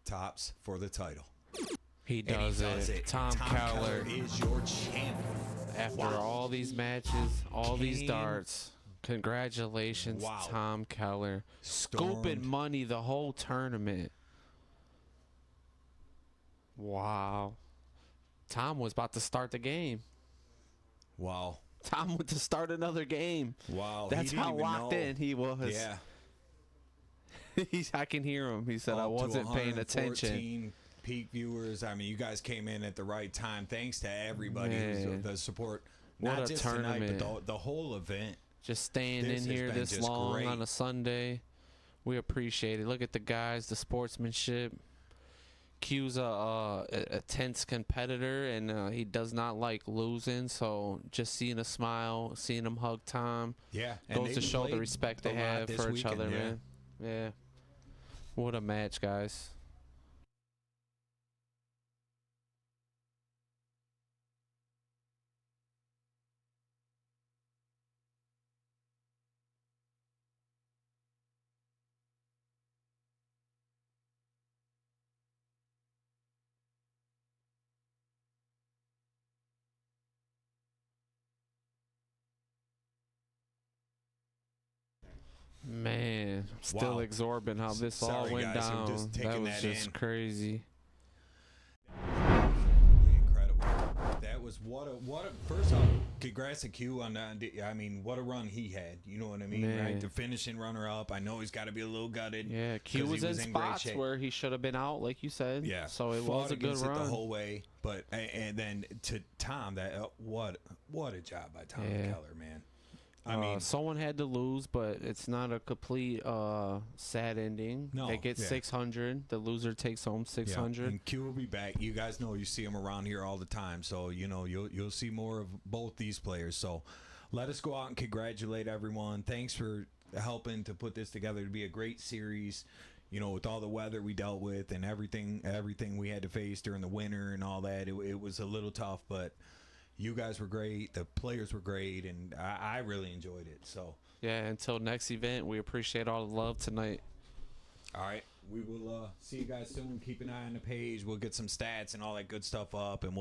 Tops for the title. he And does, he does it. Tom Keller, is your champion. after all these matches, all these darts, congratulations, Tom Keller. Scooping money the whole tournament. Wow. Tom was about to start the game. Wow. Tom went to start another game. Wow. That's how locked in he was. Yeah. I can hear him. He said, Up I wasn't to paying attention. 114 peak viewers. I mean, you guys came in at the right time. Thanks to everybody who's the support. What Not a just tournament. tonight, but the whole event. Just staying This in has here been this just long great. on a Sunday. We appreciate it. Look at the guys, the sportsmanship. Q's a tense competitor, and he does not like losing. So just seeing a smile, seeing him hug Tom, Yeah. goes to show the respect they have for each other, yeah. man. Yeah. What a match, guys. Man, still Wow. absorbing how this all Sorry, went guys, I'm down. just taking That was that just in. crazy. Absolutely incredible. That was what a first off, congrats to Q on that. I mean, what a run he had. You know what I mean, Man. right? The finishing runner up. I know he's got to be a little gutted. Yeah, Q 'cause was he in great spots shape. where he should have been out, like you said. Yeah, So it fought was a good against it run. the whole way. But and then to Tom, that what a job by Tom Yeah. Keller, man. I mean, someone had to lose, but it's not a complete sad ending. No, They get yeah. 600. The loser takes home 600. and Q will be back. You guys know you see him around here all the time, so you know you'll see more of both these players. So let us go out and congratulate everyone. Thanks for helping to put this together to be a great series. You know, with all the weather we dealt with and everything we had to face during the winter and all that, it was a little tough, but you guys were great. The players were great, and I really enjoyed it. So, Yeah, until next event, we appreciate all the love tonight. all right, we will see you guys soon. Keep an eye on the page. We'll get some stats and all that good stuff up, and we'll